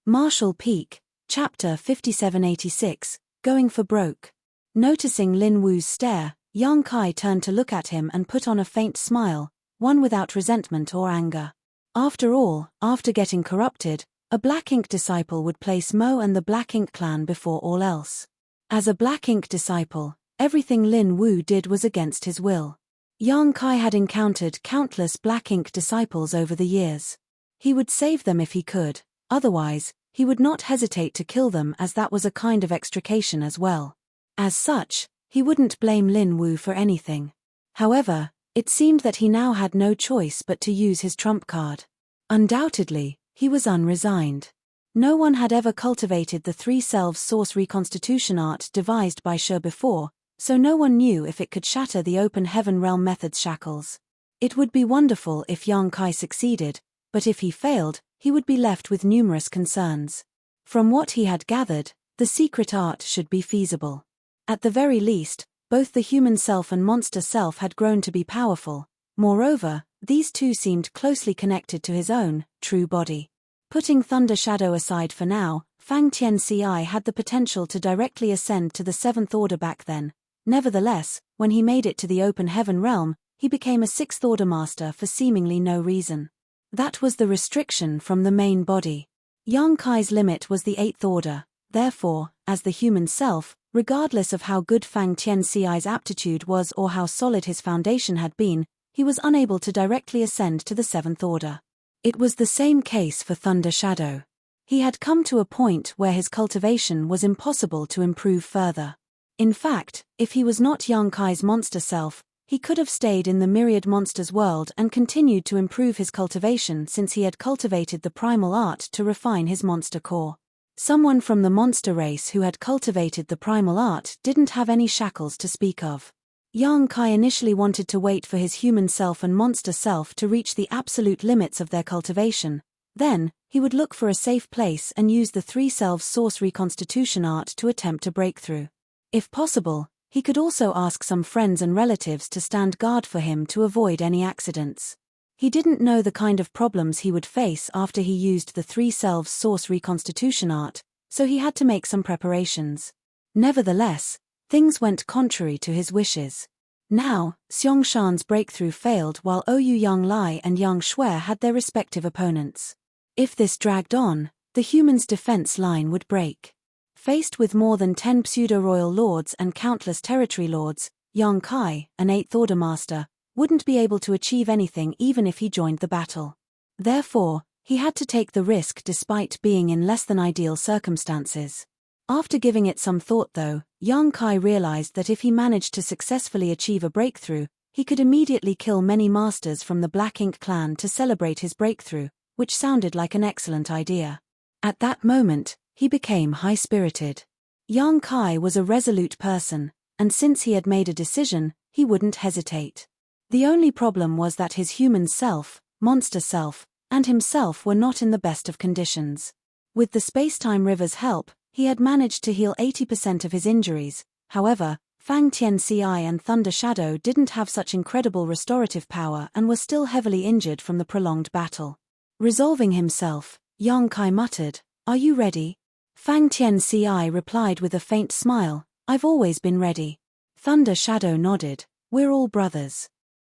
Marshall Peak, Chapter 5786, Going for Broke. Noticing Lin Wu's stare, Yang Kai turned to look at him and put on a faint smile, one without resentment or anger. After all, after getting corrupted, a Black Ink disciple would place Mo and the Black Ink clan before all else. As a Black Ink disciple, everything Lin Wu did was against his will. Yang Kai had encountered countless Black Ink disciples over the years. He would save them if he could, otherwise, he would not hesitate to kill them, as that was a kind of extrication as well. As such, he wouldn't blame Lin Wu for anything. However, it seemed that he now had no choice but to use his trump card. Undoubtedly, he was unresigned. No one had ever cultivated the three selves source reconstitution art devised by Shi before, so no one knew if it could shatter the open heaven realm method's shackles. It would be wonderful if Yang Kai succeeded, but if he failed, he would be left with numerous concerns. From what he had gathered, the secret art should be feasible. At the very least, both the human self and monster self had grown to be powerful. Moreover, these two seemed closely connected to his own, true body. Putting Thunder Shadow aside for now, Fang Tianci had the potential to directly ascend to the Seventh Order back then. Nevertheless, when he made it to the open heaven realm, he became a Sixth Order master for seemingly no reason. That was the restriction from the main body. Yang Kai's limit was the Eighth Order, therefore, as the human self, regardless of how good Fang Tianci's aptitude was or how solid his foundation had been, he was unable to directly ascend to the Seventh Order. It was the same case for Thunder Shadow. He had come to a point where his cultivation was impossible to improve further. In fact, if he was not Yang Kai's monster self, he could have stayed in the myriad monsters world and continued to improve his cultivation, since he had cultivated the primal art to refine his monster core. Someone from the monster race who had cultivated the primal art didn't have any shackles to speak of. Yang Kai initially wanted to wait for his human self and monster self to reach the absolute limits of their cultivation. Then, he would look for a safe place and use the three selves source reconstitution art to attempt a breakthrough. If possible, he could also ask some friends and relatives to stand guard for him to avoid any accidents. He didn't know the kind of problems he would face after he used the three selves source reconstitution art, so he had to make some preparations. Nevertheless, things went contrary to his wishes. Now, Xiangshan's breakthrough failed while Ouyang Yang Lai and Yang Shui had their respective opponents. If this dragged on, the human's defense line would break. Faced with more than 10 pseudo-royal lords and countless territory lords, Yang Kai, an Eighth Order master, wouldn't be able to achieve anything even if he joined the battle. Therefore, he had to take the risk despite being in less than ideal circumstances. After giving it some thought though, Yang Kai realized that if he managed to successfully achieve a breakthrough, he could immediately kill many masters from the Black Ink clan to celebrate his breakthrough, which sounded like an excellent idea. At that moment, he became high-spirited. Yang Kai was a resolute person, and since he had made a decision, he wouldn't hesitate. The only problem was that his human self, monster self, and himself were not in the best of conditions. With the space-time river's help, he had managed to heal 80% of his injuries. However, Fang Tianci and Thunder Shadow didn't have such incredible restorative power and were still heavily injured from the prolonged battle. Resolving himself, Yang Kai muttered, "Are you ready?" Fang Tianci replied with a faint smile, "I've always been ready." Thunder Shadow nodded, "We're all brothers.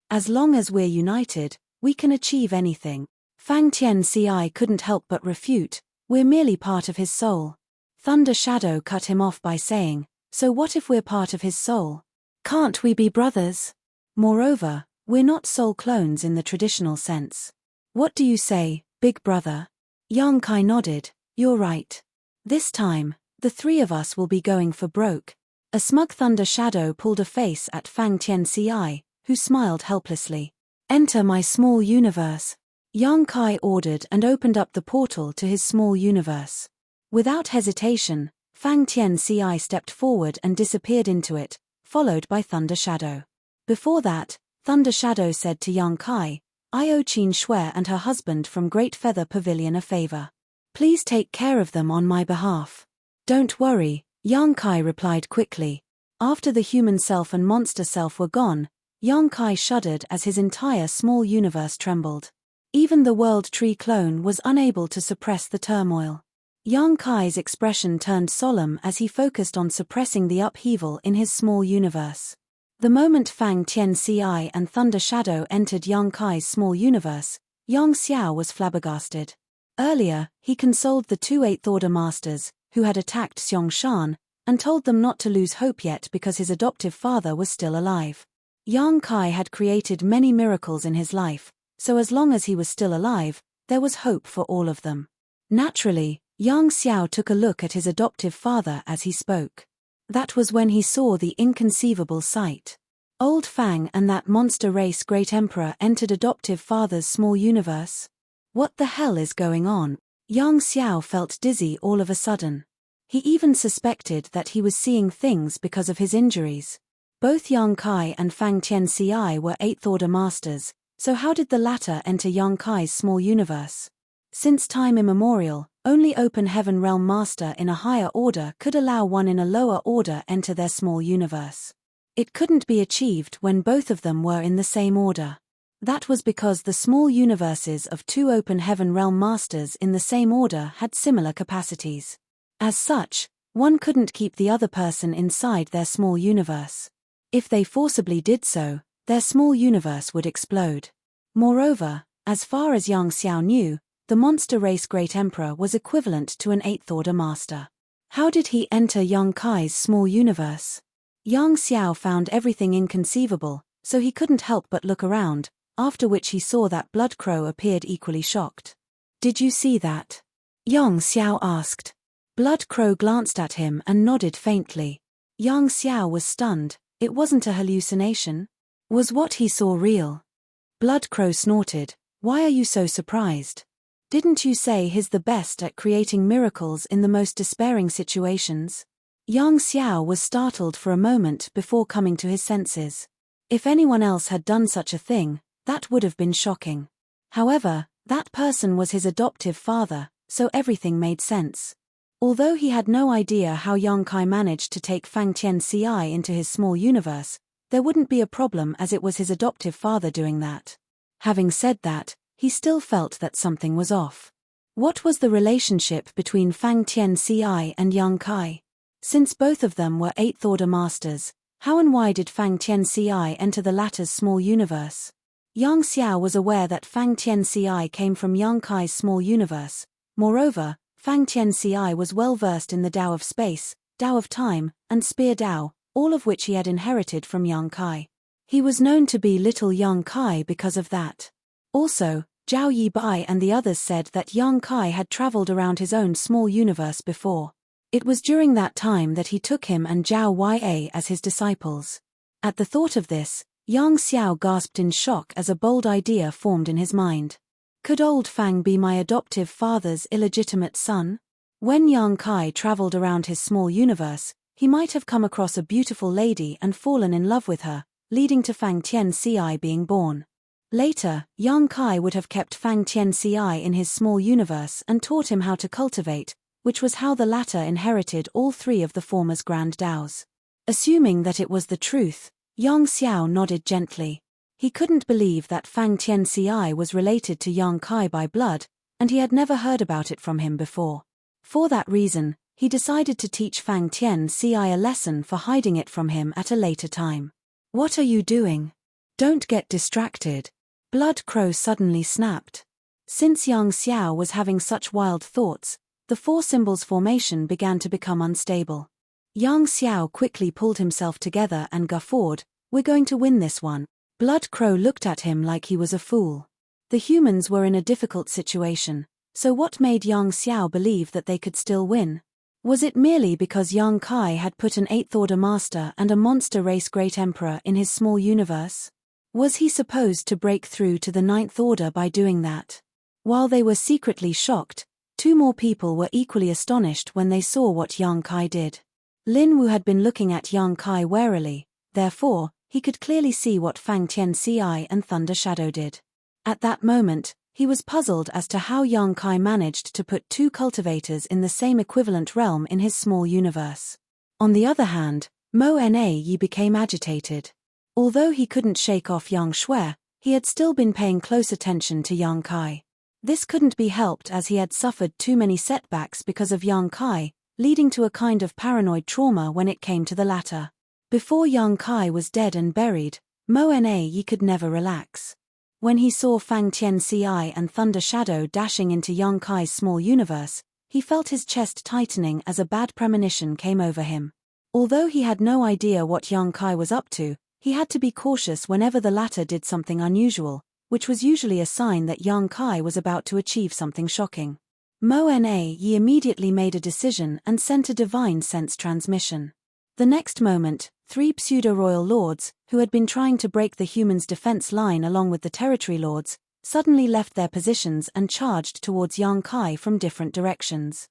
As long as we're united, we can achieve anything." Fang Tianci couldn't help but refute, "We're merely part of his soul." Thunder Shadow cut him off by saying, "So what if we're part of his soul? Can't we be brothers? Moreover, we're not soul clones in the traditional sense. What do you say, big brother?" Yang Kai nodded, "You're right. This time, the three of us will be going for broke." A smug Thunder Shadow pulled a face at Fang Tianci, who smiled helplessly. "Enter my small universe." Yang Kai ordered and opened up the portal to his small universe. Without hesitation, Fang Tianci stepped forward and disappeared into it, followed by Thunder Shadow. Before that, Thunder Shadow said to Yang Kai, "I owe Qin Shui and her husband from Great Feather Pavilion a favor. Please take care of them on my behalf." "Don't worry," Yang Kai replied quickly. After the human self and monster self were gone, Yang Kai shuddered as his entire small universe trembled. Even the World Tree clone was unable to suppress the turmoil. Yang Kai's expression turned solemn as he focused on suppressing the upheaval in his small universe. The moment Fang Tianci and Thunder Shadow entered Yang Kai's small universe, Yang Xiao was flabbergasted. Earlier, he consoled the two Eighth Order Masters, who had attacked Xiong-shan, and told them not to lose hope yet because his adoptive father was still alive. Yang Kai had created many miracles in his life, so as long as he was still alive, there was hope for all of them. Naturally, Yang Xiao took a look at his adoptive father as he spoke. That was when he saw the inconceivable sight. Old Fang and that monster race Great Emperor entered adoptive father's small universe. What the hell is going on? Yang Xiao felt dizzy all of a sudden. He even suspected that he was seeing things because of his injuries. Both Yang Kai and Fang Tianci were Eighth Order Masters, so how did the latter enter Yang Kai's small universe? Since time immemorial, only Open Heaven Realm Master in a higher order could allow one in a lower order enter their small universe. It couldn't be achieved when both of them were in the same order. That was because the small universes of two Open Heaven Realm Masters in the same order had similar capacities. As such, one couldn't keep the other person inside their small universe. If they forcibly did so, their small universe would explode. Moreover, as far as Yang Xiao knew, the monster race Great Emperor was equivalent to an Eighth Order Master. How did he enter Yang Kai's small universe? Yang Xiao found everything inconceivable, so he couldn't help but look around, after which he saw that Blood Crow appeared equally shocked. "Did you see that?" Yang Xiao asked. Blood Crow glanced at him and nodded faintly. Yang Xiao was stunned. It wasn't a hallucination. Was what he saw real? Blood Crow snorted. "Why are you so surprised? Didn't you say he's the best at creating miracles in the most despairing situations?" Yang Xiao was startled for a moment before coming to his senses. If anyone else had done such a thing, that would have been shocking. However, that person was his adoptive father, so everything made sense. Although he had no idea how Yang Kai managed to take Fang Tianci into his small universe, there wouldn't be a problem as it was his adoptive father doing that. Having said that, he still felt that something was off. What was the relationship between Fang Tianci and Yang Kai? Since both of them were Eighth Order Masters, how and why did Fang Tianci enter the latter's small universe? Yang Xiao was aware that Fang Tianci came from Yang Kai's small universe. Moreover, Fang Tianci was well versed in the Tao of Space, Tao of Time, and Spear Tao, all of which he had inherited from Yang Kai. He was known to be Little Yang Kai because of that. Also, Zhao Yibai and the others said that Yang Kai had traveled around his own small universe before. It was during that time that he took him and Zhao Ya as his disciples. At the thought of this, Yang Xiao gasped in shock as a bold idea formed in his mind. Could old Fang be my adoptive father's illegitimate son? When Yang Kai traveled around his small universe, he might have come across a beautiful lady and fallen in love with her, leading to Fang Tianci being born. Later, Yang Kai would have kept Fang Tianci in his small universe and taught him how to cultivate, which was how the latter inherited all three of the former's grand Daos. Assuming that it was the truth, Yang Xiao nodded gently. He couldn't believe that Fang Tianci was related to Yang Kai by blood, and he had never heard about it from him before. For that reason, he decided to teach Fang Tianci a lesson for hiding it from him at a later time. "What are you doing? Don't get distracted." Blood Crow suddenly snapped. Since Yang Xiao was having such wild thoughts, the four symbols formation began to become unstable. Yang Xiao quickly pulled himself together and guffawed. "We're going to win this one." Blood Crow looked at him like he was a fool. The humans were in a difficult situation, so what made Yang Xiao believe that they could still win? Was it merely because Yang Kai had put an Eighth Order Master and a monster race Great Emperor in his small universe? Was he supposed to break through to the Ninth Order by doing that? While they were secretly shocked, two more people were equally astonished when they saw what Yang Kai did. Lin Wu had been looking at Yang Kai warily, therefore, he could clearly see what Fang Tianci and Thunder Shadow did. At that moment, he was puzzled as to how Yang Kai managed to put two cultivators in the same equivalent realm in his small universe. On the other hand, Mo Na Yi became agitated. Although he couldn't shake off Yang Shui, he had still been paying close attention to Yang Kai. This couldn't be helped as he had suffered too many setbacks because of Yang Kai, leading to a kind of paranoid trauma when it came to the latter. Before Yang Kai was dead and buried, Mo Na Yi could never relax. When he saw Fang Tian Ci and Thunder Shadow dashing into Yang Kai's small universe, he felt his chest tightening as a bad premonition came over him. Although he had no idea what Yang Kai was up to, he had to be cautious whenever the latter did something unusual, which was usually a sign that Yang Kai was about to achieve something shocking. Mo Na Yi immediately made a decision and sent a divine sense transmission. The next moment, 3 pseudo-royal lords, who had been trying to break the humans' defense line along with the territory lords, suddenly left their positions and charged towards Yang Kai from different directions.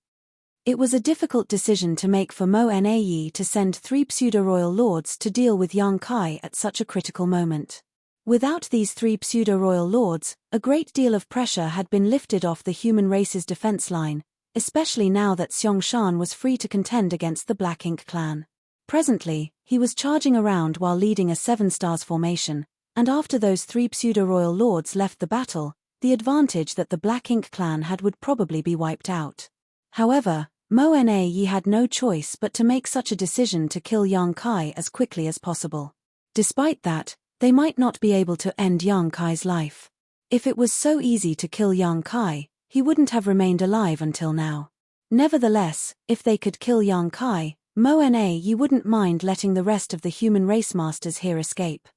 It was a difficult decision to make for Mo Na Yi to send 3 pseudo-royal lords to deal with Yang Kai at such a critical moment. Without these 3 pseudo-royal lords, a great deal of pressure had been lifted off the human race's defense line, especially now that Xiong was free to contend against the Black Ink clan. Presently, he was charging around while leading a 7 stars formation, and after those 3 pseudo-royal lords left the battle, the advantage that the Black Ink clan had would probably be wiped out. However, Mo Na Yi had no choice but to make such a decision to kill Yang Kai as quickly as possible. Despite that, they might not be able to end Yang Kai's life. If it was so easy to kill Yang Kai, he wouldn't have remained alive until now. Nevertheless, if they could kill Yang Kai, Mo Na Yi wouldn't mind letting the rest of the human race masters here escape.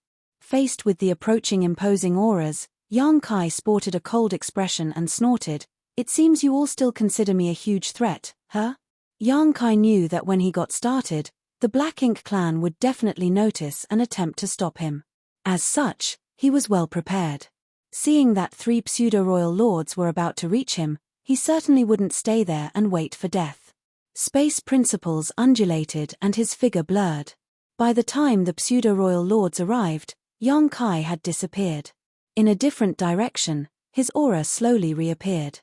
Faced with the approaching imposing auras, Yang Kai sported a cold expression and snorted, "It seems you all still consider me a huge threat, huh?" Yang Kai knew that when he got started, the Black Ink clan would definitely notice and attempt to stop him. As such, he was well prepared. Seeing that 3 pseudo-royal lords were about to reach him, he certainly wouldn't stay there and wait for death. Space principles undulated and his figure blurred. By the time the pseudo-royal lords arrived, Yang Kai had disappeared. In a different direction, his aura slowly reappeared.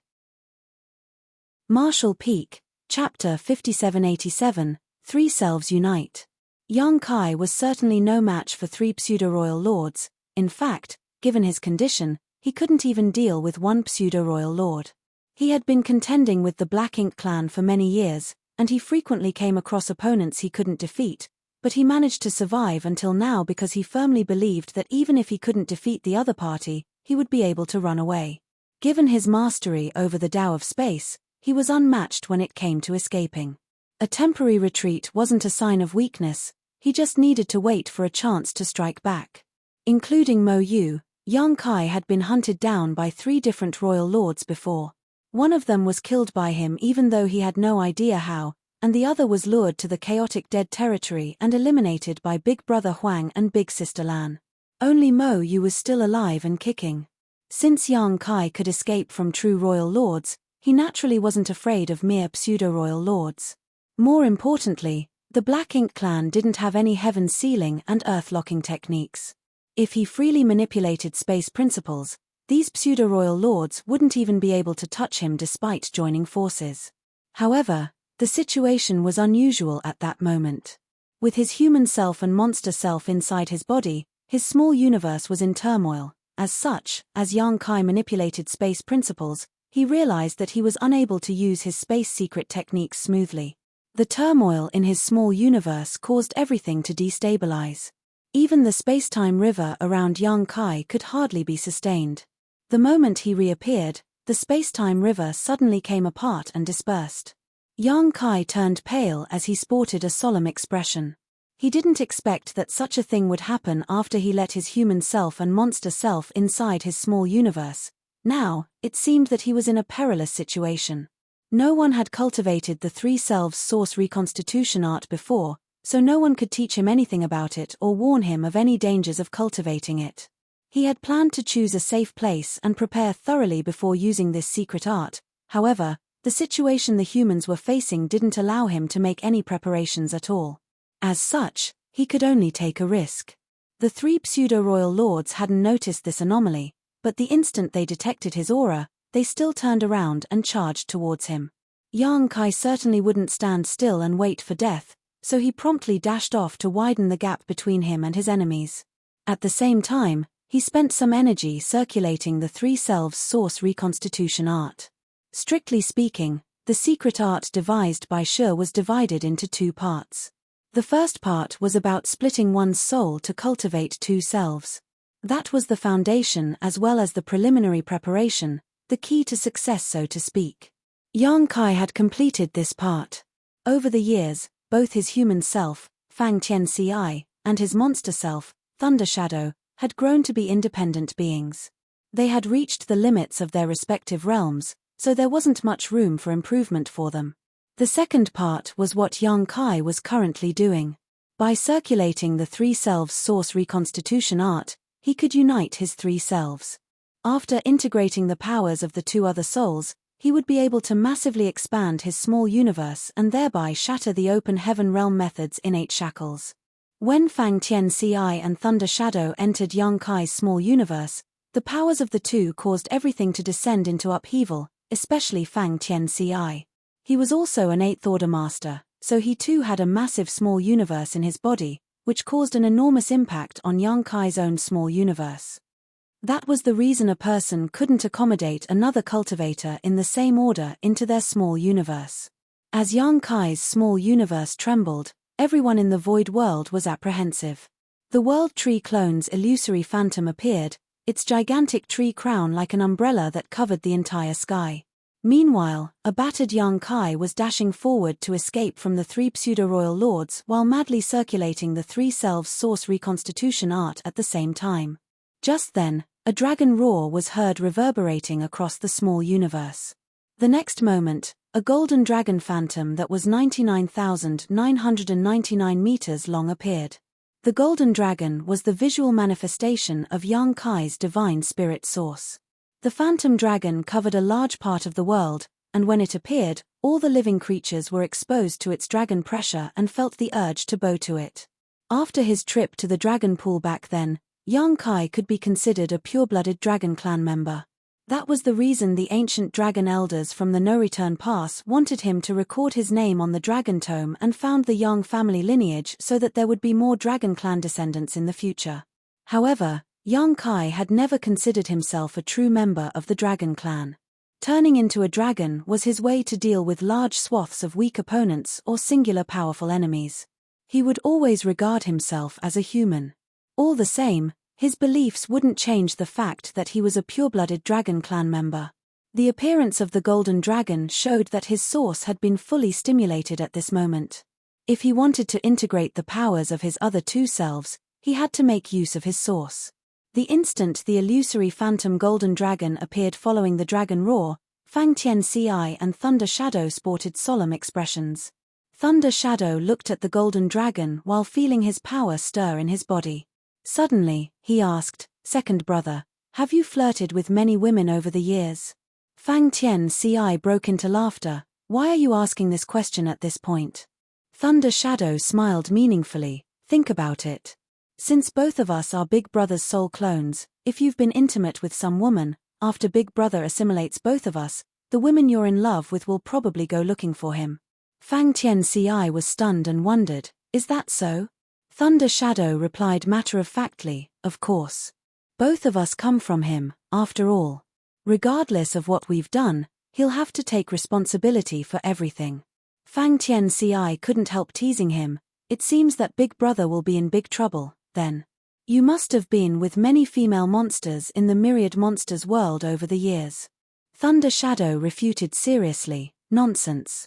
Martial Peak, Chapter 5787, 3 Selves Unite. Yang Kai was certainly no match for 3 pseudo-royal lords. In fact, given his condition, he couldn't even deal with 1 pseudo-royal lord. He had been contending with the Black Ink clan for many years, and he frequently came across opponents he couldn't defeat, but he managed to survive until now because he firmly believed that even if he couldn't defeat the other party, he would be able to run away. Given his mastery over the Tao of Space, he was unmatched when it came to escaping. A temporary retreat wasn't a sign of weakness, he just needed to wait for a chance to strike back. Including Mo Yu, Yang Kai had been hunted down by 3 different royal lords before. One of them was killed by him even though he had no idea how, and the other was lured to the chaotic dead territory and eliminated by Big Brother Huang and Big Sister Lan. Only Mo Yu was still alive and kicking. Since Yang Kai could escape from true royal lords, he naturally wasn't afraid of mere pseudo-royal lords. More importantly, the Black Ink clan didn't have any heaven sealing and earth-locking techniques. If he freely manipulated space principles, these pseudo-royal lords wouldn't even be able to touch him despite joining forces. However, the situation was unusual at that moment. With his human self and monster self inside his body, his small universe was in turmoil. As such, as Yang Kai manipulated space principles, he realized that he was unable to use his space secret techniques smoothly. The turmoil in his small universe caused everything to destabilize. Even the space-time river around Yang Kai could hardly be sustained. The moment he reappeared, the space-time river suddenly came apart and dispersed. Yang Kai turned pale as he sported a solemn expression. He didn't expect that such a thing would happen after he let his human self and monster self inside his small universe. Now, it seemed that he was in a perilous situation. No one had cultivated the 3 selves source reconstitution art before, so no one could teach him anything about it or warn him of any dangers of cultivating it. He had planned to choose a safe place and prepare thoroughly before using this secret art. However, the situation the humans were facing didn't allow him to make any preparations at all. As such, he could only take a risk. The 3 pseudo-royal lords hadn't noticed this anomaly, but the instant they detected his aura, they still turned around and charged towards him. Yang Kai certainly wouldn't stand still and wait for death, so he promptly dashed off to widen the gap between him and his enemies. At the same time, He spent some energy circulating the three selves source reconstitution art. Strictly speaking, the secret art devised by Shi was divided into two parts. The first part was about splitting one's soul to cultivate two selves. That was the foundation as well as the preliminary preparation, the key to success so to speak. Yang Kai had completed this part. Over the years, both his human self, Fang Tianci, and his monster self, Thunder Shadow, had grown to be independent beings. They had reached the limits of their respective realms, so there wasn't much room for improvement for them. The second part was what Yang Kai was currently doing. By circulating the three selves source reconstitution art, he could unite his three selves. After integrating the powers of the two other souls, he would be able to massively expand his small universe and thereby shatter the open heaven realm method's innate shackles. When Fang Tianci and Thunder Shadow entered Yang Kai's small universe, the powers of the two caused everything to descend into upheaval, especially Fang Tianci. He was also an 8th Order Master, so he too had a massive small universe in his body, which caused an enormous impact on Yang Kai's own small universe. That was the reason a person couldn't accommodate another cultivator in the same order into their small universe. As Yang Kai's small universe trembled, everyone in the void world was apprehensive. The World Tree Clone's illusory phantom appeared, its gigantic tree crown like an umbrella that covered the entire sky. Meanwhile, a battered Yang Kai was dashing forward to escape from the three pseudo-royal lords while madly circulating the three selves source reconstitution art at the same time. Just then, a dragon roar was heard reverberating across the small universe. The next moment, a golden dragon phantom that was 99,999 meters long appeared. The golden dragon was the visual manifestation of Yang Kai's divine spirit source. The phantom dragon covered a large part of the world, and when it appeared, all the living creatures were exposed to its dragon pressure and felt the urge to bow to it. After his trip to the dragon pool back then, Yang Kai could be considered a pure-blooded dragon clan member. That was the reason the ancient dragon elders from the No Return Pass wanted him to record his name on the dragon tome and found the Yang family lineage so that there would be more dragon clan descendants in the future. However, Yang Kai had never considered himself a true member of the dragon clan. Turning into a dragon was his way to deal with large swaths of weak opponents or singular powerful enemies. He would always regard himself as a human. All the same, his beliefs wouldn't change the fact that he was a pure-blooded dragon clan member. The appearance of the golden dragon showed that his source had been fully stimulated at this moment. If he wanted to integrate the powers of his other two selves, he had to make use of his source. The instant the illusory phantom golden dragon appeared following the dragon roar, Fang Tianci and Thunder Shadow sported solemn expressions. Thunder Shadow looked at the golden dragon while feeling his power stir in his body. Suddenly, he asked, "Second brother, have you flirted with many women over the years?" Fang Tianci broke into laughter. "Why are you asking this question at this point?" Thunder Shadow smiled meaningfully. "Think about it. Since both of us are Big Brother's soul clones, if you've been intimate with some woman, after Big Brother assimilates both of us, the women you're in love with will probably go looking for him." Fang Tianci was stunned and wondered, "Is that so?" Thunder Shadow replied matter-of-factly, "Of course. Both of us come from him, after all. Regardless of what we've done, he'll have to take responsibility for everything." Fang Tianci couldn't help teasing him. "It seems that Big Brother will be in big trouble, then. You must have been with many female monsters in the myriad monsters world over the years." Thunder Shadow refuted seriously, "Nonsense.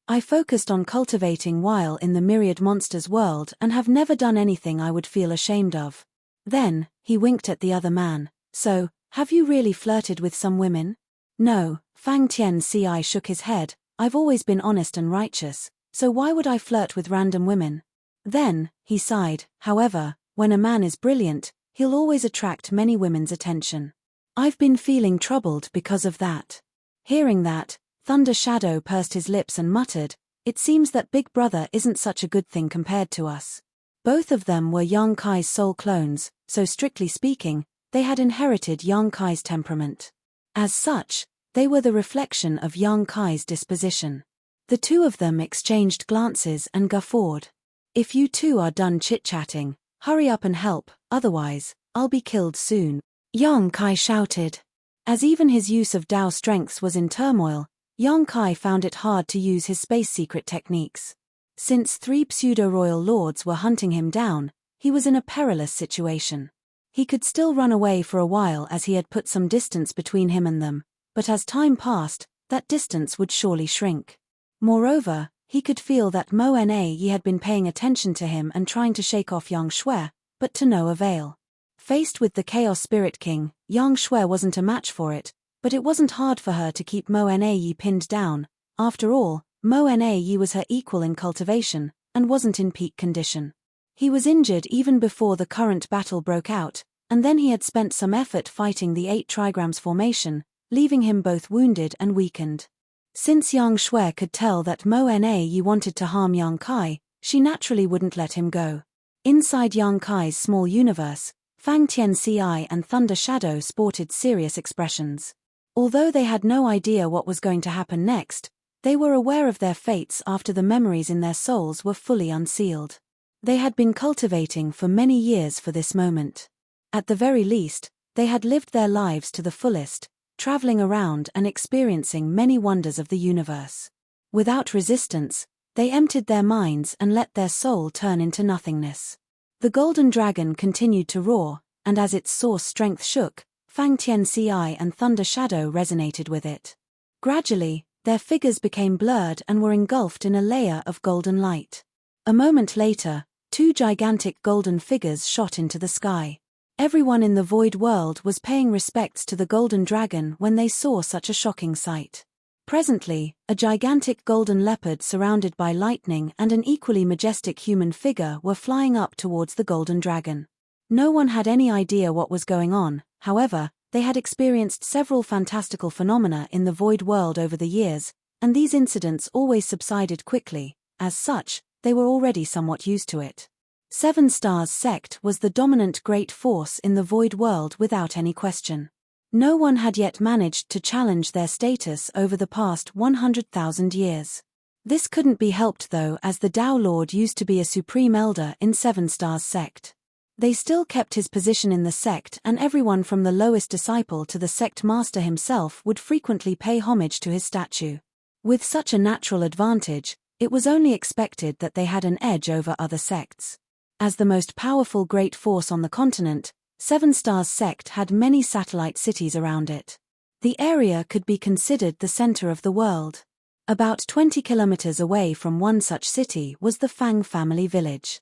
I focused on cultivating while in the myriad monsters world and have never done anything I would feel ashamed of." Then, he winked at the other man. "So, have you really flirted with some women?" "No," Fang Tianci shook his head, "I've always been honest and righteous, so why would I flirt with random women?" Then, he sighed, "However, when a man is brilliant, he'll always attract many women's attention. I've been feeling troubled because of that." Hearing that, Thunder Shadow pursed his lips and muttered, "It seems that Big Brother isn't such a good thing compared to us." Both of them were Yang Kai's soul clones, so strictly speaking, they had inherited Yang Kai's temperament. As such, they were the reflection of Yang Kai's disposition. The two of them exchanged glances and guffawed. "If you two are done chit-chatting, hurry up and help, otherwise, I'll be killed soon, Yang Kai shouted. As even his use of Dao strengths was in turmoil, Yang Kai found it hard to use his space secret techniques. Since 3 pseudo-royal lords were hunting him down, he was in a perilous situation. He could still run away for a while as he had put some distance between him and them, but as time passed, that distance would surely shrink. Moreover, he could feel that Mo Na had been paying attention to him and trying to shake off Yang Shui, but to no avail. Faced with the Chaos Spirit King, Yang Shui wasn't a match for it, but it wasn't hard for her to keep Mo Na pinned down. After all, Mo Na was her equal in cultivation, and wasn't in peak condition. He was injured even before the current battle broke out, and then he had spent some effort fighting the 8 trigrams formation, leaving him both wounded and weakened. Since Yang Shui could tell that Mo Na wanted to harm Yang Kai, she naturally wouldn't let him go. Inside Yang Kai's small universe, Fang Tianci and Thunder Shadow sported serious expressions. Although they had no idea what was going to happen next, they were aware of their fates after the memories in their souls were fully unsealed. They had been cultivating for many years for this moment. At the very least, they had lived their lives to the fullest, traveling around and experiencing many wonders of the universe. Without resistance, they emptied their minds and let their soul turn into nothingness. The golden dragon continued to roar, and as its source strength shook, Fang Tianci and Thunder Shadow resonated with it. Gradually, their figures became blurred and were engulfed in a layer of golden light. A moment later, 2 gigantic golden figures shot into the sky. Everyone in the void world was paying respects to the golden dragon when they saw such a shocking sight. Presently, a gigantic golden leopard surrounded by lightning and an equally majestic human figure were flying up towards the golden dragon. No one had any idea what was going on, however, they had experienced several fantastical phenomena in the void world over the years, and these incidents always subsided quickly. As such, they were already somewhat used to it. 7 Stars sect was the dominant great force in the void world without any question. No one had yet managed to challenge their status over the past 100,000 years. This couldn't be helped though, as the Dao Lord used to be a supreme elder in 7 Stars sect. They still kept his position in the sect, and everyone from the lowest disciple to the sect master himself would frequently pay homage to his statue. With such a natural advantage, it was only expected that they had an edge over other sects. As the most powerful great force on the continent, 7 Stars sect had many satellite cities around it. The area could be considered the center of the world. About 20 kilometers away from one such city was the Fang family village.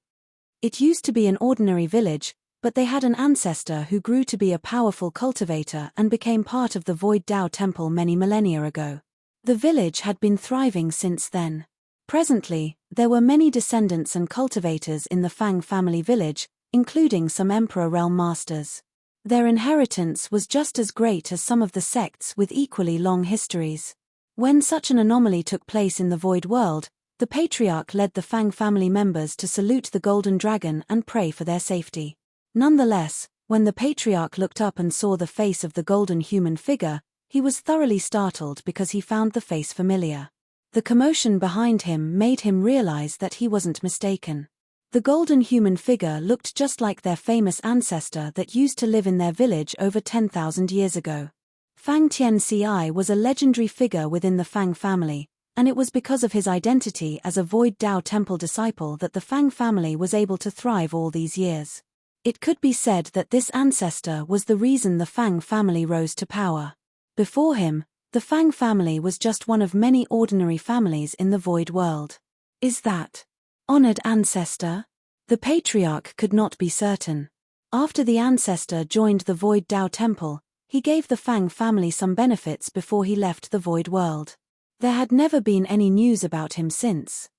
It used to be an ordinary village, but they had an ancestor who grew to be a powerful cultivator and became part of the Void Dao Temple many millennia ago. The village had been thriving since then. Presently, there were many descendants and cultivators in the Fang family village, including some Emperor Realm Masters. Their inheritance was just as great as some of the sects with equally long histories. When such an anomaly took place in the Void World, the Patriarch led the Fang family members to salute the Golden Dragon and pray for their safety. Nonetheless, when the Patriarch looked up and saw the face of the golden human figure, he was thoroughly startled because he found the face familiar. The commotion behind him made him realize that he wasn't mistaken. The golden human figure looked just like their famous ancestor that used to live in their village over 10,000 years ago. Fang Tianci was a legendary figure within the Fang family, and it was because of his identity as a Void Dao Temple disciple that the Fang family was able to thrive all these years. It could be said that this ancestor was the reason the Fang family rose to power. Before him, the Fang family was just one of many ordinary families in the Void World. Is that honored ancestor? The Patriarch could not be certain. After the ancestor joined the Void Dao Temple, he gave the Fang family some benefits before he left the Void World. There had never been any news about him since.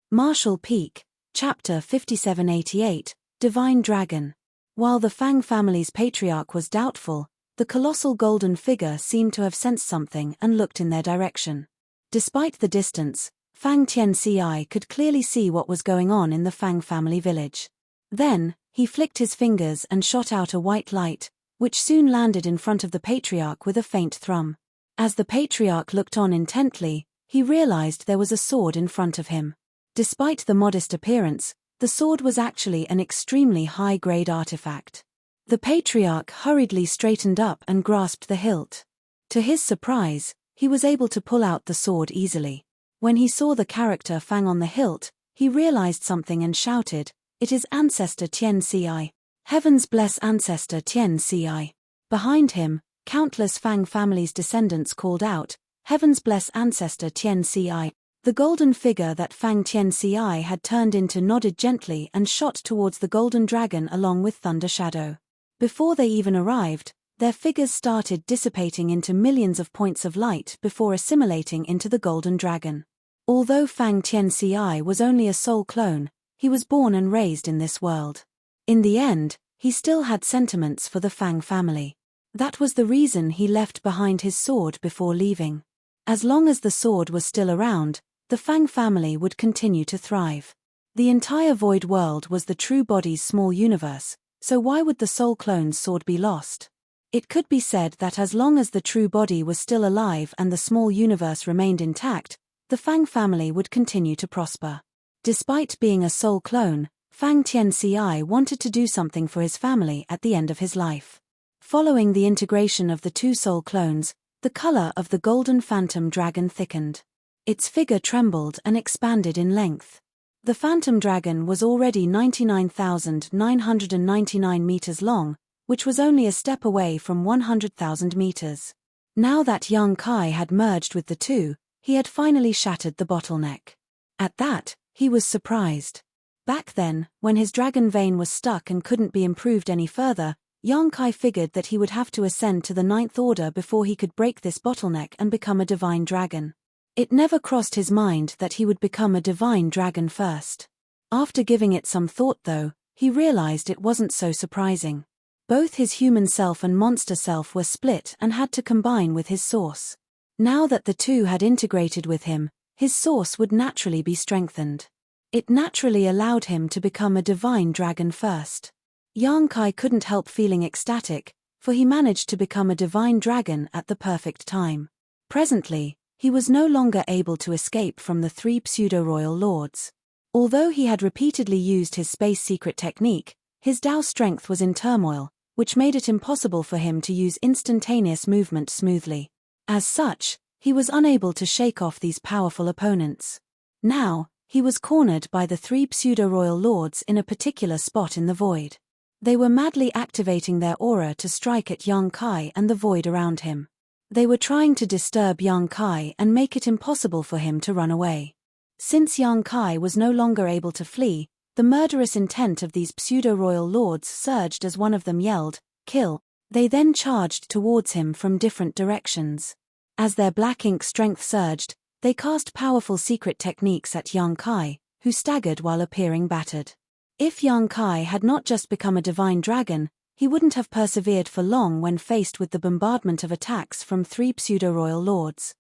Martial Peak, Chapter 5788, Divine Dragon. While the Fang family's patriarch was doubtful, the colossal golden figure seemed to have sensed something and looked in their direction. Despite the distance, Fang Tianci could clearly see what was going on in the Fang family village. Then, he flicked his fingers and shot out a white light, which soon landed in front of the Patriarch with a faint thrum. As the Patriarch looked on intently, he realized there was a sword in front of him. Despite the modest appearance, The sword was actually an extremely high-grade artifact. The patriarch hurriedly straightened up and grasped the hilt. To his surprise, he was able to pull out the sword easily. When he saw the character Fang on the hilt, he realized something and shouted, "It is Ancestor Tian Ci. Heavens bless Ancestor Tian Ci." Behind him, countless Fang family's descendants called out, "Heavens bless Ancestor Tian Ci." The golden figure that Fang Tian Ci had turned into nodded gently and shot towards the golden dragon along with Thunder Shadow. Before they even arrived, their figures started dissipating into millions of points of light before assimilating into the golden dragon. Although Fang Tian Ci was only a soul clone, he was born and raised in this world. In the end, he still had sentiments for the Fang family. That was the reason he left behind his sword before leaving. As long as the sword was still around, the Fang family would continue to thrive. The entire void world was the true body's small universe, so why would the soul clone's sword be lost? It could be said that as long as the true body was still alive and the small universe remained intact, the Fang family would continue to prosper. Despite being a soul clone, Fang Tian Ci wanted to do something for his family at the end of his life. Following the integration of the two soul clones, the color of the golden phantom dragon thickened. Its figure trembled and expanded in length. The phantom dragon was already 99,999 meters long, which was only a step away from 100,000 meters. Now that young Kai had merged with the two, he had finally shattered the bottleneck. At that, he was surprised. Back then, when his dragon vein was stuck and couldn't be improved any further, young Kai figured that he would have to ascend to the ninth order before he could break this bottleneck and become a divine dragon. It never crossed his mind that he would become a divine dragon first. After giving it some thought though, he realized it wasn't so surprising. Both his human self and monster self were split and had to combine with his source. Now that the two had integrated with him, his source would naturally be strengthened. It naturally allowed him to become a divine dragon first. Yang Kai couldn't help feeling ecstatic, for he managed to become a divine dragon at the perfect time. Presently, he was no longer able to escape from the three pseudo-royal lords. Although he had repeatedly used his space secret technique, his Dao strength was in turmoil, which made it impossible for him to use instantaneous movement smoothly. As such, he was unable to shake off these powerful opponents. Now, he was cornered by the three pseudo-royal lords in a particular spot in the void. They were madly activating their aura to strike at young Kai and the void around him. They were trying to disturb young Kai and make it impossible for him to run away. Since young Kai was no longer able to flee, the murderous intent of these pseudo-royal lords surged as one of them yelled, "Kill!" They then charged towards him from different directions. As their black ink strength surged, they cast powerful secret techniques at young Kai, who staggered while appearing battered. If young Kai had not just become a divine dragon, he wouldn't have persevered for long when faced with the bombardment of attacks from three pseudo-royal lords.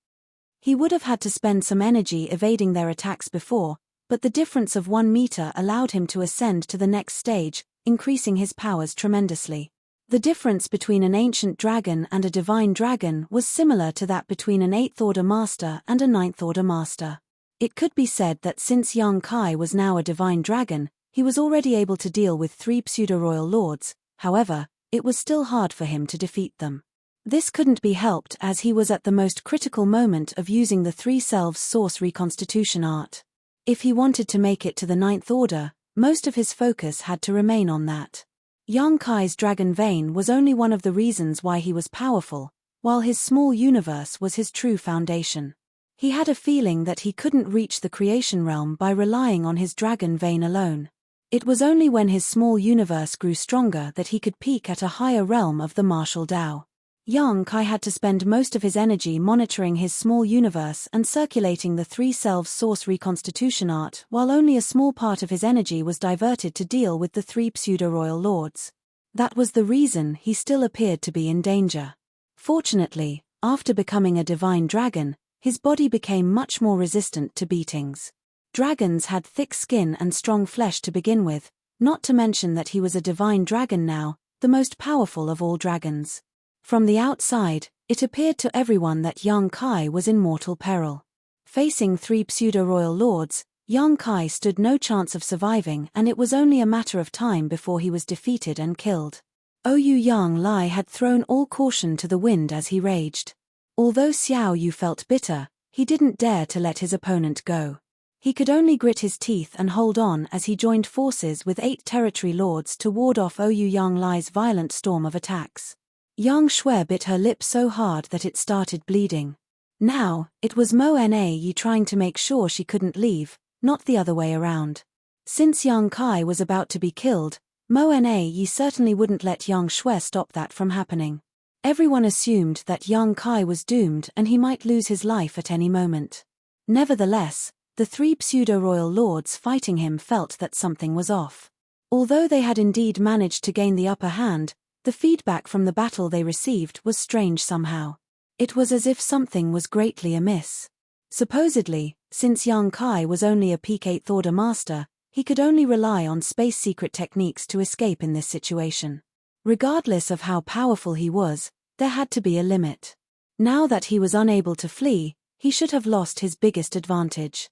He would have had to spend some energy evading their attacks before, but the difference of 1 meter allowed him to ascend to the next stage, increasing his powers tremendously. The difference between an ancient dragon and a divine dragon was similar to that between an 8th order master and a 9th order master. It could be said that since young Kai was now a divine dragon, he was already able to deal with three pseudo-royal lords. However, it was still hard for him to defeat them. This couldn't be helped as he was at the most critical moment of using the three selves source reconstitution art. If he wanted to make it to the 9th order, most of his focus had to remain on that. Young Kai's dragon vein was only one of the reasons why he was powerful, while his small universe was his true foundation. He had a feeling that he couldn't reach the creation realm by relying on his dragon vein alone. It was only when his small universe grew stronger that he could peak at a higher realm of the martial Dao. Young Kai had to spend most of his energy monitoring his small universe and circulating the three selves source reconstitution art, while only a small part of his energy was diverted to deal with the three pseudo-royal lords. That was the reason he still appeared to be in danger. Fortunately, after becoming a divine dragon, his body became much more resistant to beatings. Dragons had thick skin and strong flesh to begin with, not to mention that he was a divine dragon now, the most powerful of all dragons. From the outside, it appeared to everyone that young Kai was in mortal peril. Facing three pseudo-royal lords, Yang Kai stood no chance of surviving, and it was only a matter of time before he was defeated and killed. Ouyang Yang Lai had thrown all caution to the wind as he raged. Although Xiao Yu felt bitter, he didn't dare to let his opponent go. He could only grit his teeth and hold on as he joined forces with 8 territory lords to ward off Ouyang Yang Lai's violent storm of attacks. Yang Shui bit her lip so hard that it started bleeding. Now, it was Mo Na Yi trying to make sure she couldn't leave, not the other way around. Since Yang Kai was about to be killed, Mo Na Yi certainly wouldn't let Yang Shui stop that from happening. Everyone assumed that Yang Kai was doomed and he might lose his life at any moment. Nevertheless, the 3 pseudo-royal lords fighting him felt that something was off. Although they had indeed managed to gain the upper hand, the feedback from the battle they received was strange somehow. It was as if something was greatly amiss. Supposedly, since Yang Kai was only a peak 8th order master, he could only rely on space secret techniques to escape in this situation. Regardless of how powerful he was, there had to be a limit. Now that he was unable to flee, he should have lost his biggest advantage.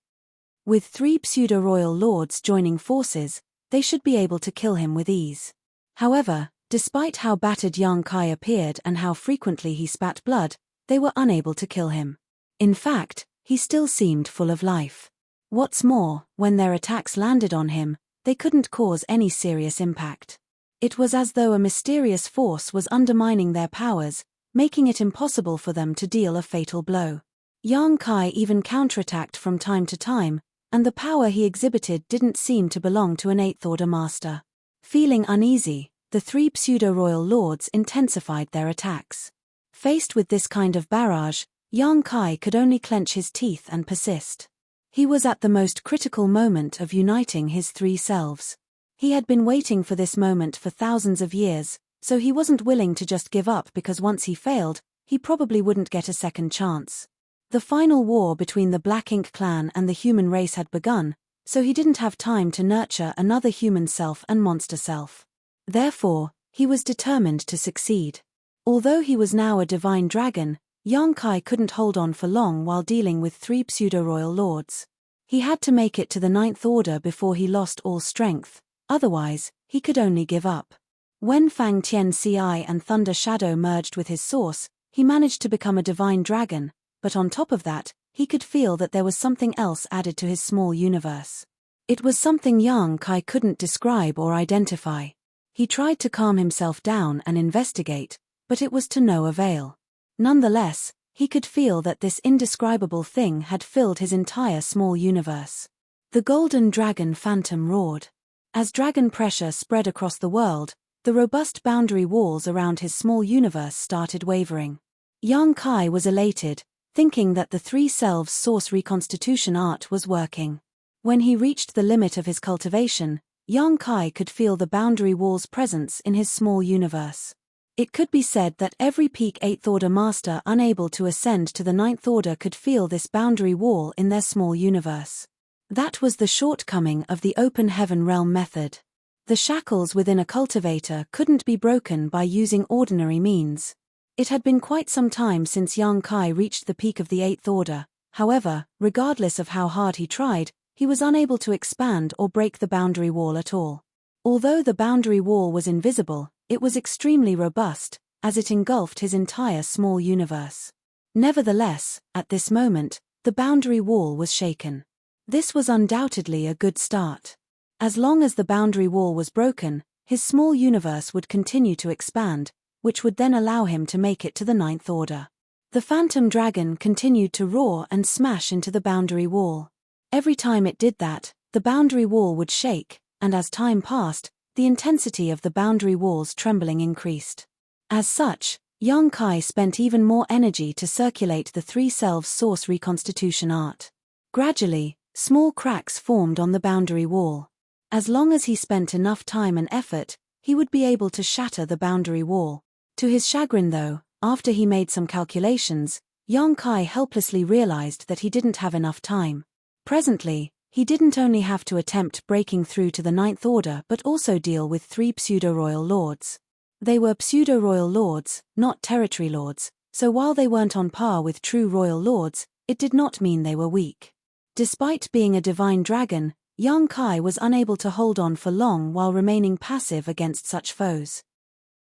With 3 pseudo-royal lords joining forces, they should be able to kill him with ease. However, despite how battered Yang Kai appeared and how frequently he spat blood, they were unable to kill him. In fact, he still seemed full of life. What's more, when their attacks landed on him, they couldn't cause any serious impact. It was as though a mysterious force was undermining their powers, making it impossible for them to deal a fatal blow. Yang Kai even counterattacked from time to time, and the power he exhibited didn't seem to belong to an 8th order master. Feeling uneasy, the 3 pseudo-royal lords intensified their attacks. Faced with this kind of barrage, Yang Kai could only clench his teeth and persist. He was at the most critical moment of uniting his 3 selves. He had been waiting for this moment for thousands of years, so he wasn't willing to just give up because once he failed, he probably wouldn't get a second chance. The final war between the Black Ink clan and the human race had begun, so he didn't have time to nurture another human self and monster self. Therefore, he was determined to succeed. Although he was now a divine dragon, Yang Kai couldn't hold on for long while dealing with 3 pseudo-royal lords. He had to make it to the 9th order before he lost all strength, otherwise, he could only give up. When Fang Tian Ci and Thunder Shadow merged with his source, he managed to become a divine dragon, but on top of that, he could feel that there was something else added to his small universe. It was something Yang Kai couldn't describe or identify. He tried to calm himself down and investigate, but it was to no avail. Nonetheless, he could feel that this indescribable thing had filled his entire small universe. The golden dragon phantom roared. As dragon pressure spread across the world, the robust boundary walls around his small universe started wavering. Yang Kai was elated, thinking that the 3 selves source reconstitution art was working. When he reached the limit of his cultivation, Yang Kai could feel the boundary wall's presence in his small universe. It could be said that every peak 8th order master unable to ascend to the 9th order could feel this boundary wall in their small universe. That was the shortcoming of the open heaven realm method. The shackles within a cultivator couldn't be broken by using ordinary means. It had been quite some time since Yang Kai reached the peak of the 8th order, however, regardless of how hard he tried, he was unable to expand or break the boundary wall at all. Although the boundary wall was invisible, it was extremely robust, as it engulfed his entire small universe. Nevertheless, at this moment, the boundary wall was shaken. This was undoubtedly a good start. As long as the boundary wall was broken, his small universe would continue to expand, which would then allow him to make it to the 9th order. The phantom dragon continued to roar and smash into the boundary wall. Every time it did that, the boundary wall would shake, and as time passed, the intensity of the boundary wall's trembling increased. As such, Yang Kai spent even more energy to circulate the 3 selves source reconstitution art. Gradually, small cracks formed on the boundary wall. As long as he spent enough time and effort, he would be able to shatter the boundary wall. To his chagrin though, after he made some calculations, Yang Kai helplessly realized that he didn't have enough time. Presently, he didn't only have to attempt breaking through to the 9th order but also deal with 3 pseudo-royal lords. They were pseudo-royal lords, not territory lords, so while they weren't on par with true royal lords, it did not mean they were weak. Despite being a divine dragon, young Kai was unable to hold on for long while remaining passive against such foes.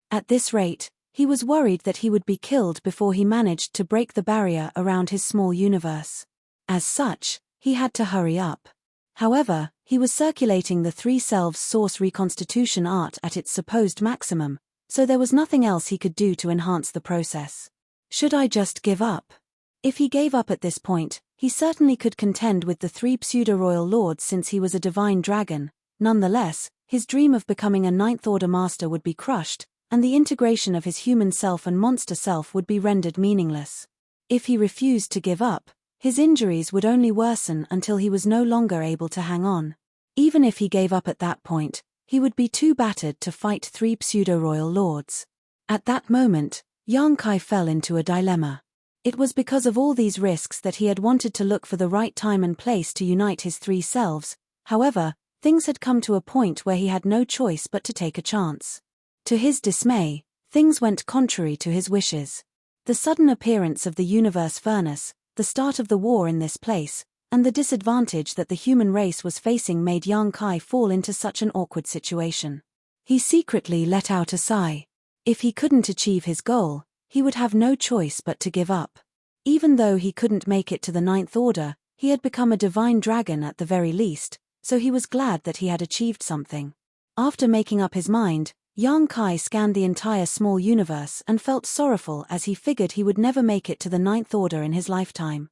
At this rate, he was worried that he would be killed before he managed to break the barrier around his small universe. As such, he had to hurry up. However, he was circulating the Three Selves Source Reconstitution art at its supposed maximum, so there was nothing else he could do to enhance the process. Should I just give up? If he gave up at this point, he certainly could contend with the three pseudo-royal lords since he was a divine dragon. Nonetheless, his dream of becoming a Ninth Order master would be crushed, and the integration of his human self and monster self would be rendered meaningless. If he refused to give up, his injuries would only worsen until he was no longer able to hang on. Even if he gave up at that point, he would be too battered to fight three pseudo-royal lords. At that moment, young Kai fell into a dilemma. It was because of all these risks that he had wanted to look for the right time and place to unite his three selves. However, things had come to a point where he had no choice but to take a chance. To his dismay, things went contrary to his wishes. The sudden appearance of the universe furnace, the start of the war in this place, and the disadvantage that the human race was facing made young Kai fall into such an awkward situation. He secretly let out a sigh. If he couldn't achieve his goal, he would have no choice but to give up. Even though he couldn't make it to the Ninth Order, he had become a divine dragon at the very least, so he was glad that he had achieved something. After making up his mind, young Kai scanned the entire small universe and felt sorrowful as he figured he would never make it to the Ninth Order in his lifetime.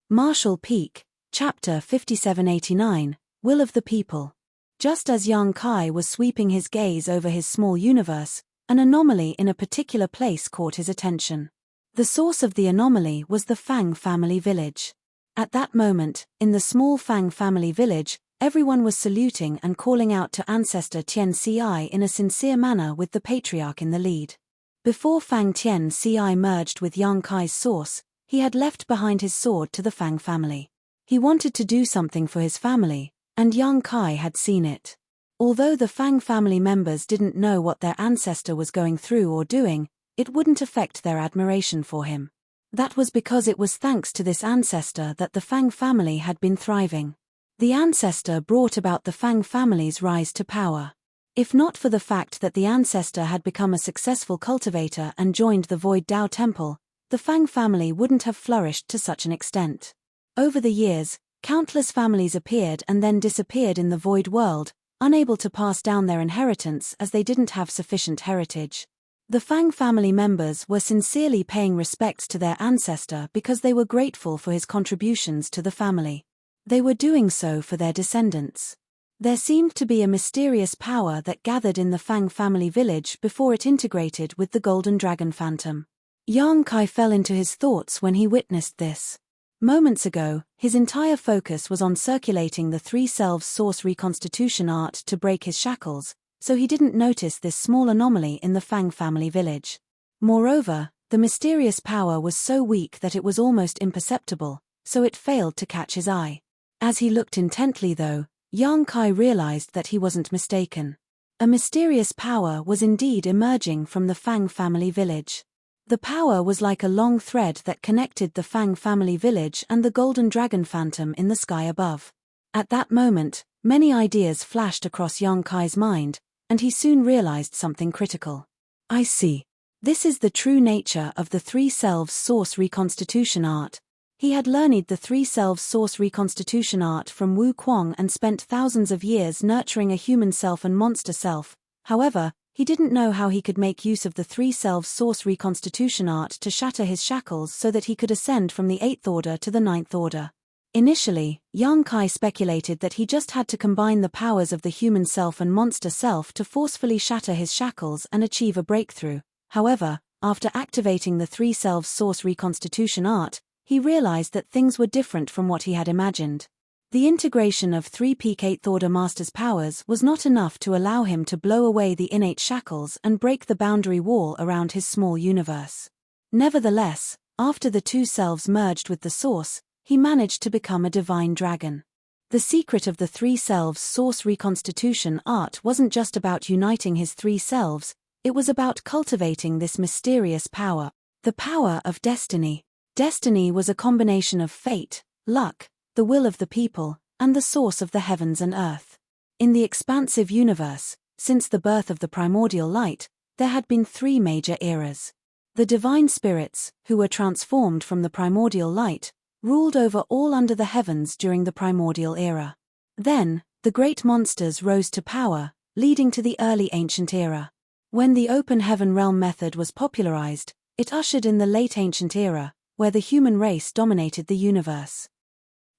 Marshall Peak, Chapter 5789, Will of the People. Just as young Kai was sweeping his gaze over his small universe, an anomaly in a particular place caught his attention. The source of the anomaly was the Fang family village. At that moment, in the small Fang family village, everyone was saluting and calling out to ancestor Tian Ci in a sincere manner with the patriarch in the lead. Before Fang Tian Ci merged with young Kai's source, he had left behind his sword to the Fang family. He wanted to do something for his family, and young Kai had seen it. Although the Fang family members didn't know what their ancestor was going through or doing, it wouldn't affect their admiration for him. That was because it was thanks to this ancestor that the Fang family had been thriving. The ancestor brought about the Fang family's rise to power. If not for the fact that the ancestor had become a successful cultivator and joined the Void Dao Temple, the Fang family wouldn't have flourished to such an extent. Over the years, countless families appeared and then disappeared in the Void world, unable to pass down their inheritance as they didn't have sufficient heritage. The Fang family members were sincerely paying respects to their ancestor because they were grateful for his contributions to the family. They were doing so for their descendants. There seemed to be a mysterious power that gathered in the Fang family village before it integrated with the Golden Dragon Phantom. Young Kai fell into his thoughts when he witnessed this. Moments ago, his entire focus was on circulating the Three Selves Source Reconstitution art to break his shackles, so he didn't notice this small anomaly in the Fang family village. Moreover, the mysterious power was so weak that it was almost imperceptible, so it failed to catch his eye. As he looked intently though, young Kai realized that he wasn't mistaken. A mysterious power was indeed emerging from the Fang family village. The power was like a long thread that connected the Fang family village and the Golden Dragon Phantom in the sky above. At that moment, many ideas flashed across young Kai's mind, and he soon realized something critical. I see. This is the true nature of the Three Selves Source Reconstitution art. He had learned the Three Selves Source Reconstitution art from Wu Kuang and spent thousands of years nurturing a human self and monster self. However, he didn't know how he could make use of the Three Selves Source Reconstitution art to shatter his shackles so that he could ascend from the Eighth Order to the Ninth Order. Initially, young Kai speculated that he just had to combine the powers of the human self and monster self to forcefully shatter his shackles and achieve a breakthrough. However, after activating the Three Selves Source Reconstitution art, he realized that things were different from what he had imagined. The integration of three peak Eighth Order Master's powers was not enough to allow him to blow away the innate shackles and break the boundary wall around his small universe. Nevertheless, after the two selves merged with the source, he managed to become a divine dragon. The secret of the Three Selves Source Reconstitution art wasn't just about uniting his three selves, it was about cultivating this mysterious power, the power of destiny. Destiny was a combination of fate, luck, the will of the people, and the source of the heavens and earth. In the expansive universe, since the birth of the primordial light, there had been 3 major eras. The divine spirits, who were transformed from the primordial light, ruled over all under the heavens during the primordial era. Then, the great monsters rose to power, leading to the early ancient era. When the open heaven realm method was popularized, it ushered in the late ancient era, where the human race dominated the universe.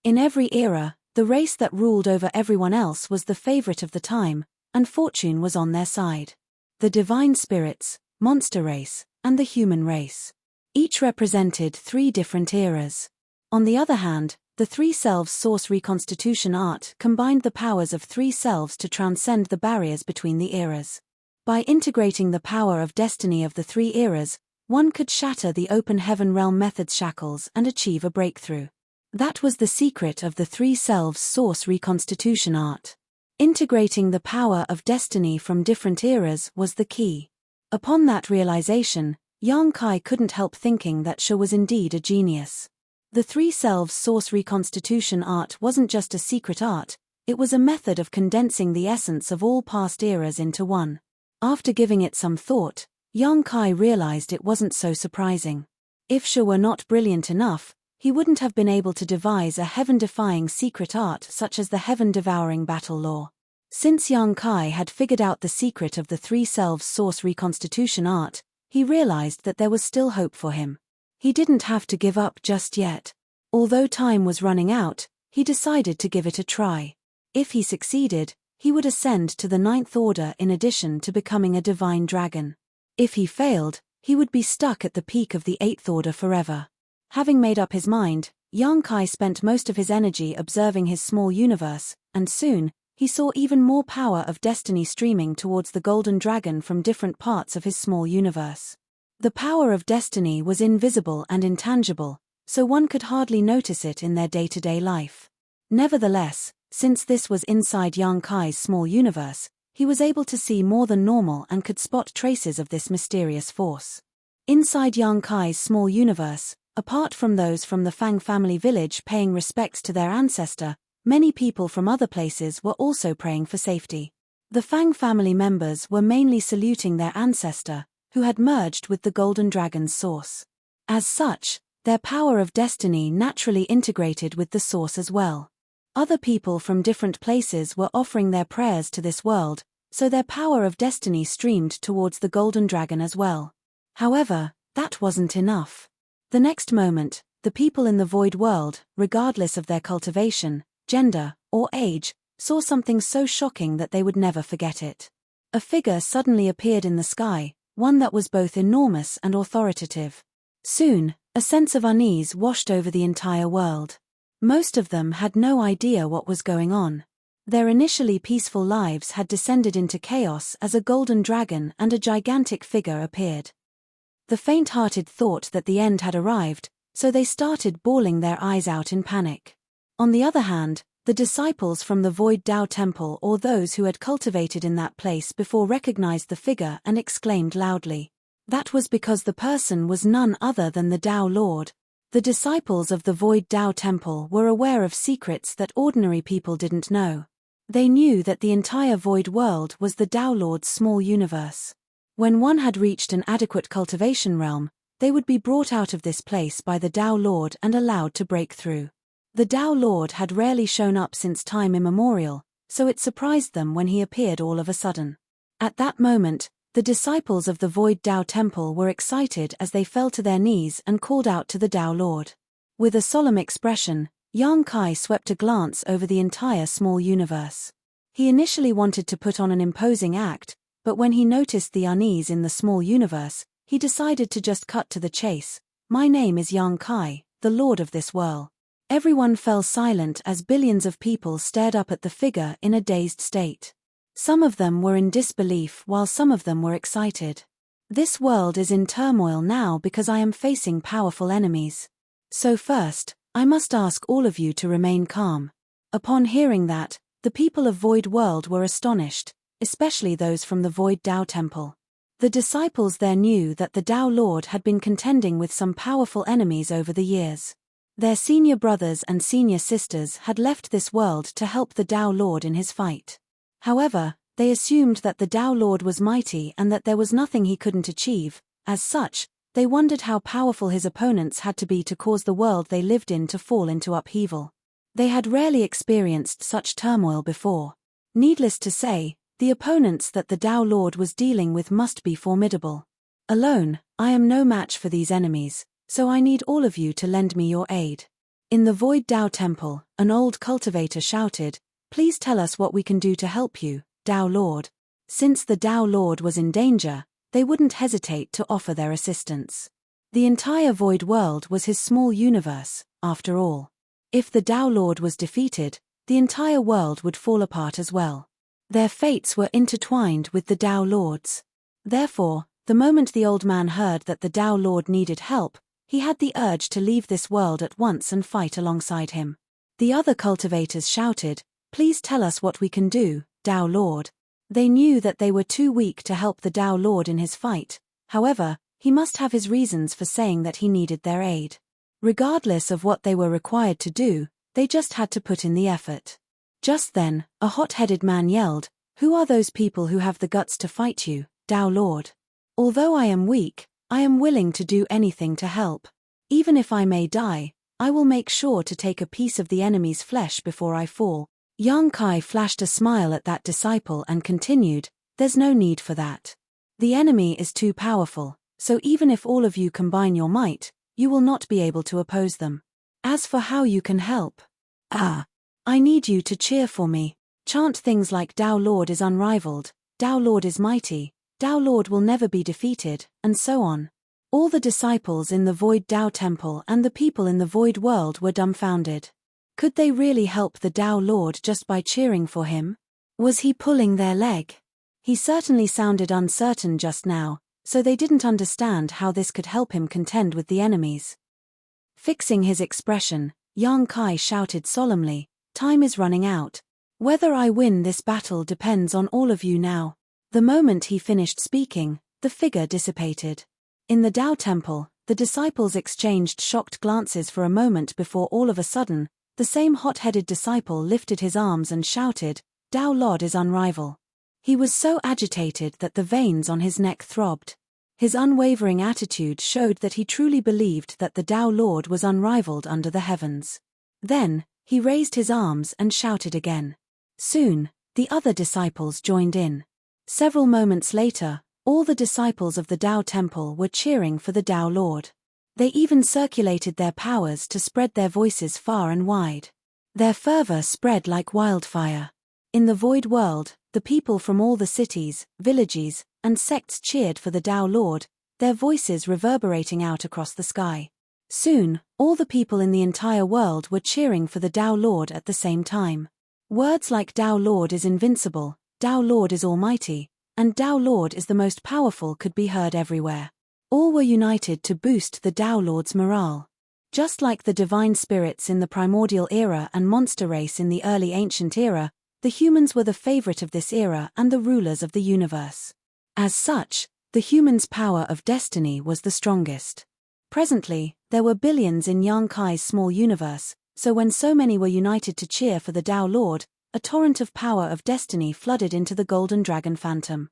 In every era, the race that ruled over everyone else was the favorite of the time, and fortune was on their side. The divine spirits, monster race, and the human race. Each represented 3 different eras. On the other hand, the 3 selves source reconstitution art combined the powers of 3 selves to transcend the barriers between the eras. By integrating the power of destiny of the 3 eras, one could shatter the open heaven realm method's shackles and achieve a breakthrough. That was the secret of the 3 selves source reconstitution art. Integrating the power of destiny from different eras was the key. Upon that realization, Yang Kai couldn't help thinking that She was indeed a genius. The 3 selves source reconstitution art wasn't just a secret art, it was a method of condensing the essence of all past eras into one. After giving it some thought, Yang Kai realized it wasn't so surprising. If She were not brilliant enough, he wouldn't have been able to devise a heaven-defying secret art such as the heaven-devouring battle law. Since Yang Kai had figured out the secret of the 3 selves source reconstitution art, he realized that there was still hope for him. He didn't have to give up just yet. Although time was running out, he decided to give it a try. If he succeeded, he would ascend to the 9th order in addition to becoming a divine dragon. If he failed, he would be stuck at the peak of the 8th order forever. Having made up his mind, Yang Kai spent most of his energy observing his small universe, and soon, he saw even more power of destiny streaming towards the golden dragon from different parts of his small universe. The power of destiny was invisible and intangible, so one could hardly notice it in their day-to-day life. Nevertheless, since this was inside Yang Kai's small universe, he was able to see more than normal and could spot traces of this mysterious force. Inside Yang Kai's small universe, apart from those from the Fang family village paying respects to their ancestor, many people from other places were also praying for safety. The Fang family members were mainly saluting their ancestor, who had merged with the Golden Dragon's source. As such, their power of destiny naturally integrated with the source as well. Other people from different places were offering their prayers to this world, so their power of destiny streamed towards the Golden Dragon as well. However, that wasn't enough. The next moment, the people in the void world, regardless of their cultivation, gender, or age, saw something so shocking that they would never forget it. A figure suddenly appeared in the sky, one that was both enormous and authoritative. Soon, a sense of unease washed over the entire world. Most of them had no idea what was going on. Their initially peaceful lives had descended into chaos as a golden dragon and a gigantic figure appeared. The faint-hearted thought that the end had arrived, so they started bawling their eyes out in panic. On the other hand, the disciples from the Void Tao Temple or those who had cultivated in that place before recognized the figure and exclaimed loudly. That was because the person was none other than the Tao Lord. The disciples of the Void Tao Temple were aware of secrets that ordinary people didn't know. They knew that the entire void world was the Tao Lord's small universe. When one had reached an adequate cultivation realm, they would be brought out of this place by the Tao Lord and allowed to break through. The Tao Lord had rarely shown up since time immemorial, so it surprised them when he appeared all of a sudden. At that moment, the disciples of the Void Tao Temple were excited as they fell to their knees and called out to the Tao Lord. With a solemn expression, Yang Kai swept a glance over the entire small universe. He initially wanted to put on an imposing act, but when he noticed the unease in the small universe, he decided to just cut to the chase. My name is Yang Kai, the Lord of this world. Everyone fell silent as billions of people stared up at the figure in a dazed state. Some of them were in disbelief while some of them were excited. This world is in turmoil now because I am facing powerful enemies. So first, I must ask all of you to remain calm. Upon hearing that, the people of Void World were astonished, especially those from the Void Tao Temple. The disciples there knew that the Tao Lord had been contending with some powerful enemies over the years. Their senior brothers and senior sisters had left this world to help the Tao Lord in his fight. However, they assumed that the Tao Lord was mighty and that there was nothing he couldn't achieve. As such, they wondered how powerful his opponents had to be to cause the world they lived in to fall into upheaval. They had rarely experienced such turmoil before. Needless to say, the opponents that the Tao Lord was dealing with must be formidable. Alone, I am no match for these enemies, so I need all of you to lend me your aid. In the Void Tao Temple, an old cultivator shouted, "Please tell us what we can do to help you, Tao Lord." Since the Tao Lord was in danger, they wouldn't hesitate to offer their assistance. The entire Void world was his small universe, after all. If the Tao Lord was defeated, the entire world would fall apart as well. Their fates were intertwined with the Tao Lord's. Therefore, the moment the old man heard that the Tao Lord needed help, he had the urge to leave this world at once and fight alongside him. The other cultivators shouted, "Please tell us what we can do, Tao Lord." They knew that they were too weak to help the Tao Lord in his fight. However, he must have his reasons for saying that he needed their aid. Regardless of what they were required to do, they just had to put in the effort. Just then, a hot-headed man yelled, "Who are those people who have the guts to fight you, Tao Lord? Although I am weak, I am willing to do anything to help. Even if I may die, I will make sure to take a piece of the enemy's flesh before I fall." Yang Kai flashed a smile at that disciple and continued, "There's no need for that. The enemy is too powerful, so even if all of you combine your might, you will not be able to oppose them. As for how you can help, I need you to cheer for me. Chant things like Tao Lord is unrivaled, Tao Lord is mighty, Tao Lord will never be defeated, and so on." All the disciples in the Void Tao Temple and the people in the Void world were dumbfounded. Could they really help the Tao Lord just by cheering for him? Was he pulling their leg? He certainly sounded uncertain just now, so they didn't understand how this could help him contend with the enemies. Fixing his expression, Yang Kai shouted solemnly, "Time is running out. Whether I win this battle depends on all of you now." The moment he finished speaking, the figure dissipated. In the Tao Temple, the disciples exchanged shocked glances for a moment before all of a sudden, the same hot-headed disciple lifted his arms and shouted, "Tao Lord is unrivaled." He was so agitated that the veins on his neck throbbed. His unwavering attitude showed that he truly believed that the Tao Lord was unrivaled under the heavens. Then, he raised his arms and shouted again. Soon, the other disciples joined in. Several moments later, all the disciples of the Tao Temple were cheering for the Tao Lord. They even circulated their powers to spread their voices far and wide. Their fervor spread like wildfire. In the Void world, the people from all the cities, villages, and sects cheered for the Tao Lord, their voices reverberating out across the sky. Soon, all the people in the entire world were cheering for the Tao Lord at the same time. Words like Tao Lord is invincible, Tao Lord is almighty, and Tao Lord is the most powerful could be heard everywhere. All were united to boost the Tao Lord's morale. Just like the divine spirits in the primordial era and monster race in the early ancient era, the humans were the favorite of this era and the rulers of the universe. As such, the humans' power of destiny was the strongest. Presently, there were billions in Yang Kai's small universe, so when so many were united to cheer for the Tao Lord, a torrent of power of destiny flooded into the Golden Dragon Phantom.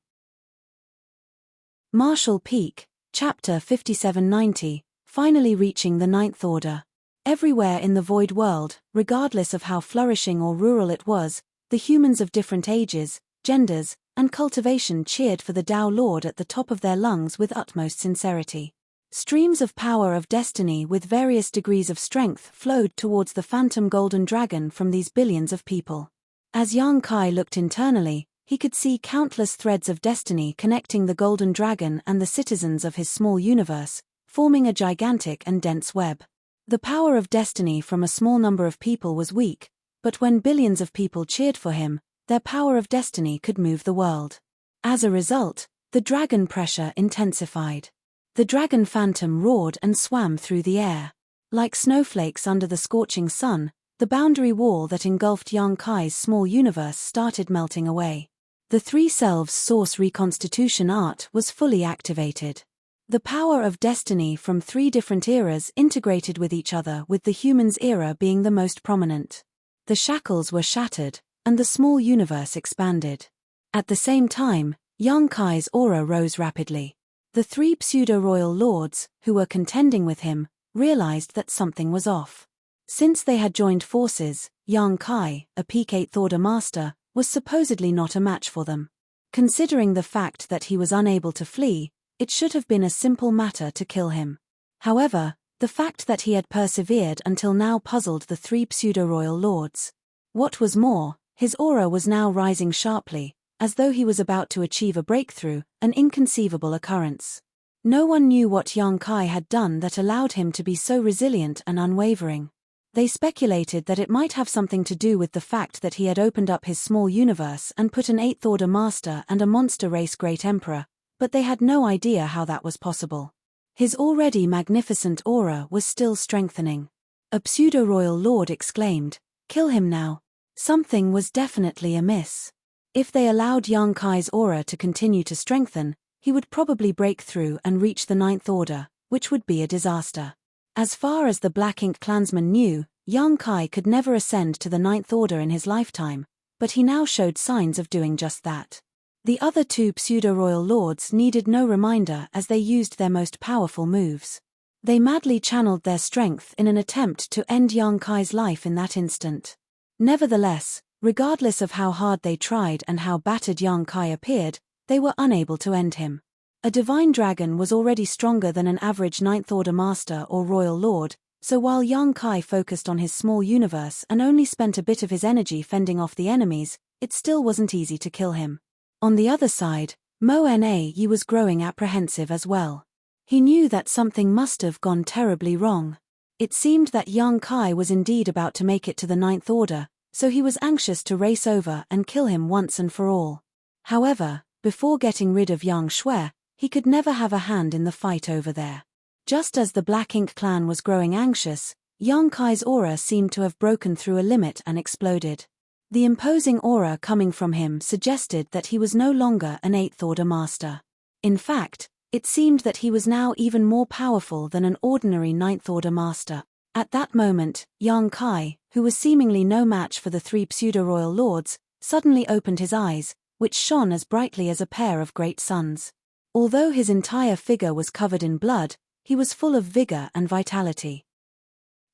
Marshall Peak, Chapter 5790, finally reaching the Ninth Order. Everywhere in the Void world, regardless of how flourishing or rural it was, the humans of different ages, genders, and cultivation cheered for the Tao Lord at the top of their lungs with utmost sincerity. Streams of power of destiny with various degrees of strength flowed towards the phantom golden dragon from these billions of people. As Yang Kai looked internally, he could see countless threads of destiny connecting the golden dragon and the citizens of his small universe, forming a gigantic and dense web. The power of destiny from a small number of people was weak, but when billions of people cheered for him, their power of destiny could move the world. As a result, the dragon pressure intensified. The dragon phantom roared and swam through the air. Like snowflakes under the scorching sun, the boundary wall that engulfed Yang Kai's small universe started melting away. The Three Selves Source Reconstitution Art was fully activated. The power of destiny from 3 different eras integrated with each other, with the human's era being the most prominent. The shackles were shattered, and the small universe expanded. At the same time, young Kai's aura rose rapidly. The 3 pseudo-royal lords, who were contending with him, realized that something was off. Since they had joined forces, young Kai, a peak 8th Order master, was supposedly not a match for them. Considering the fact that he was unable to flee, it should have been a simple matter to kill him. However, the fact that he had persevered until now puzzled the 3 pseudo-royal lords. What was more, his aura was now rising sharply, as though he was about to achieve a breakthrough, an inconceivable occurrence. No one knew what young Kai had done that allowed him to be so resilient and unwavering. They speculated that it might have something to do with the fact that he had opened up his small universe and put an 8th Order master and a monster race great emperor, but they had no idea how that was possible. His already magnificent aura was still strengthening. A pseudo-royal lord exclaimed, "Kill him now." Something was definitely amiss. If they allowed young Kai's aura to continue to strengthen, he would probably break through and reach the 9th Order, which would be a disaster. As far as the Black Ink clansmen knew, young Kai could never ascend to the 9th Order in his lifetime, but he now showed signs of doing just that. The other 2 pseudo-royal lords needed no reminder as they used their most powerful moves. They madly channeled their strength in an attempt to end young Kai's life in that instant. Nevertheless, regardless of how hard they tried and how battered young Kai appeared, they were unable to end him. A divine dragon was already stronger than an average 9th Order master or royal lord, so while young Kai focused on his small universe and only spent a bit of his energy fending off the enemies, it still wasn't easy to kill him. On the other side, Mo-Na was growing apprehensive as well. He knew that something must have gone terribly wrong. It seemed that young Kai was indeed about to make it to the 9th Order, so he was anxious to race over and kill him once and for all. However, before getting rid of young Shui, he could never have a hand in the fight over there. Just as the Black Ink clan was growing anxious, young Kai's aura seemed to have broken through a limit and exploded. The imposing aura coming from him suggested that he was no longer an 8th Order master. In fact, it seemed that he was now even more powerful than an ordinary 9th Order master. At that moment, young Kai, who was seemingly no match for the 3 pseudo-royal lords, suddenly opened his eyes, which shone as brightly as a pair of great suns. Although his entire figure was covered in blood, he was full of vigor and vitality.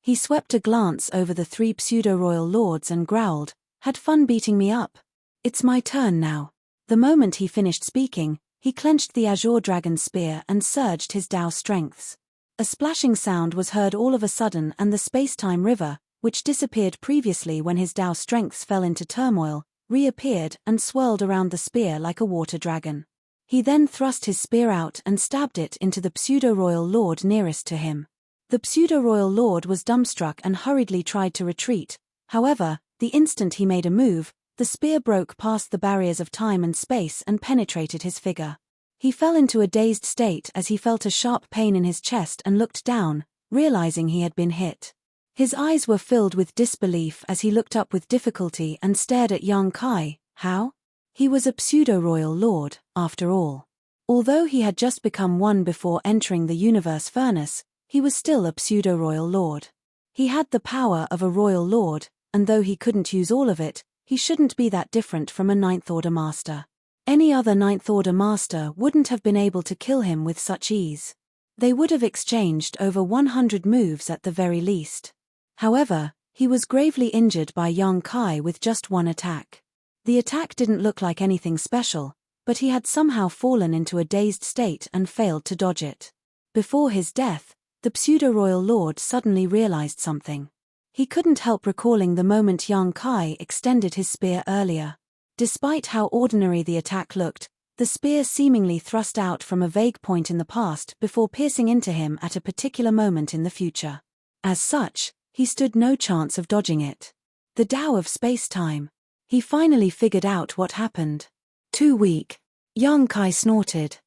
He swept a glance over the 3 pseudo-royal lords and growled, "Had fun beating me up. It's my turn now." The moment he finished speaking, he clenched the azure dragon spear and surged his Dao strengths. A splashing sound was heard all of a sudden, and the space-time river, which disappeared previously when his Dao strengths fell into turmoil, reappeared and swirled around the spear like a water dragon. He then thrust his spear out and stabbed it into the pseudo-royal lord nearest to him. The pseudo-royal lord was dumbstruck and hurriedly tried to retreat. However, the instant he made a move, the spear broke past the barriers of time and space and penetrated his figure. He fell into a dazed state as he felt a sharp pain in his chest and looked down, realizing he had been hit. His eyes were filled with disbelief as he looked up with difficulty and stared at young Kai. How? He was a pseudo-royal lord, after all. Although he had just become one before entering the universe furnace, he was still a pseudo-royal lord. He had the power of a royal lord, and though he couldn't use all of it, he shouldn't be that different from a 9th Order master. Any other 9th Order master wouldn't have been able to kill him with such ease. They would have exchanged over 100 moves at the very least. However, he was gravely injured by young Kai with just one attack. The attack didn't look like anything special, but he had somehow fallen into a dazed state and failed to dodge it. Before his death, the pseudo-royal lord suddenly realized something. He couldn't help recalling the moment young Kai extended his spear earlier. Despite how ordinary the attack looked, the spear seemingly thrust out from a vague point in the past before piercing into him at a particular moment in the future. As such, he stood no chance of dodging it. The Tao of space-time. He finally figured out what happened. Too weak. Young Kai snorted.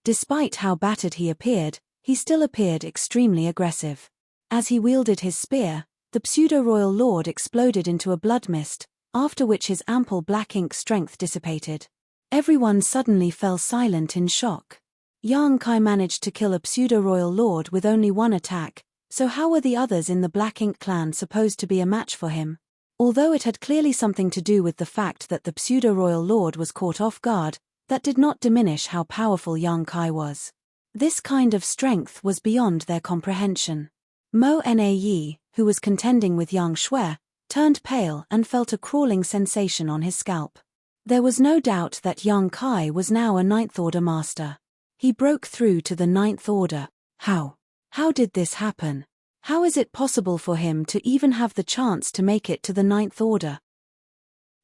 Despite how battered he appeared, he still appeared extremely aggressive. As he wielded his spear, the pseudo-royal lord exploded into a blood mist, after which his ample black ink strength dissipated. Everyone suddenly fell silent in shock. Yang Kai managed to kill a pseudo-royal lord with only one attack, so how were the others in the Black Ink clan supposed to be a match for him? Although it had clearly something to do with the fact that the pseudo-royal lord was caught off guard, that did not diminish how powerful Yang Kai was. This kind of strength was beyond their comprehension. Mo Na Yi, who was contending with Yang Shui, turned pale and felt a crawling sensation on his scalp. There was no doubt that Yang Kai was now a Ninth Order master. He broke through to the Ninth Order. How? How did this happen? How is it possible for him to even have the chance to make it to the Ninth Order?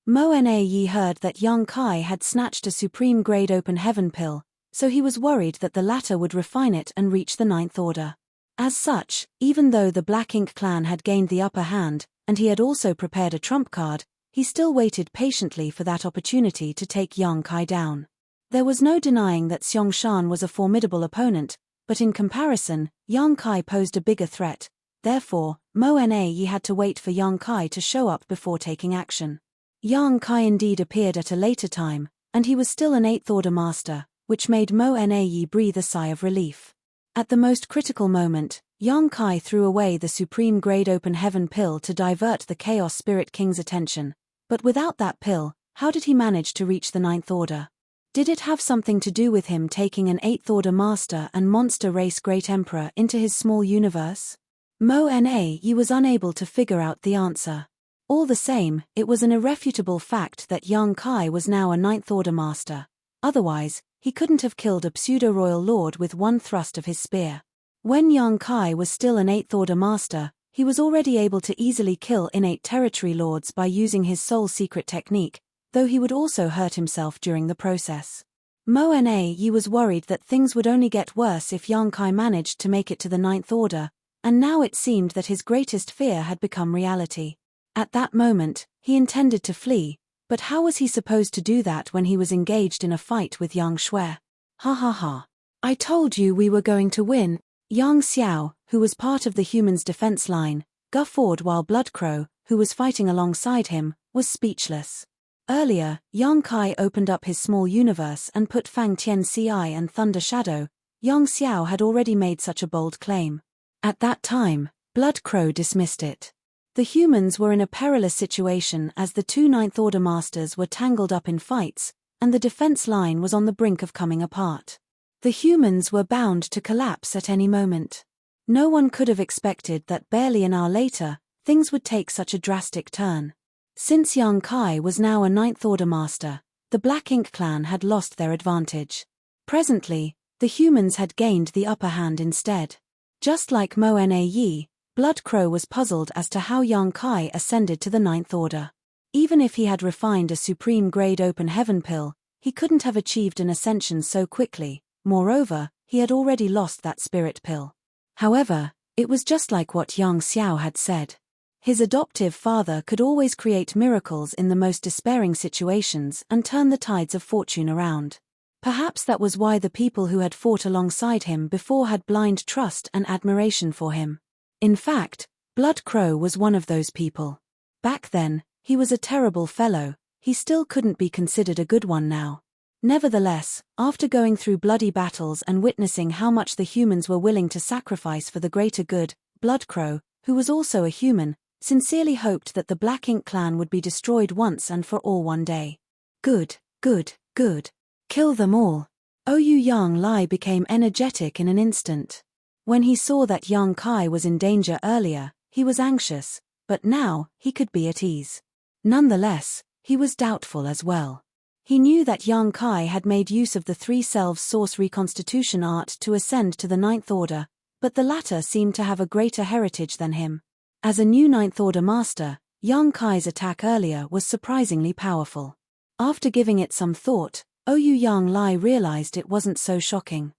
Mo Na Yi heard that Yang Kai had snatched a supreme grade open heaven pill, so he was worried that the latter would refine it and reach the Ninth Order. As such, even though the Black Ink clan had gained the upper hand, and he had also prepared a trump card, he still waited patiently for that opportunity to take Yang Kai down. There was no denying that Xiong Shan was a formidable opponent, but in comparison, Yang Kai posed a bigger threat. Therefore, Mo Na Yi had to wait for Yang Kai to show up before taking action. Yang Kai indeed appeared at a later time, and he was still an Eighth Order master, which made Mo Na Yi breathe a sigh of relief. At the most critical moment, Yang Kai threw away the supreme grade open heaven pill to divert the Chaos Spirit King's attention, but without that pill, how did he manage to reach the Ninth Order? Did it have something to do with him taking an Eighth Order master and monster race Great Emperor into his small universe? Mo Na Yi was unable to figure out the answer. All the same, it was an irrefutable fact that Yang Kai was now a Ninth Order master. Otherwise, he couldn't have killed a pseudo-royal lord with one thrust of his spear. When Yang Kai was still an Eighth Order master, he was already able to easily kill innate territory lords by using his soul secret technique, though he would also hurt himself during the process. Mo Na Yi was worried that things would only get worse if Yang Kai managed to make it to the Ninth Order, and now it seemed that his greatest fear had become reality. At that moment, he intended to flee, but how was he supposed to do that when he was engaged in a fight with Yang Shui? Ha ha ha. I told you we were going to win. Yang Xiao, who was part of the humans' defense line, guffawed while Bloodcrow, who was fighting alongside him, was speechless. Earlier, Yang Kai opened up his small universe and put Fang Tian Ci and Thunder Shadow. Yang Xiao had already made such a bold claim. At that time, Bloodcrow dismissed it. The humans were in a perilous situation as the two Ninth Order masters were tangled up in fights, and the defense line was on the brink of coming apart. The humans were bound to collapse at any moment. No one could have expected that barely an hour later, things would take such a drastic turn. Since Yang Kai was now a Ninth Order master, the Black Ink clan had lost their advantage. Presently, the humans had gained the upper hand instead. Just like Mo Na Yi, Bloodcrow was puzzled as to how Yang Kai ascended to the Ninth Order. Even if he had refined a supreme grade open heaven pill, he couldn't have achieved an ascension so quickly. Moreover, he had already lost that spirit pill. However, it was just like what Yang Xiao had said. His adoptive father could always create miracles in the most despairing situations and turn the tides of fortune around. Perhaps that was why the people who had fought alongside him before had blind trust and admiration for him. In fact, Bloodcrow was one of those people. Back then, he was a terrible fellow, he still couldn't be considered a good one now. Nevertheless, after going through bloody battles and witnessing how much the humans were willing to sacrifice for the greater good, Bloodcrow, who was also a human, sincerely hoped that the Black Ink clan would be destroyed once and for all one day. Good, good, good. Kill them all. Ouyang Yang Lai became energetic in an instant. When he saw that Yang Kai was in danger earlier, he was anxious, but now, he could be at ease. Nonetheless, he was doubtful as well. He knew that Yang Kai had made use of the Three Selves Source reconstitution art to ascend to the Ninth Order, but the latter seemed to have a greater heritage than him. As a new Ninth Order master, Yang Kai's attack earlier was surprisingly powerful. After giving it some thought, Ouyang Yang Lai realized it wasn't so shocking.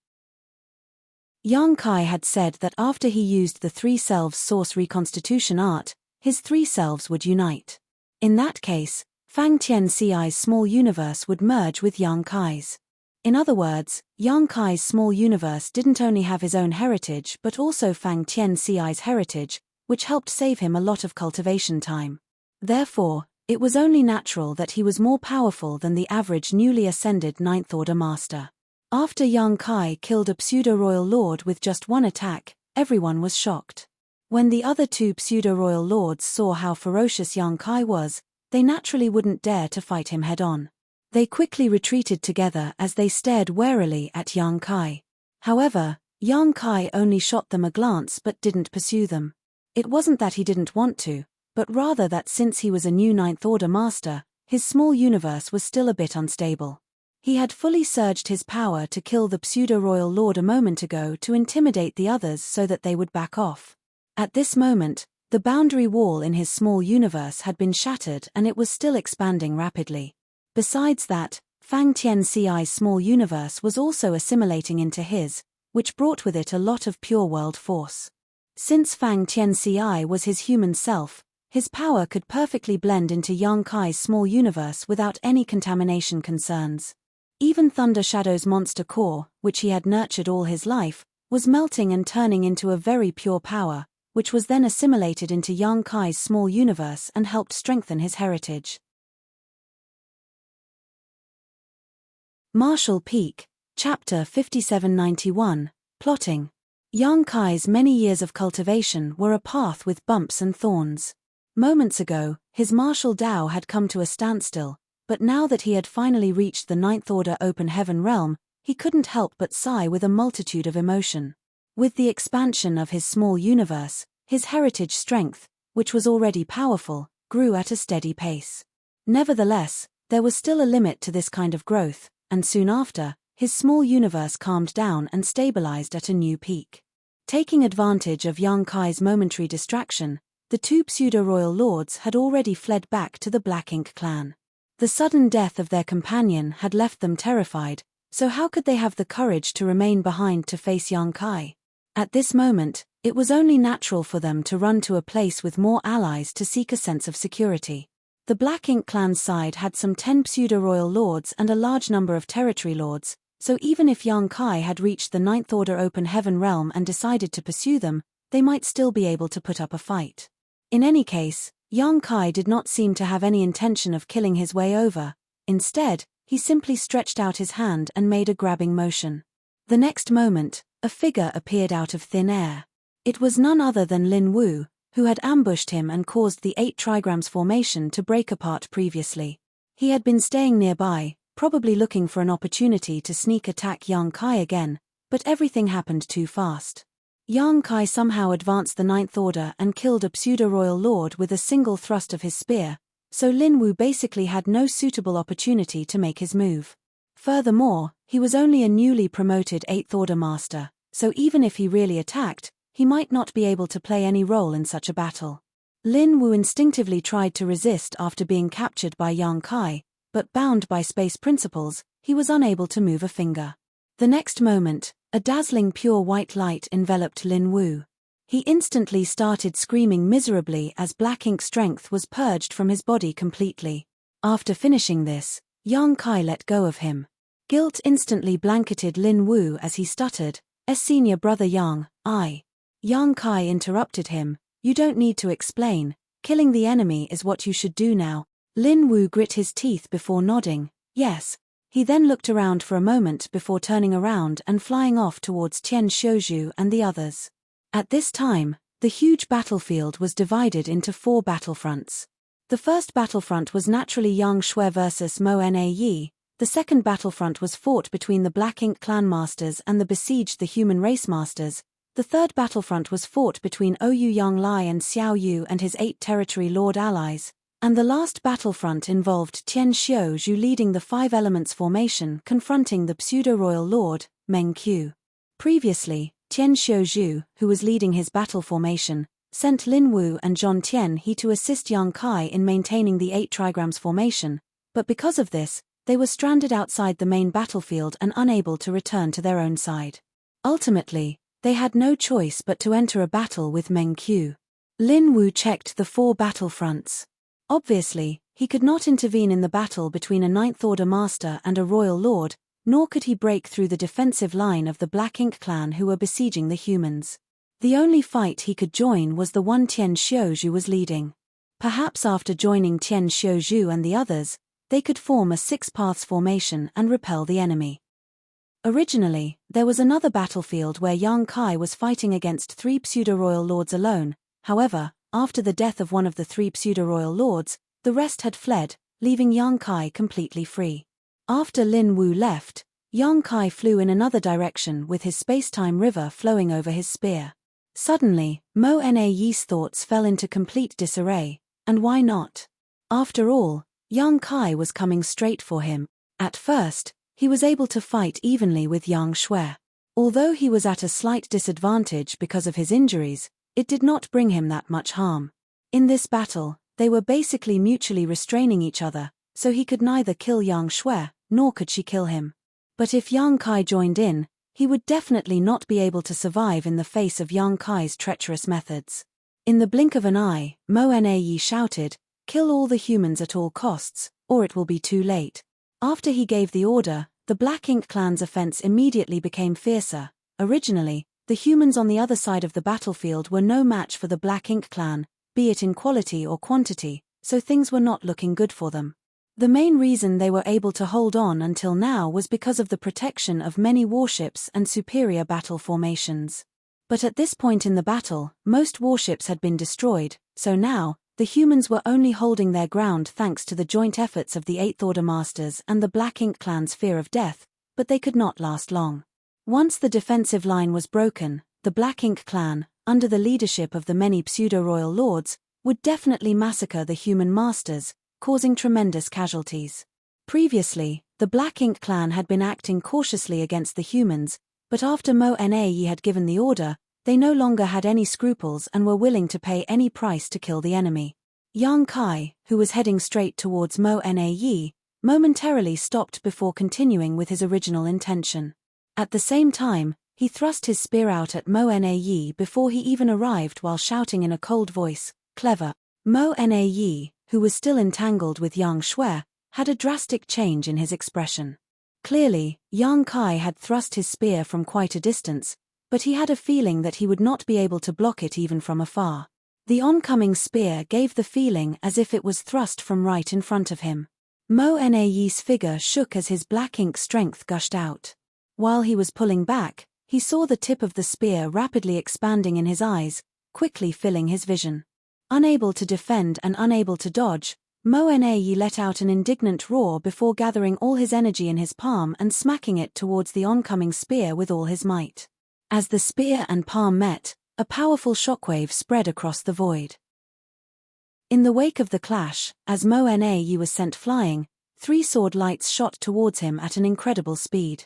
Yang Kai had said that after he used the Three Selves Source reconstitution art, his three selves would unite. In that case, Fang Tian Ci's small universe would merge with Yang Kai's. In other words, Yang Kai's small universe didn't only have his own heritage but also Fang Tian Ci's heritage, which helped save him a lot of cultivation time. Therefore, it was only natural that he was more powerful than the average newly ascended Ninth Order master. After Yang Kai killed a pseudo-royal lord with just one attack, everyone was shocked. When the other two pseudo-royal lords saw how ferocious Yang Kai was, they naturally wouldn't dare to fight him head-on. They quickly retreated together as they stared warily at Yang Kai. However, Yang Kai only shot them a glance but didn't pursue them. It wasn't that he didn't want to, but rather that since he was a new Ninth Order master, his small universe was still a bit unstable. He had fully surged his power to kill the pseudo-royal lord a moment ago to intimidate the others so that they would back off. At this moment, the boundary wall in his small universe had been shattered and it was still expanding rapidly. Besides that, Fang Tianxi's small universe was also assimilating into his, which brought with it a lot of pure world force. Since Fang Tianxi was his human self, his power could perfectly blend into Yang Kai's small universe without any contamination concerns. Even Thunder Shadow's monster core, which he had nurtured all his life, was melting and turning into a very pure power, which was then assimilated into Yang Kai's small universe and helped strengthen his heritage. Martial Peak, Chapter 5791, Plotting. Yang Kai's many years of cultivation were a path with bumps and thorns. Moments ago, his martial Tao had come to a standstill, but now that he had finally reached the Ninth Order Open Heaven realm, he couldn't help but sigh with a multitude of emotion. With the expansion of his small universe, his heritage strength, which was already powerful, grew at a steady pace. Nevertheless, there was still a limit to this kind of growth, and soon after, his small universe calmed down and stabilized at a new peak. Taking advantage of Yang Kai's momentary distraction, the two pseudo-royal lords had already fled back to the Black Ink clan. The sudden death of their companion had left them terrified, so how could they have the courage to remain behind to face Yang Kai? At this moment, it was only natural for them to run to a place with more allies to seek a sense of security. The Black Ink clan's side had some 10 pseudo-royal lords and a large number of territory lords, so even if Yang Kai had reached the Ninth Order Open Heaven realm and decided to pursue them, they might still be able to put up a fight. In any case, Yang Kai did not seem to have any intention of killing his way over. Instead, he simply stretched out his hand and made a grabbing motion. The next moment, a figure appeared out of thin air. It was none other than Lin Wu, who had ambushed him and caused the 8 trigrams formation to break apart previously. He had been staying nearby, probably looking for an opportunity to sneak attack Yang Kai again, but everything happened too fast. Yang Kai somehow advanced the Ninth Order and killed a pseudo-royal lord with a single thrust of his spear, so Lin Wu basically had no suitable opportunity to make his move. Furthermore, he was only a newly promoted 8th Order master, so even if he really attacked, he might not be able to play any role in such a battle. Lin Wu instinctively tried to resist after being captured by Yang Kai, but bound by space principles, he was unable to move a finger. The next moment, a dazzling pure white light enveloped Lin Wu. He instantly started screaming miserably as black ink strength was purged from his body completely. After finishing this, Yang Kai let go of him. Guilt instantly blanketed Lin Wu as he stuttered, "Senior brother Yang, I." Yang Kai interrupted him, "You don't need to explain, killing the enemy is what you should do now." Lin Wu grit his teeth before nodding, "Yes." He then looked around for a moment before turning around and flying off towards Tian Xiuzhu and the others. At this time, the huge battlefield was divided into 4 battlefronts. The first battlefront was naturally Yang Shui versus Mo Na Yi. The second battlefront was fought between the Black Ink clan masters and the besieged the human race masters. The third battlefront was fought between Oyu Yang Lai and Xiao Yu and his 8 territory lord allies. And the last battlefront involved Tian Xiuzhu leading the 5 elements formation confronting the pseudo-royal lord, Meng Qiu. Previously, Tian Xiuzhu, who was leading his battle formation, sent Lin Wu and Zhong Tianhe to assist Yang Kai in maintaining the 8 trigrams formation, but because of this, they were stranded outside the main battlefield and unable to return to their own side. Ultimately, they had no choice but to enter a battle with Meng Qiu. Lin Wu checked the 4 battlefronts. Obviously, he could not intervene in the battle between a Ninth Order master and a royal lord, nor could he break through the defensive line of the Black Ink clan who were besieging the humans. The only fight he could join was the one Tian Xiuzhu was leading. Perhaps after joining Tian Xiuzhu and the others, they could form a 6 paths formation and repel the enemy. Originally, there was another battlefield where Yang Kai was fighting against 3 pseudo-royal lords alone. However, after the death of one of the 3 pseudo-royal lords, the rest had fled, leaving Yang Kai completely free. After Lin Wu left, Yang Kai flew in another direction with his space-time river flowing over his spear. Suddenly, Mo Na Yi's thoughts fell into complete disarray. And why not? After all, Yang Kai was coming straight for him. At first, he was able to fight evenly with Yang Shui. Although he was at a slight disadvantage because of his injuries, it did not bring him that much harm. In this battle, they were basically mutually restraining each other, so he could neither kill Yang Shui, nor could she kill him. But if Yang Kai joined in, he would definitely not be able to survive in the face of Yang Kai's treacherous methods. In the blink of an eye, Mo Na Yi shouted, "Kill all the humans at all costs, or it will be too late." After he gave the order, the Black Ink clan's offense immediately became fiercer. Originally, the humans on the other side of the battlefield were no match for the Black Ink clan, be it in quality or quantity, so things were not looking good for them. The main reason they were able to hold on until now was because of the protection of many warships and superior battle formations. But at this point in the battle, most warships had been destroyed, so now, the humans were only holding their ground thanks to the joint efforts of the Eighth Order Masters and the Black Ink clan's fear of death, but they could not last long. Once the defensive line was broken, the Black Ink clan, under the leadership of the many pseudo-royal lords, would definitely massacre the human masters, causing tremendous casualties. Previously, the Black Ink clan had been acting cautiously against the humans, but after Mo Na Yi had given the order, they no longer had any scruples and were willing to pay any price to kill the enemy. Yang Kai, who was heading straight towards Mo Na Yi, momentarily stopped before continuing with his original intention. At the same time, he thrust his spear out at Mo Na Yi before he even arrived while shouting in a cold voice, "Clever." Mo Na Yi, who was still entangled with Yang Shui, had a drastic change in his expression. Clearly, Yang Kai had thrust his spear from quite a distance, but he had a feeling that he would not be able to block it even from afar. The oncoming spear gave the feeling as if it was thrust from right in front of him. Mo Na Yi's figure shook as his black ink strength gushed out. While he was pulling back, he saw the tip of the spear rapidly expanding in his eyes, quickly filling his vision. Unable to defend and unable to dodge, Mo Na Yi let out an indignant roar before gathering all his energy in his palm and smacking it towards the oncoming spear with all his might. As the spear and palm met, a powerful shockwave spread across the void. In the wake of the clash, as Mo Na Yi was sent flying, 3 sword lights shot towards him at an incredible speed.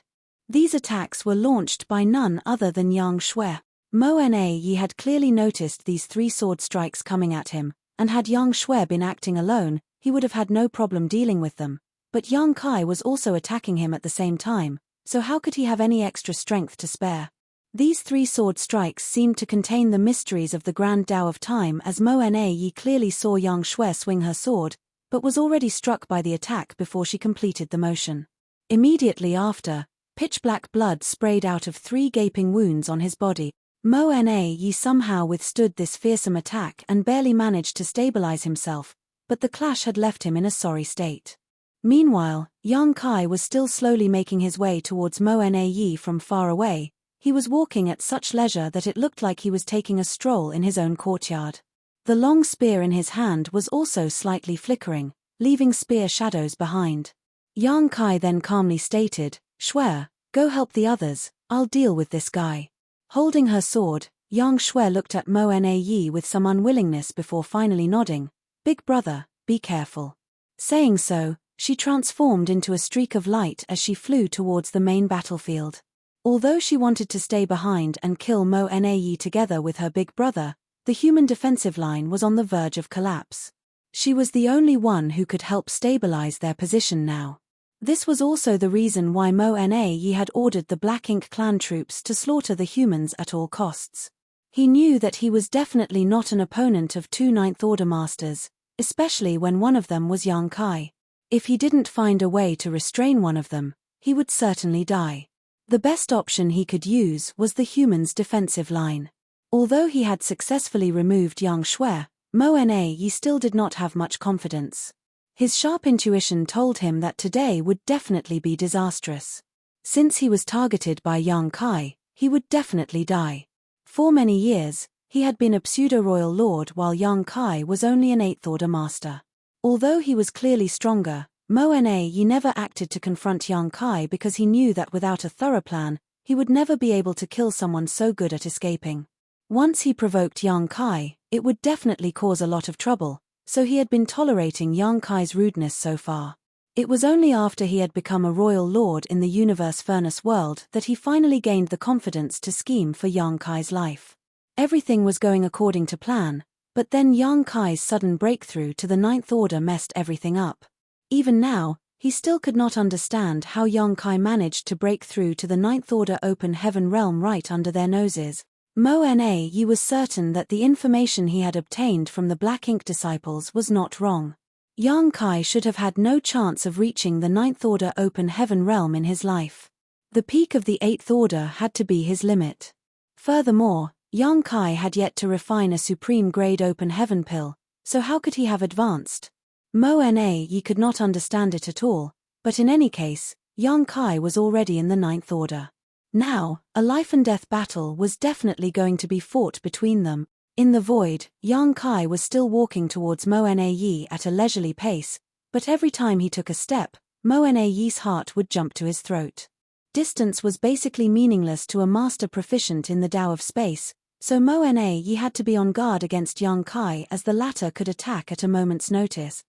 These attacks were launched by none other than Yang Shui. Mo Na Yi had clearly noticed these 3 sword strikes coming at him, and had Yang Shui been acting alone, he would have had no problem dealing with them. But Yang Kai was also attacking him at the same time, so how could he have any extra strength to spare? These 3 sword strikes seemed to contain the mysteries of the Grand Tao of Time, as Mo Na Yi clearly saw Yang Shui swing her sword, but was already struck by the attack before she completed the motion. Immediately after, pitch-black blood sprayed out of 3 gaping wounds on his body. Mo Na Yi somehow withstood this fearsome attack and barely managed to stabilize himself, but the clash had left him in a sorry state. Meanwhile, Yang Kai was still slowly making his way towards Mo Na Yi from far away. He was walking at such leisure that it looked like he was taking a stroll in his own courtyard. The long spear in his hand was also slightly flickering, leaving spear shadows behind. Yang Kai then calmly stated, "Shui, go help the others, I'll deal with this guy." Holding her sword, Yang Shui looked at Mo Na Yi with some unwillingness before finally nodding, "Big brother, be careful." Saying so, she transformed into a streak of light as she flew towards the main battlefield. Although she wanted to stay behind and kill Mo Na Yi together with her big brother, the human defensive line was on the verge of collapse. She was the only one who could help stabilize their position now. This was also the reason why Mo Na Yi had ordered the Black Ink clan troops to slaughter the humans at all costs. He knew that he was definitely not an opponent of 2 Ninth Order Masters, especially when one of them was Yang Kai. If he didn't find a way to restrain one of them, he would certainly die. The best option he could use was the humans' defensive line. Although he had successfully removed Yang Shui, Mo Na Yi still did not have much confidence. His sharp intuition told him that today would definitely be disastrous. Since he was targeted by Yang Kai, he would definitely die. For many years, he had been a pseudo-royal lord while Yang Kai was only an 8th Order master. Although he was clearly stronger, Mo Yi never acted to confront Yang Kai because he knew that without a thorough plan, he would never be able to kill someone so good at escaping. Once he provoked Yang Kai, it would definitely cause a lot of trouble, so he had been tolerating Yang Kai's rudeness so far. It was only after he had become a royal lord in the universe furnace world that he finally gained the confidence to scheme for Yang Kai's life. Everything was going according to plan, but then Yang Kai's sudden breakthrough to the 9th Order messed everything up. Even now, he still could not understand how Yang Kai managed to break through to the 9th Order open heaven realm right under their noses. Mo Yi was certain that the information he had obtained from the Black Ink disciples was not wrong. Yang Kai should have had no chance of reaching the 9th Order open heaven realm in his life. The peak of the 8th Order had to be his limit. Furthermore, Yang Kai had yet to refine a supreme-grade open heaven pill, so how could he have advanced? Mo Yi could not understand it at all, but in any case, Yang Kai was already in the 9th Order. Now, a life-and-death battle was definitely going to be fought between them. In the void, Yang Kai was still walking towards Mo Yi at a leisurely pace, but every time he took a step, Mo Yi's heart would jump to his throat. Distance was basically meaningless to a master proficient in the Tao of space, so Mo Yi had to be on guard against Yang Kai as the latter could attack at a moment's notice.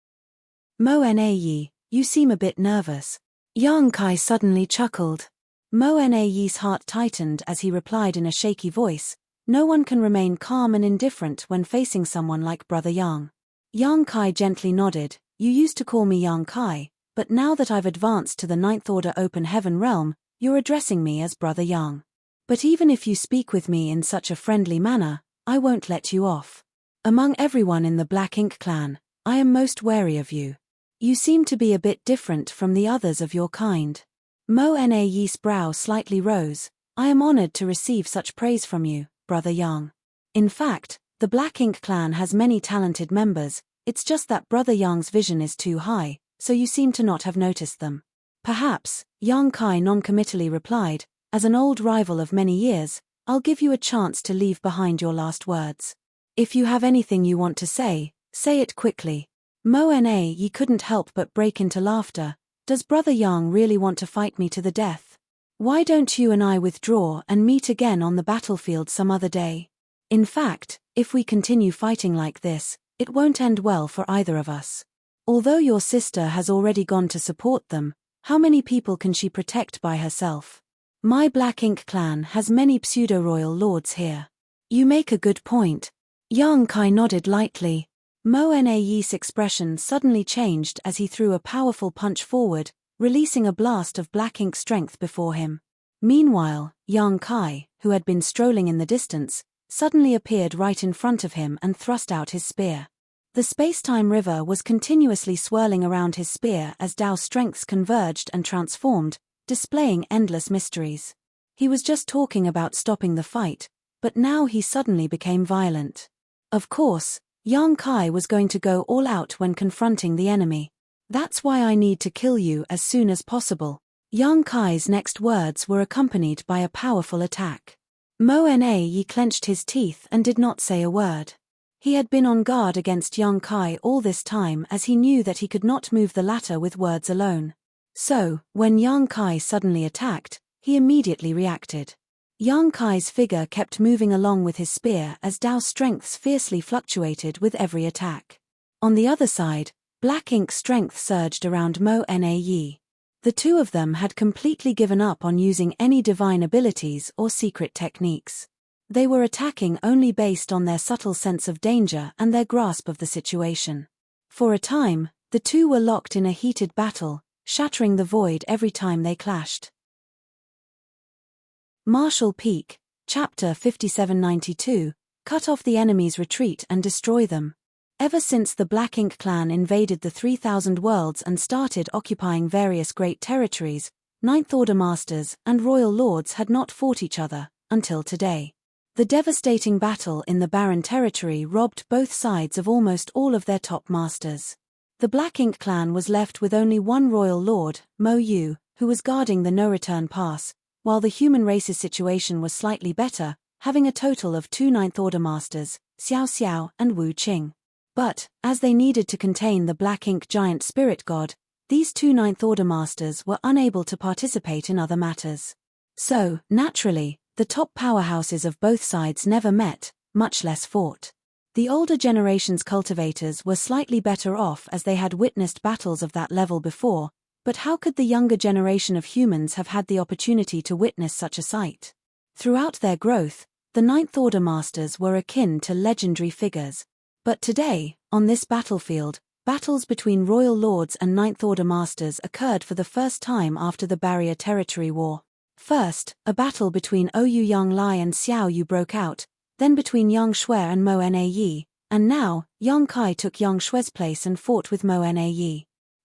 Mo Yi, you seem a bit nervous. Yang Kai suddenly chuckled. Mo Yi's heart tightened as he replied in a shaky voice, "No one can remain calm and indifferent when facing someone like Brother Yang." Yang Kai gently nodded, "You used to call me Yang Kai, but now that I've advanced to the 9th Order open heaven realm, you're addressing me as Brother Yang. But even if you speak with me in such a friendly manner, I won't let you off. Among everyone in the Black Ink clan, I am most wary of you. You seem to be a bit different from the others of your kind." Mo Yi's brow slightly rose. "I am honored to receive such praise from you, Brother Yang. In fact, the Black Ink clan has many talented members, it's just that Brother Yang's vision is too high, so you seem to not have noticed them." "Perhaps," Yang Kai noncommittally replied, "as an old rival of many years, I'll give you a chance to leave behind your last words. If you have anything you want to say it quickly." Mo Yi couldn't help but break into laughter. "Does Brother Yang really want to fight me to the death? Why don't you and I withdraw and meet again on the battlefield some other day? In fact, if we continue fighting like this, it won't end well for either of us. Although your sister has already gone to support them, how many people can she protect by herself? My Black Ink clan has many pseudo-royal lords here." "You make a good point." Yang Kai nodded lightly. Mo Yi's expression suddenly changed as he threw a powerful punch forward, releasing a blast of black ink strength before him. Meanwhile, Yang Kai, who had been strolling in the distance, suddenly appeared right in front of him and thrust out his spear. The space-time river was continuously swirling around his spear as Tao strengths converged and transformed, displaying endless mysteries. He was just talking about stopping the fight, but now he suddenly became violent. Of course, Yang Kai was going to go all out when confronting the enemy. "That's why I need to kill you as soon as possible." Yang Kai's next words were accompanied by a powerful attack. Mo Yi clenched his teeth and did not say a word. He had been on guard against Yang Kai all this time as he knew that he could not move the latter with words alone. So, when Yang Kai suddenly attacked, he immediately reacted. Yang Kai's figure kept moving along with his spear as Dao's strengths fiercely fluctuated with every attack. On the other side, Black Ink's strength surged around Mo Yi. The two of them had completely given up on using any divine abilities or secret techniques. They were attacking only based on their subtle sense of danger and their grasp of the situation. For a time, the two were locked in a heated battle, shattering the void every time they clashed. Marshall Peak, Chapter 5792, cut off the enemy's retreat and destroy them. Ever since the Black Ink clan invaded the 3,000 worlds and started occupying various great territories, Ninth Order masters and royal lords had not fought each other, until today. The devastating battle in the Barren Territory robbed both sides of almost all of their top masters. The Black Ink clan was left with only one royal lord, Mo Yu, who was guarding the no-return pass, while the human race's situation was slightly better, having a total of 2 Ninth Order Masters, Xiao Xiao and Wu Qing. But, as they needed to contain the Black Ink giant spirit god, these 2 Ninth Order Masters were unable to participate in other matters. So, naturally, the top powerhouses of both sides never met, much less fought. The older generation's cultivators were slightly better off as they had witnessed battles of that level before, but how could the younger generation of humans have had the opportunity to witness such a sight? Throughout their growth, the Ninth Order Masters were akin to legendary figures. But today, on this battlefield, battles between Royal Lords and Ninth Order Masters occurred for the first time after the Barrier Territory War. First, a battle between Ouyang Yanglai and Xiao Yu broke out, then between Yang Shui and Mo Na, and now, Yang Kai took Yang Shui's place and fought with Mo Na.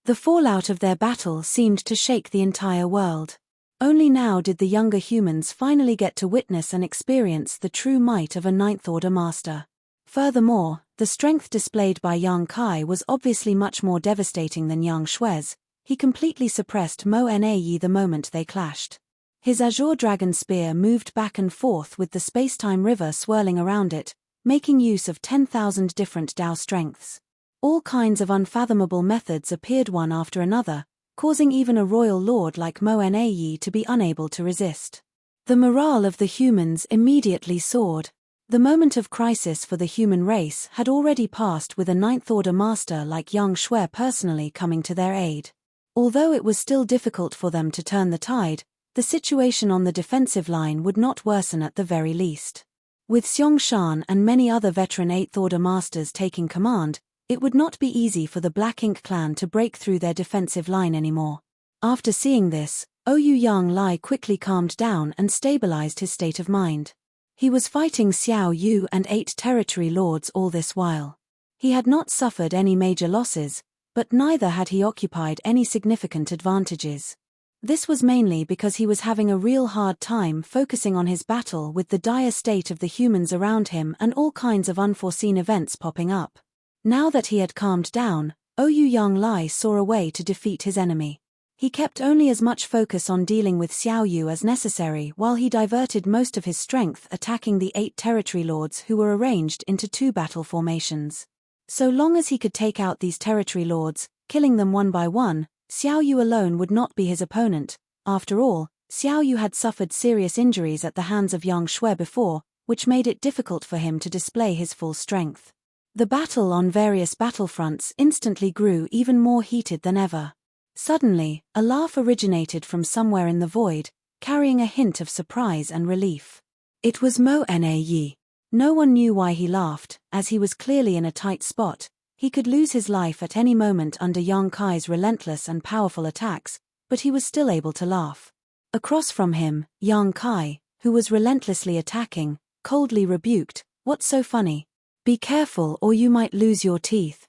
The fallout of their battle seemed to shake the entire world. Only now did the younger humans finally get to witness and experience the true might of a Ninth Order Master. Furthermore, the strength displayed by Yang Kai was obviously much more devastating than Yang Shui's. He completely suppressed Mo Na the moment they clashed. His azure dragon spear moved back and forth with the space-time river swirling around it, making use of 10,000 different Dao strengths. All kinds of unfathomable methods appeared one after another, causing even a royal lord like Mo Na to be unable to resist. The morale of the humans immediately soared. The moment of crisis for the human race had already passed with a Ninth Order Master like Yang Shui personally coming to their aid. Although it was still difficult for them to turn the tide, the situation on the defensive line would not worsen at the very least. With Xiong Shan and many other veteran Eighth Order Masters taking command, it would not be easy for the Black Ink clan to break through their defensive line anymore. After seeing this, Ouyang Yanglai quickly calmed down and stabilized his state of mind. He was fighting Xiao Yu and 8 territory lords all this while. He had not suffered any major losses, but neither had he occupied any significant advantages. This was mainly because he was having a real hard time focusing on his battle with the dire state of the humans around him and all kinds of unforeseen events popping up. Now that he had calmed down, Ouyang Yanglai saw a way to defeat his enemy. He kept only as much focus on dealing with Xiao Yu as necessary while he diverted most of his strength attacking the 8 territory lords who were arranged into 2 battle formations. So long as he could take out these territory lords, killing them one by one, Xiao Yu alone would not be his opponent. After all, Xiao Yu had suffered serious injuries at the hands of Yang Shui before, which made it difficult for him to display his full strength. The battle on various battlefronts instantly grew even more heated than ever. Suddenly, a laugh originated from somewhere in the void, carrying a hint of surprise and relief. It was Mo Na. No one knew why he laughed, as he was clearly in a tight spot. He could lose his life at any moment under Yang Kai's relentless and powerful attacks, but he was still able to laugh. Across from him, Yang Kai, who was relentlessly attacking, coldly rebuked, "What's so funny? Be careful or you might lose your teeth."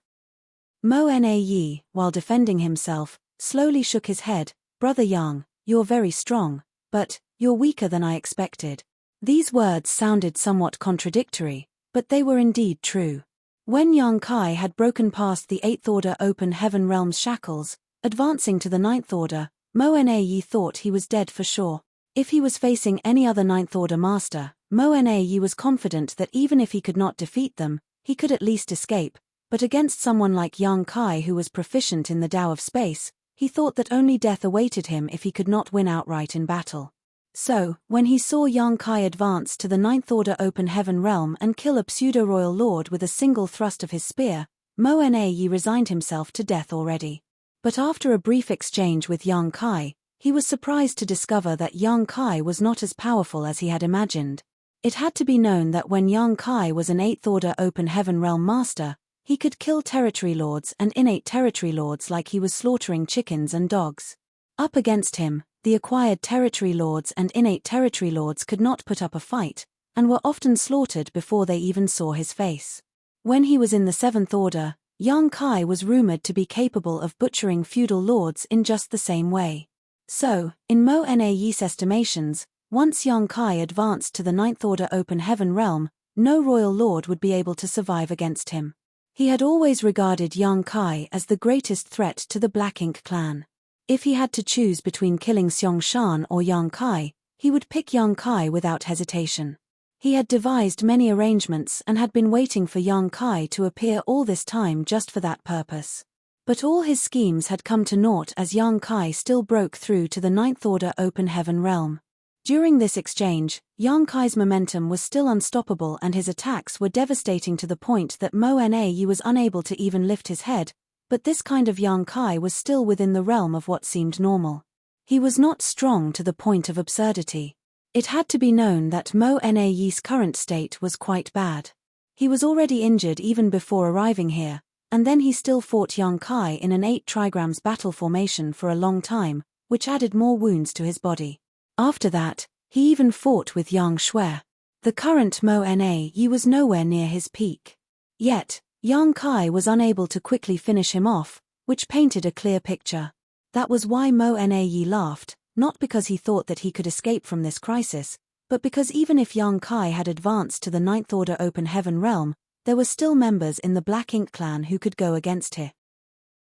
Mo Na, while defending himself, slowly shook his head. "Brother Yang, you're very strong, but you're weaker than I expected." These words sounded somewhat contradictory, but they were indeed true. When Yang Kai had broken past the 8th Order Open Heaven Realm's shackles, advancing to the 9th Order, Mo Na thought he was dead for sure. If he was facing any other 9th Order Master, Mo Na was confident that even if he could not defeat them, he could at least escape, but against someone like Yang Kai who was proficient in the Tao of Space, he thought that only death awaited him if he could not win outright in battle. So, when he saw Yang Kai advance to the 9th Order Open Heaven Realm and kill a pseudo-royal lord with a single thrust of his spear, Mo Na resigned himself to death already. But after a brief exchange with Yang Kai, he was surprised to discover that Yang Kai was not as powerful as he had imagined. It had to be known that when Yang Kai was an 8th Order Open Heaven Realm Master, he could kill territory lords and innate territory lords like he was slaughtering chickens and dogs. Up against him, the acquired territory lords and innate territory lords could not put up a fight, and were often slaughtered before they even saw his face. When he was in the 7th Order, Yang Kai was rumored to be capable of butchering feudal lords in just the same way. So, in Mo Na's estimations, once Yang Kai advanced to the 9th Order Open Heaven Realm, no royal lord would be able to survive against him. He had always regarded Yang Kai as the greatest threat to the Black Ink clan. If he had to choose between killing Xiong Shan or Yang Kai, he would pick Yang Kai without hesitation. He had devised many arrangements and had been waiting for Yang Kai to appear all this time just for that purpose. But all his schemes had come to naught as Yang Kai still broke through to the Ninth Order Open Heaven realm. During this exchange, Yang Kai's momentum was still unstoppable and his attacks were devastating to the point that Mo Na was unable to even lift his head, but this kind of Yang Kai was still within the realm of what seemed normal. He was not strong to the point of absurdity. It had to be known that Mo Na's current state was quite bad. He was already injured even before arriving here, and then he still fought Yang Kai in an 8 trigrams battle formation for a long time, which added more wounds to his body. After that, he even fought with Yang Shui. The current Mo Na was nowhere near his peak. Yet, Yang Kai was unable to quickly finish him off, which painted a clear picture. That was why Mo Na laughed, not because he thought that he could escape from this crisis, but because even if Yang Kai had advanced to the Ninth Order Open Heaven realm, there were still members in the Black Ink clan who could go against him.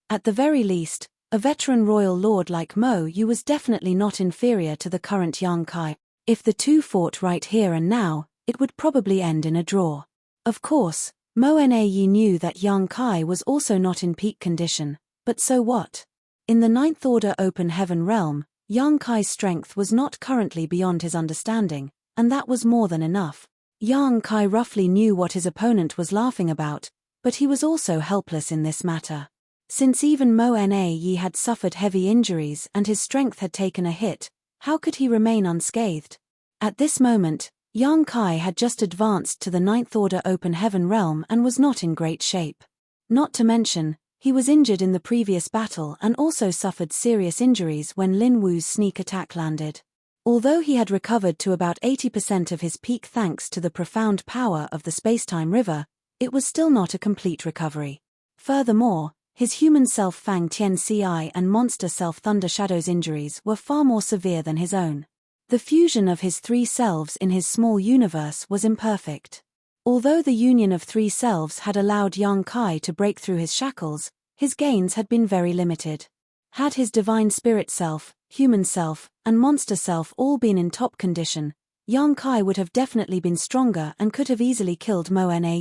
At the very least, a veteran royal lord like Mo was definitely not inferior to the current Yang Kai. If the two fought right here and now, it would probably end in a draw. Of course, Mo Na knew that Yang Kai was also not in peak condition, but so what? In the Ninth Order Open Heaven realm, Yang Kai's strength was not currently beyond his understanding, and that was more than enough. Yang Kai roughly knew what his opponent was laughing about, but he was also helpless in this matter. Since even Mo Na had suffered heavy injuries and his strength had taken a hit, how could he remain unscathed? At this moment, Yang Kai had just advanced to the Ninth Order Open Heaven realm and was not in great shape. Not to mention, he was injured in the previous battle and also suffered serious injuries when Lin Wu's sneak attack landed. Although he had recovered to about 80% of his peak thanks to the profound power of the spacetime river, it was still not a complete recovery. Furthermore, his human self Fang Tian Ci and monster self Thunder Shadow's injuries were far more severe than his own. The fusion of his 3 selves in his small universe was imperfect. Although the union of 3 selves had allowed Yang Kai to break through his shackles, his gains had been very limited. Had his divine spirit self, human self, and monster self all been in top condition, Yang Kai would have definitely been stronger and could have easily killed Mo Na.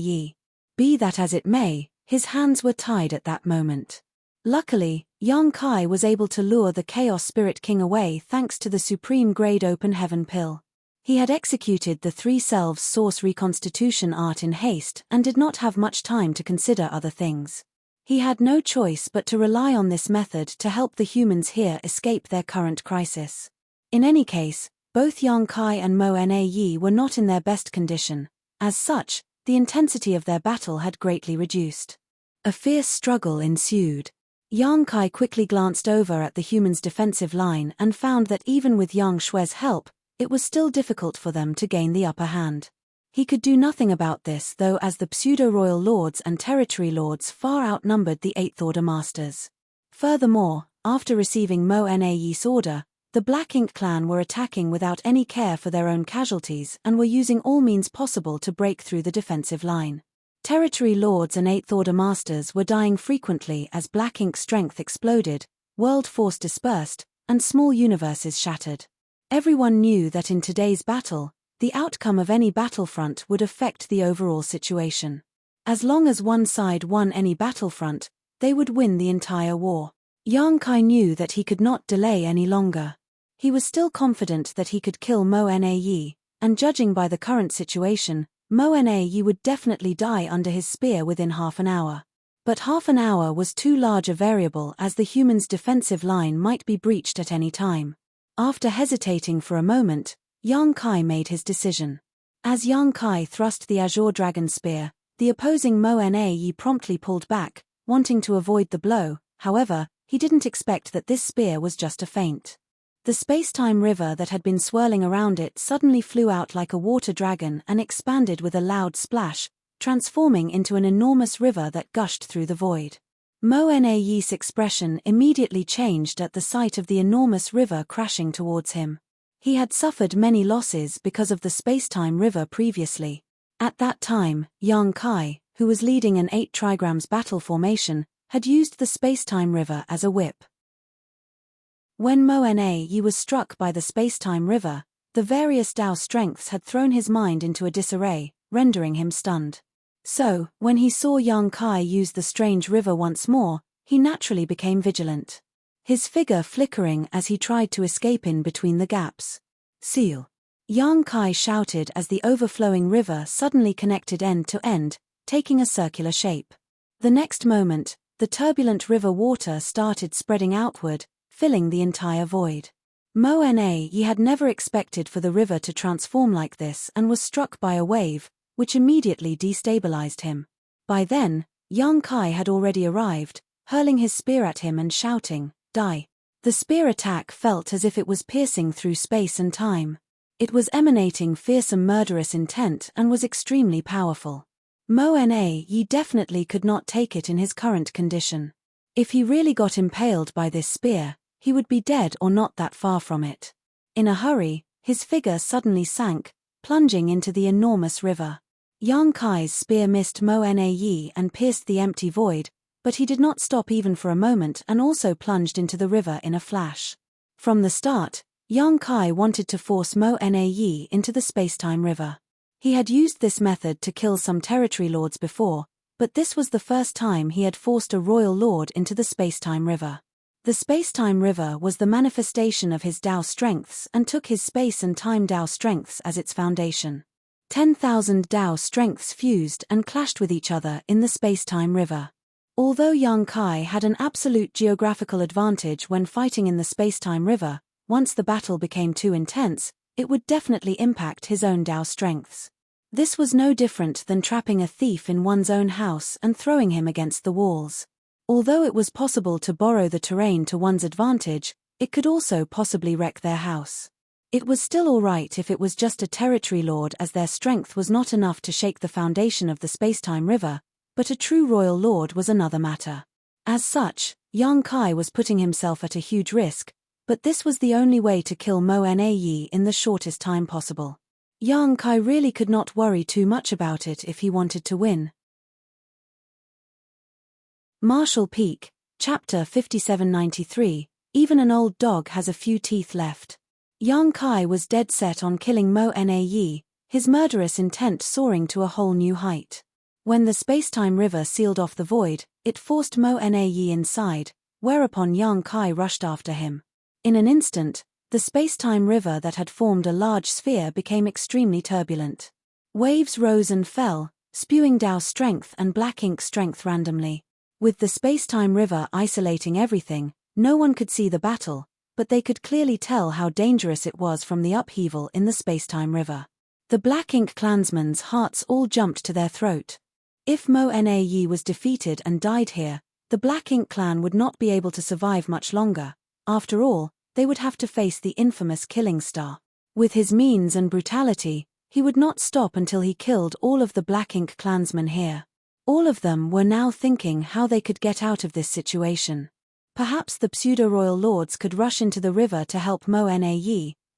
Be that as it may, his hands were tied at that moment. Luckily, Yang Kai was able to lure the Chaos Spirit King away thanks to the Supreme Grade Open Heaven Pill. He had executed the 3 selves source reconstitution art in haste and did not have much time to consider other things. He had no choice but to rely on this method to help the humans here escape their current crisis. In any case, both Yang Kai and Mo Na were not in their best condition. As such, the intensity of their battle had greatly reduced. A fierce struggle ensued. Yang Kai quickly glanced over at the humans' defensive line and found that even with Yang Shui's help, it was still difficult for them to gain the upper hand. He could do nothing about this though, as the pseudo-royal lords and territory lords far outnumbered the 8th Order masters. Furthermore, after receiving Mo Na's order, the Black Ink clan were attacking without any care for their own casualties and were using all means possible to break through the defensive line. Territory lords and 8th Order masters were dying frequently as Black Ink's strength exploded, world force dispersed, and small universes shattered. Everyone knew that in today's battle, the outcome of any battlefront would affect the overall situation. As long as one side won any battlefront, they would win the entire war. Yang Kai knew that he could not delay any longer. He was still confident that he could kill Mo Na, and judging by the current situation, Mo Na would definitely die under his spear within half an hour. But half an hour was too large a variable as the humans' defensive line might be breached at any time. After hesitating for a moment, Yang Kai made his decision. As Yang Kai thrust the Azure Dragon Spear, the opposing Mo Na promptly pulled back, wanting to avoid the blow. However, he didn't expect that this spear was just a feint. The space-time river that had been swirling around it suddenly flew out like a water dragon and expanded with a loud splash, transforming into an enormous river that gushed through the void. Mo Na's expression immediately changed at the sight of the enormous river crashing towards him. He had suffered many losses because of the space-time river previously. At that time, Yang Kai, who was leading an 8 trigrams battle formation, had used the space-time river as a whip. When Mo-Na was struck by the space-time river, the various Tao strengths had thrown his mind into a disarray, rendering him stunned. So, when he saw Yang Kai use the strange river once more, he naturally became vigilant. His figure flickering as he tried to escape in between the gaps. Seal! Yang Kai shouted as the overflowing river suddenly connected end to end, taking a circular shape. The next moment, the turbulent river water started spreading outward, filling the entire void. Mo-Na had never expected for the river to transform like this and was struck by a wave, which immediately destabilized him. By then, Yang Kai had already arrived, hurling his spear at him and shouting, "Die!" The spear attack felt as if it was piercing through space and time. It was emanating fearsome murderous intent and was extremely powerful. Mo-Na definitely could not take it in his current condition. If he really got impaled by this spear, he would be dead or not that far from it. In a hurry, his figure suddenly sank, plunging into the enormous river. Yang Kai's spear missed Mo-Na and pierced the empty void, but he did not stop even for a moment and also plunged into the river in a flash. From the start, Yang Kai wanted to force Mo-Na into the space-time river. He had used this method to kill some territory lords before, but this was the first time he had forced a royal lord into the space-time river. The space-time river was the manifestation of his Tao strengths and took his space and time Tao strengths as its foundation. 10,000 Tao strengths fused and clashed with each other in the space-time river. Although Yang Kai had an absolute geographical advantage when fighting in the space-time river, once the battle became too intense, it would definitely impact his own Tao strengths. This was no different than trapping a thief in one's own house and throwing him against the walls. Although it was possible to borrow the terrain to one's advantage, it could also possibly wreck their house. It was still alright if it was just a territory lord, as their strength was not enough to shake the foundation of the space-time river, but a true royal lord was another matter. As such, Yang Kai was putting himself at a huge risk, but this was the only way to kill Mo-Na in the shortest time possible. Yang Kai really could not worry too much about it if he wanted to win. Marshall Peak, Chapter 5793, Even an old dog has a few teeth left. Yang Kai was dead set on killing Mo-Na, his murderous intent soaring to a whole new height. When the space-time river sealed off the void, it forced Mo-Na inside, whereupon Yang Kai rushed after him. In an instant, the space-time river that had formed a large sphere became extremely turbulent. Waves rose and fell, spewing Tao strength and black ink strength randomly. With the space-time river isolating everything, no one could see the battle, but they could clearly tell how dangerous it was from the upheaval in the space-time river. The Black Ink clansmen's hearts all jumped to their throat. If Mo-Na was defeated and died here, the Black Ink clan would not be able to survive much longer. After all, they would have to face the infamous Killing Star. With his means and brutality, he would not stop until he killed all of the Black Ink clansmen here. All of them were now thinking how they could get out of this situation. Perhaps the pseudo-royal lords could rush into the river to help Mo-Na,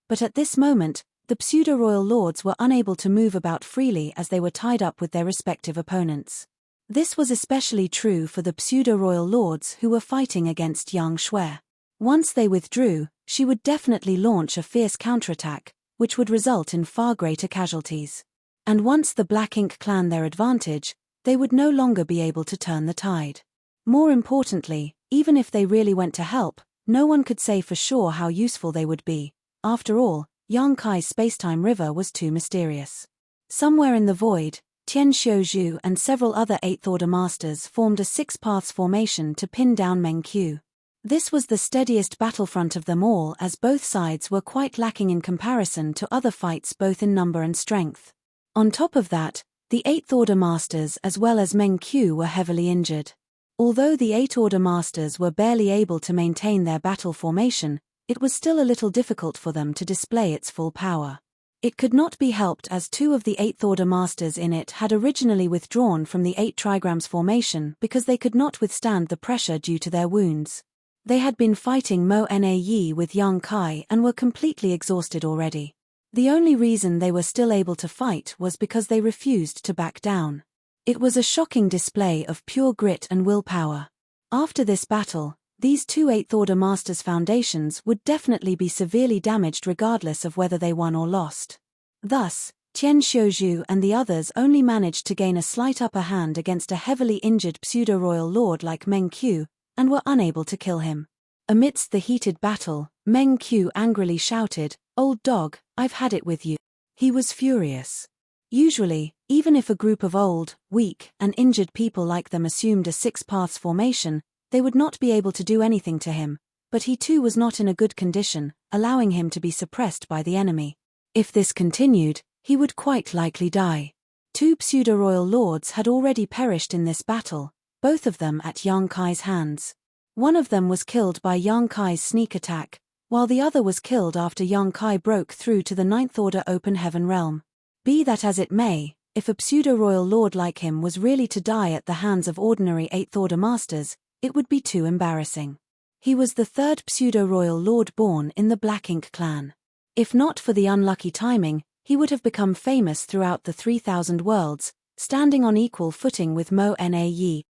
but at this moment, the pseudo-royal lords were unable to move about freely as they were tied up with their respective opponents. This was especially true for the pseudo-royal lords who were fighting against Yang Shui. Once they withdrew, she would definitely launch a fierce counterattack, which would result in far greater casualties. And once the Black Ink clan their advantage, they would no longer be able to turn the tide. More importantly, even if they really went to help, no one could say for sure how useful they would be. After all, Yang Kai's space-time river was too mysterious. Somewhere in the void, Tian Xiuzhu and several other Eighth Order masters formed a six-paths formation to pin down Meng Qiu. This was the steadiest battlefront of them all, as both sides were quite lacking in comparison to other fights both in number and strength. On top of that, the Eighth Order masters as well as Meng Qiu were heavily injured. Although the Eighth Order masters were barely able to maintain their battle formation, it was still a little difficult for them to display its full power. It could not be helped as two of the Eighth Order masters in it had originally withdrawn from the 8 trigrams formation because they could not withstand the pressure due to their wounds. They had been fighting Mo-Na with Yang Kai and were completely exhausted already. The only reason they were still able to fight was because they refused to back down. It was a shocking display of pure grit and willpower. After this battle, These two 8th Order Masters' foundations would definitely be severely damaged regardless of whether they won or lost. Thus, Tian Xiuzhu and the others only managed to gain a slight upper hand against a heavily injured pseudo-royal lord like Meng Qiu, and were unable to kill him. Amidst the heated battle, Meng Qiu angrily shouted, "Old dog, I've had it with you." He was furious. Usually, even if a group of old, weak, and injured people like them assumed a six-paths formation, they would not be able to do anything to him, but he too was not in a good condition, allowing him to be suppressed by the enemy. If this continued, he would quite likely die. Two pseudo-royal lords had already perished in this battle, both of them at Yang Kai's hands. One of them was killed by Yang Kai's sneak attack, while the other was killed after Yang Kai broke through to the 9th Order Open Heaven realm. Be that as it may, if a pseudo-royal lord like him was really to die at the hands of ordinary 8th Order Masters, it would be too embarrassing. He was the third pseudo-royal lord born in the Black Ink clan. If not for the unlucky timing, he would have become famous throughout the 3,000 worlds, standing on equal footing with Mo Na Yi.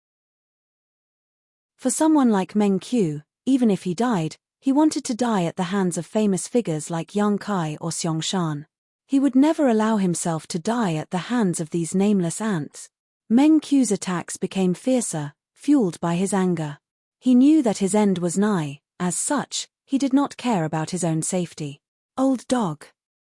For someone like Meng Qiu, even if he died, he wanted to die at the hands of famous figures like Yang Kai or Xiong Shan. He would never allow himself to die at the hands of these nameless ants. Meng Qiu's attacks became fiercer, fueled by his anger. He knew that his end was nigh, as such, he did not care about his own safety. Old dog.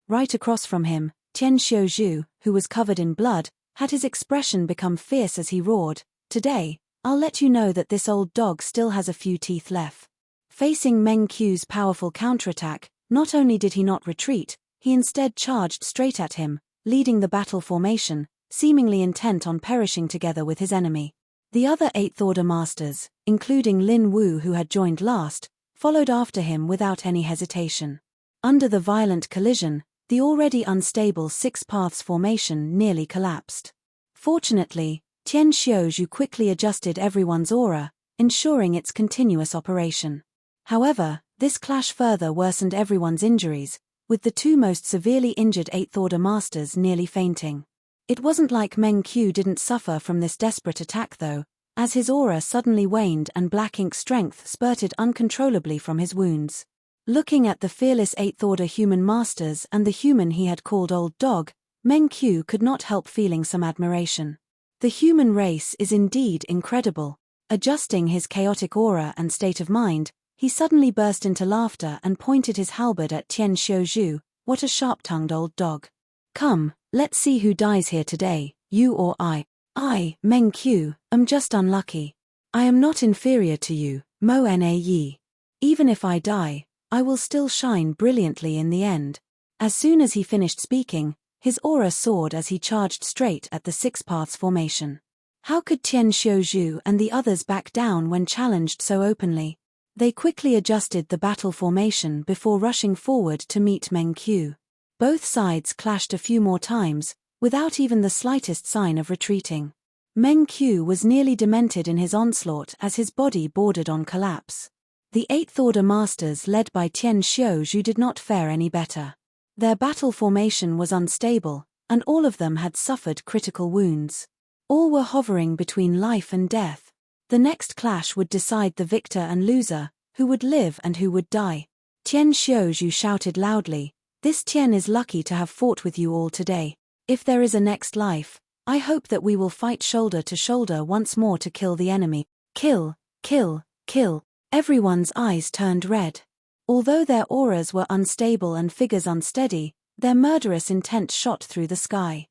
Right across from him, Tian Xiuzhu, who was covered in blood, had his expression become fierce as he roared, "Today, I'll let you know that this old dog still has a few teeth left." Facing Meng Qiu's powerful counterattack, not only did he not retreat, he instead charged straight at him, leading the battle formation, seemingly intent on perishing together with his enemy. The other 8th Order Masters, including Lin Wu who had joined last, followed after him without any hesitation. Under the violent collision, the already unstable six-paths formation nearly collapsed. Fortunately, Tian Xiuzhu quickly adjusted everyone's aura, ensuring its continuous operation. However, this clash further worsened everyone's injuries, with the two most severely injured 8th Order Masters nearly fainting. It wasn't like Meng Qiu didn't suffer from this desperate attack though, as his aura suddenly waned and black ink strength spurted uncontrollably from his wounds. Looking at the fearless 8th Order human masters and the human he had called Old Dog, Meng Qiu could not help feeling some admiration. The human race is indeed incredible. Adjusting his chaotic aura and state of mind, he suddenly burst into laughter and pointed his halberd at Tian Xiuzhu. "What a sharp-tongued old dog. Come, let's see who dies here today, you or I. I, Meng Qiu, am just unlucky. I am not inferior to you, Mo Na Yi. Even if I die, I will still shine brilliantly in the end." As soon as he finished speaking, his aura soared as he charged straight at the six-paths formation. How could Tian Xiuzhu and the others back down when challenged so openly? They quickly adjusted the battle formation before rushing forward to meet Meng Qiu. Both sides clashed a few more times, without even the slightest sign of retreating. Meng Qiu was nearly demented in his onslaught as his body bordered on collapse. The 8th Order Masters led by Tian Xiuzhu did not fare any better. Their battle formation was unstable, and all of them had suffered critical wounds. All were hovering between life and death. The next clash would decide the victor and loser, who would live and who would die. Tian Xiuzhu shouted loudly, "This Tian is lucky to have fought with you all today. If there is a next life, I hope that we will fight shoulder to shoulder once more to kill the enemy. Kill, kill, kill." Everyone's eyes turned red. Although their auras were unstable and figures unsteady, their murderous intent shot through the sky.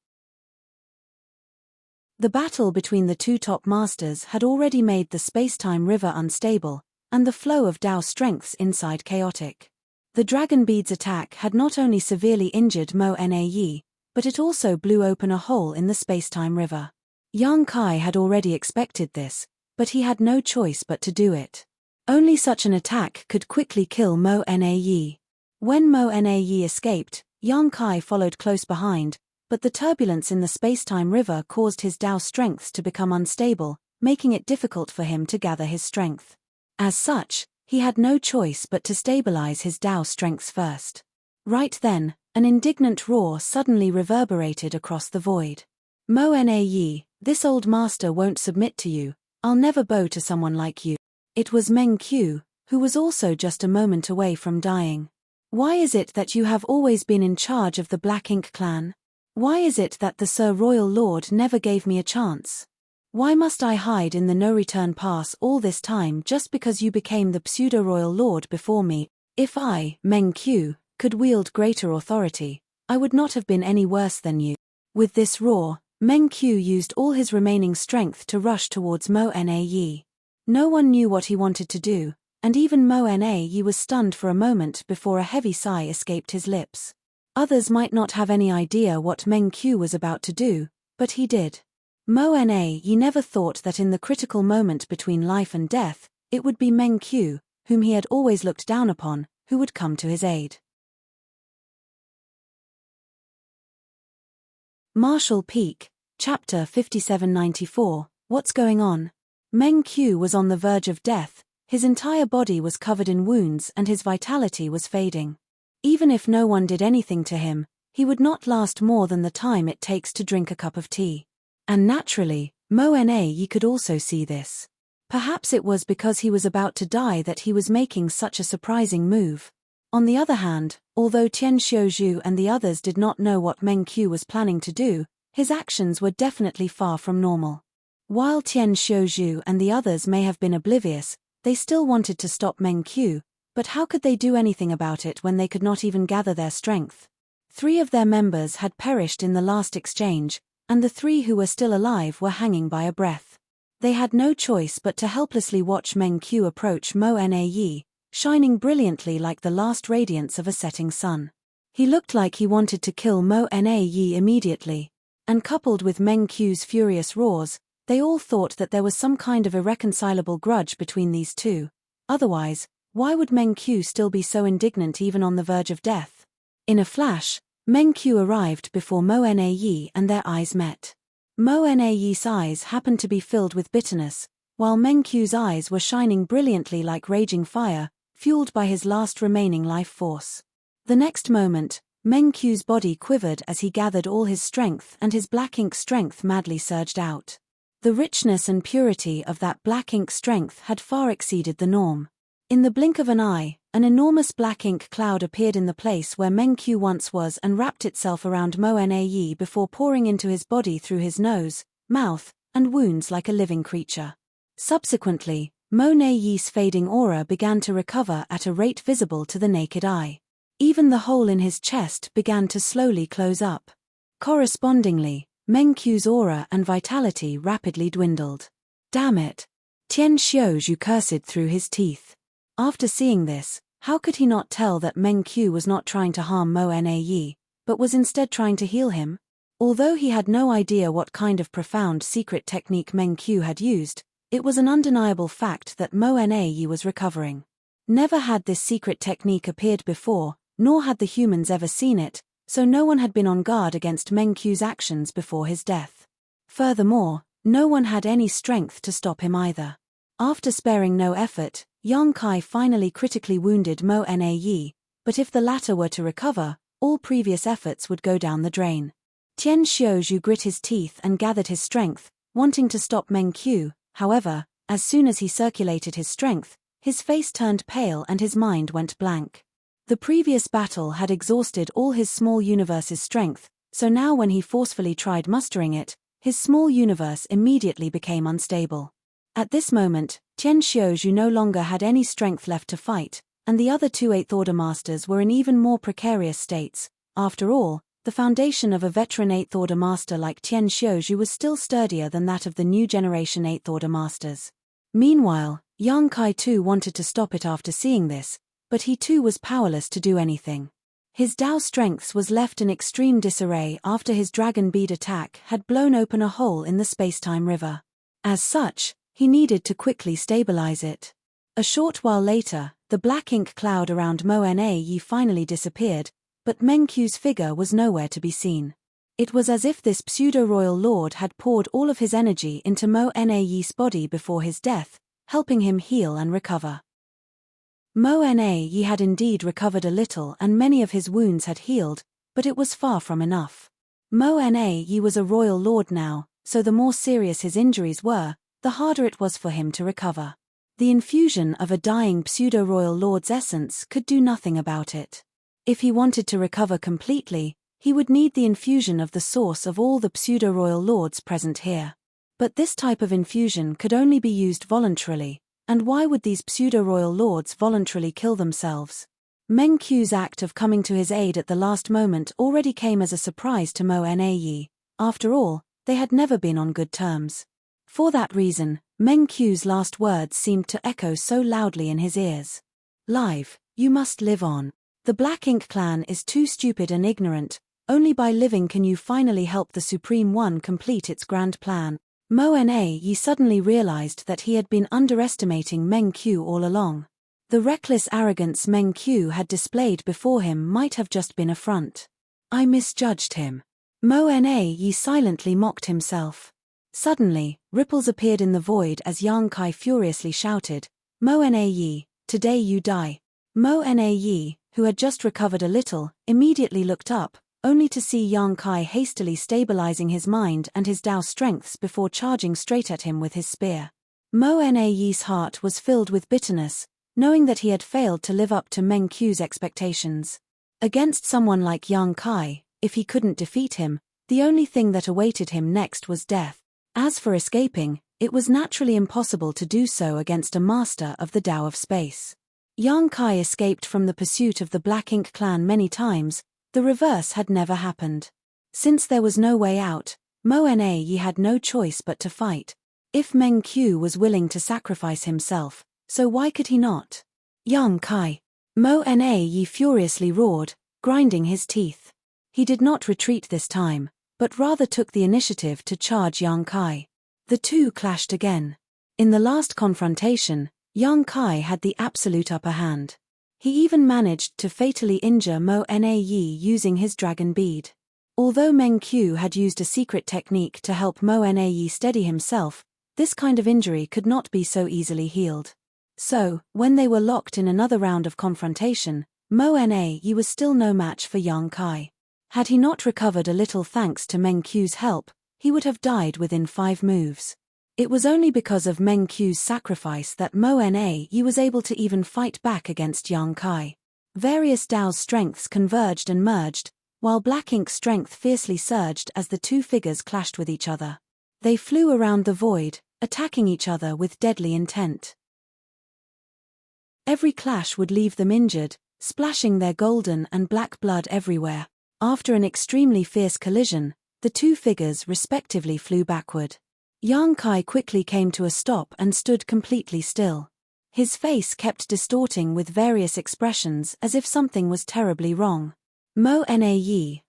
The battle between the two top masters had already made the space-time river unstable, and the flow of Dao strengths inside chaotic. The Dragon Bead's attack had not only severely injured Mo Na Yi, but it also blew open a hole in the space-time river. Yang Kai had already expected this, but he had no choice but to do it. Only such an attack could quickly kill Mo Na Yi. When Mo Na Yi escaped, Yang Kai followed close behind, but the turbulence in the space-time river caused his Dao strengths to become unstable, making it difficult for him to gather his strength. As such, he had no choice but to stabilize his Dao strengths first. Right then, an indignant roar suddenly reverberated across the void. "Mo Na Yi, this old master won't submit to you. I'll never bow to someone like you." It was Meng Qiu, who was also just a moment away from dying. Why is it that you have always been in charge of the Black Ink clan? Why is it that the Sir Royal Lord never gave me a chance? Why must I hide in the no-return pass all this time just because you became the pseudo-royal lord before me? If I, Meng Qiu, could wield greater authority, I would not have been any worse than you. With this roar, Meng Qiu used all his remaining strength to rush towards Mo Na. No one knew what he wanted to do, and even Mo Na was stunned for a moment before a heavy sigh escaped his lips. Others might not have any idea what Meng Qiu was about to do, but he did. Mo Na never thought that in the critical moment between life and death, it would be Meng Qiu, whom he had always looked down upon, who would come to his aid. Marshall Peak, Chapter 5794, What's Going On? Meng Qiu was on the verge of death, his entire body was covered in wounds and his vitality was fading. Even if no one did anything to him, he would not last more than the time it takes to drink a cup of tea. And naturally, Mo Na could also see this. Perhaps it was because he was about to die that he was making such a surprising move. On the other hand, although Tian Xiuzhu and the others did not know what Meng Qiu was planning to do, his actions were definitely far from normal. While Tian Xiuzhu and the others may have been oblivious, they still wanted to stop Meng Qiu, but how could they do anything about it when they could not even gather their strength? 3 of their members had perished in the last exchange, and the 3 who were still alive were hanging by a breath. They had no choice but to helplessly watch Meng Qiu approach Mo Na, shining brilliantly like the last radiance of a setting sun. He looked like he wanted to kill Mo Na immediately, and coupled with Meng Qiu's furious roars, they all thought that there was some kind of irreconcilable grudge between these two. Otherwise, why would Meng Qiu still be so indignant even on the verge of death? In a flash, Meng Qiu arrived before Mo Na and their eyes met. Mo Na's eyes happened to be filled with bitterness, while Meng Qiu's eyes were shining brilliantly like raging fire, fueled by his last remaining life force. The next moment, Meng Qiu's body quivered as he gathered all his strength and his black ink strength madly surged out. The richness and purity of that black ink strength had far exceeded the norm. In the blink of an eye, an enormous black ink cloud appeared in the place where Meng Qiu once was and wrapped itself around Mo Na before pouring into his body through his nose, mouth, and wounds like a living creature. Subsequently, Mo Na's fading aura began to recover at a rate visible to the naked eye. Even the hole in his chest began to slowly close up. Correspondingly, Meng Qiu's aura and vitality rapidly dwindled. Damn it! Tian Xiuzhu cursed through his teeth. After seeing this, how could he not tell that Meng Qiu was not trying to harm Mo Na, but was instead trying to heal him? Although he had no idea what kind of profound secret technique Meng Qiu had used, it was an undeniable fact that Mo Na was recovering. Never had this secret technique appeared before, nor had the humans ever seen it, so no one had been on guard against Meng Qiu's actions before his death. Furthermore, no one had any strength to stop him either. After sparing no effort, Yang Kai finally critically wounded Mo Na, but if the latter were to recover, all previous efforts would go down the drain. Tian Xiuzhu grit his teeth and gathered his strength, wanting to stop Meng Qiu. However, as soon as he circulated his strength, his face turned pale and his mind went blank. The previous battle had exhausted all his small universe's strength, so now when he forcefully tried mustering it, his small universe immediately became unstable. At this moment, Tian Xiuzhu no longer had any strength left to fight, and the other 2 Eighth Order Masters were in even more precarious states. After all, the foundation of a veteran 8th Order Master like Tian Xiuzhu was still sturdier than that of the new generation 8th Order Masters. Meanwhile, Yang Kai too wanted to stop it after seeing this, but he too was powerless to do anything. His Dao strength was left in extreme disarray after his dragon bead attack had blown open a hole in the spacetime river. As such, he needed to quickly stabilize it. A short while later, the black ink cloud around Mo Na finally disappeared, but Meng Qiu's figure was nowhere to be seen. It was as if this pseudo-royal lord had poured all of his energy into Mo Na's body before his death, helping him heal and recover. Mo Na had indeed recovered a little and many of his wounds had healed, but it was far from enough. Mo Na was a royal lord now, so the more serious his injuries were, the harder it was for him to recover. The infusion of a dying pseudo-royal lord's essence could do nothing about it. If he wanted to recover completely, he would need the infusion of the source of all the pseudo-royal lords present here. But this type of infusion could only be used voluntarily, and why would these pseudo-royal lords voluntarily kill themselves? Meng Qiu's act of coming to his aid at the last moment already came as a surprise to Mo Na. After all, they had never been on good terms. For that reason, Meng Qiu's last words seemed to echo so loudly in his ears. Live, you must live on. The Black Ink clan is too stupid and ignorant, only by living can you finally help the Supreme One complete its grand plan. Mo Na suddenly realized that he had been underestimating Meng Qiu all along. The reckless arrogance Meng Qiu had displayed before him might have just been a front. I misjudged him. Mo Na silently mocked himself. Suddenly, ripples appeared in the void as Yang Kai furiously shouted, Mo Na, today you die. Mo Na, who had just recovered a little, immediately looked up, only to see Yang Kai hastily stabilizing his mind and his Dao strengths before charging straight at him with his spear. Mo Na's heart was filled with bitterness, knowing that he had failed to live up to Meng Qiu's expectations. Against someone like Yang Kai, if he couldn't defeat him, the only thing that awaited him next was death. As for escaping, it was naturally impossible to do so against a master of the Dao of space. Yang Kai escaped from the pursuit of the Black Ink clan many times. The reverse had never happened. Since there was no way out, Mo Na had no choice but to fight. If Meng Qiu was willing to sacrifice himself, so why could he not? Yang Kai. Mo Na furiously roared, grinding his teeth. He did not retreat this time, but rather took the initiative to charge Yang Kai. The two clashed again. In the last confrontation, Yang Kai had the absolute upper hand. He even managed to fatally injure Mo Na using his dragon bead. Although Meng Qiu had used a secret technique to help Mo Na steady himself, this kind of injury could not be so easily healed. So, when they were locked in another round of confrontation, Mo Na was still no match for Yang Kai. Had he not recovered a little thanks to Meng Qiu's help, he would have died within 5 moves. It was only because of Meng Qiu's sacrifice that Mo Na was able to even fight back against Yang Kai. Various Dao's strengths converged and merged, while Black Ink's strength fiercely surged as the two figures clashed with each other. They flew around the void, attacking each other with deadly intent. Every clash would leave them injured, splashing their golden and black blood everywhere. After an extremely fierce collision, the two figures respectively flew backward. Yang Kai quickly came to a stop and stood completely still. His face kept distorting with various expressions as if something was terribly wrong. Mo Na,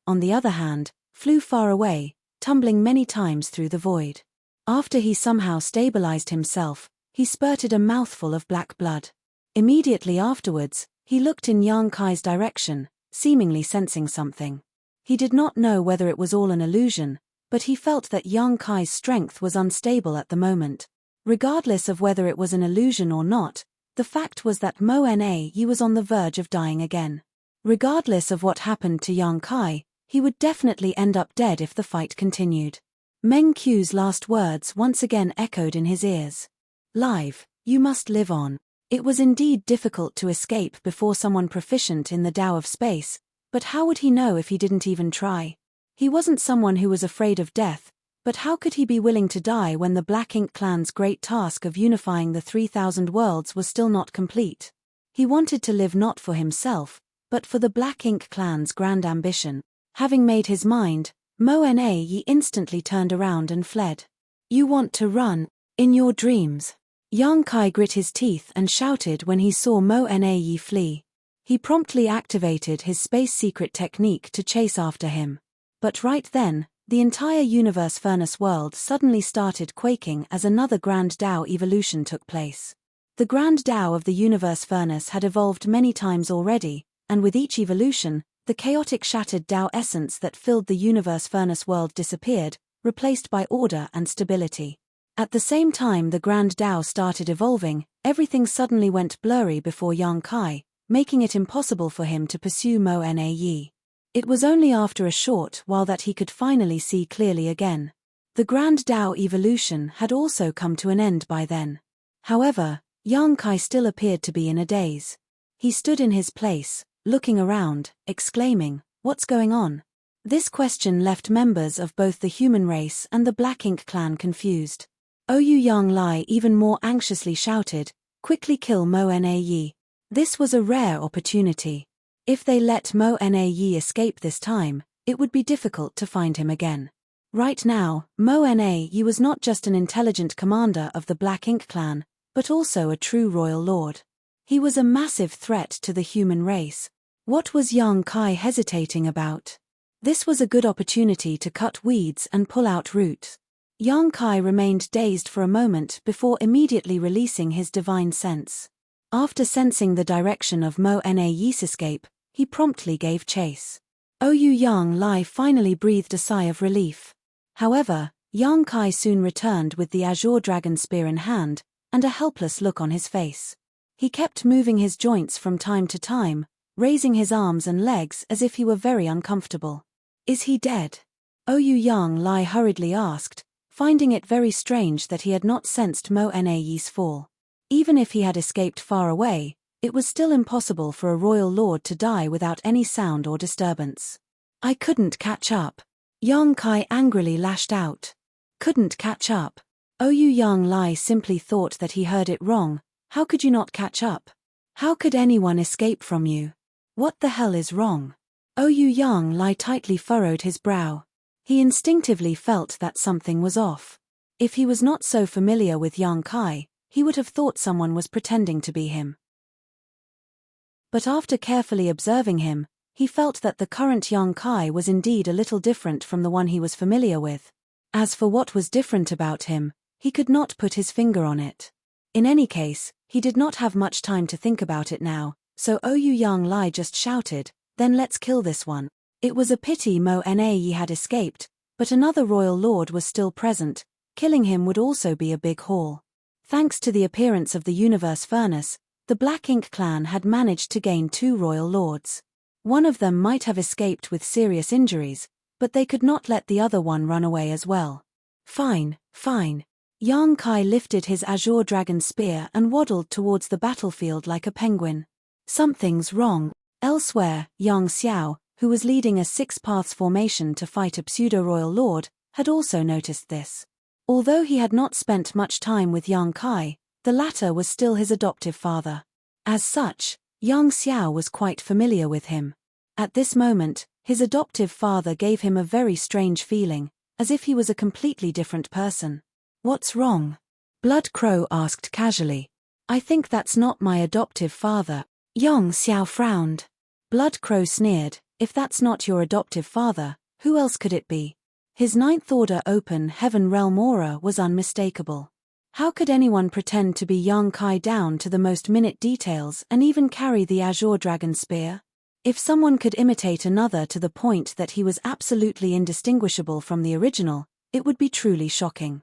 on the other hand, flew far away, tumbling many times through the void. After he somehow stabilized himself, he spurted a mouthful of black blood. Immediately afterwards, he looked in Yang Kai's direction, seemingly sensing something. He did not know whether it was all an illusion, but he felt that Yang Kai's strength was unstable at the moment. Regardless of whether it was an illusion or not, the fact was that Mo Na was on the verge of dying again. Regardless of what happened to Yang Kai, he would definitely end up dead if the fight continued. Meng Qiu's last words once again echoed in his ears. Live, you must live on. It was indeed difficult to escape before someone proficient in the Dao of space, but how would he know if he didn't even try? He wasn't someone who was afraid of death, but how could he be willing to die when the Black Ink clan's great task of unifying the 3,000 worlds was still not complete? He wanted to live not for himself, but for the Black Ink clan's grand ambition. Having made his mind, Mo Na instantly turned around and fled. You want to run? In your dreams. Yang Kai grit his teeth and shouted when he saw Mo Na flee. He promptly activated his space secret technique to chase after him. But right then, the entire universe furnace world suddenly started quaking as another Grand Dao evolution took place. The Grand Dao of the universe furnace had evolved many times already, and with each evolution, the chaotic shattered Dao essence that filled the universe furnace world disappeared, replaced by order and stability. At the same time the Grand Dao started evolving, everything suddenly went blurry before Yang Kai, making it impossible for him to pursue Mo Na. It was only after a short while that he could finally see clearly again. The Grand Dao evolution had also come to an end by then. However, Yang Kai still appeared to be in a daze. He stood in his place, looking around, exclaiming, "What's going on?" This question left members of both the human race and the Black Ink clan confused. Oyu Yang Lai even more anxiously shouted, "Quickly kill Mo Na Yi." This was a rare opportunity. If they let Mo Na Yi escape this time, it would be difficult to find him again. Right now, Mo Na Yi was not just an intelligent commander of the Black Ink clan, but also a true royal lord. He was a massive threat to the human race. What was Yang Kai hesitating about? This was a good opportunity to cut weeds and pull out roots. Yang Kai remained dazed for a moment before immediately releasing his divine sense. After sensing the direction of Mo Na Yi's escape, he promptly gave chase. Oyu Yang Lai finally breathed a sigh of relief. However, Yang Kai soon returned with the azure dragon spear in hand, and a helpless look on his face. He kept moving his joints from time to time, raising his arms and legs as if he were very uncomfortable. "Is he dead?" Oyu Yang Lai hurriedly asked, finding it very strange that he had not sensed Mo Na Yi's fall. Even if he had escaped far away, it was still impossible for a royal lord to die without any sound or disturbance. "I couldn't catch up." Yang Kai angrily lashed out. "Couldn't catch up?" Oyu Yang Lai simply thought that he heard it wrong. "How could you not catch up? How could anyone escape from you? What the hell is wrong?" Oyu Yang Lai tightly furrowed his brow. He instinctively felt that something was off. If he was not so familiar with Yang Kai, he would have thought someone was pretending to be him. But after carefully observing him, he felt that the current Yang Kai was indeed a little different from the one he was familiar with. As for what was different about him, he could not put his finger on it. In any case, he did not have much time to think about it now, so Oyu Yang Lai just shouted, "Then let's kill this one." It was a pity Mo Na Yi had escaped, but another royal lord was still present. Killing him would also be a big haul. Thanks to the appearance of the universe furnace, the Black Ink clan had managed to gain 2 royal lords. One of them might have escaped with serious injuries, but they could not let the other one run away as well. Fine. Yang Kai lifted his azure dragon spear and waddled towards the battlefield like a penguin. Something's wrong. Elsewhere, Yang Xiao, who was leading a 6-paths formation to fight a pseudo-royal lord, had also noticed this. Although he had not spent much time with Yang Kai, the latter was still his adoptive father. As such, Yang Xiao was quite familiar with him. At this moment, his adoptive father gave him a very strange feeling, as if he was a completely different person. "What's wrong?" Blood Crow asked casually. "I think that's not my adoptive father." Yang Xiao frowned. Blood Crow sneered, "If that's not your adoptive father, who else could it be?" His 9th Order Open Heaven Realm aura was unmistakable. How could anyone pretend to be Yang Kai down to the most minute details and even carry the azure dragon spear? If someone could imitate another to the point that he was absolutely indistinguishable from the original, it would be truly shocking.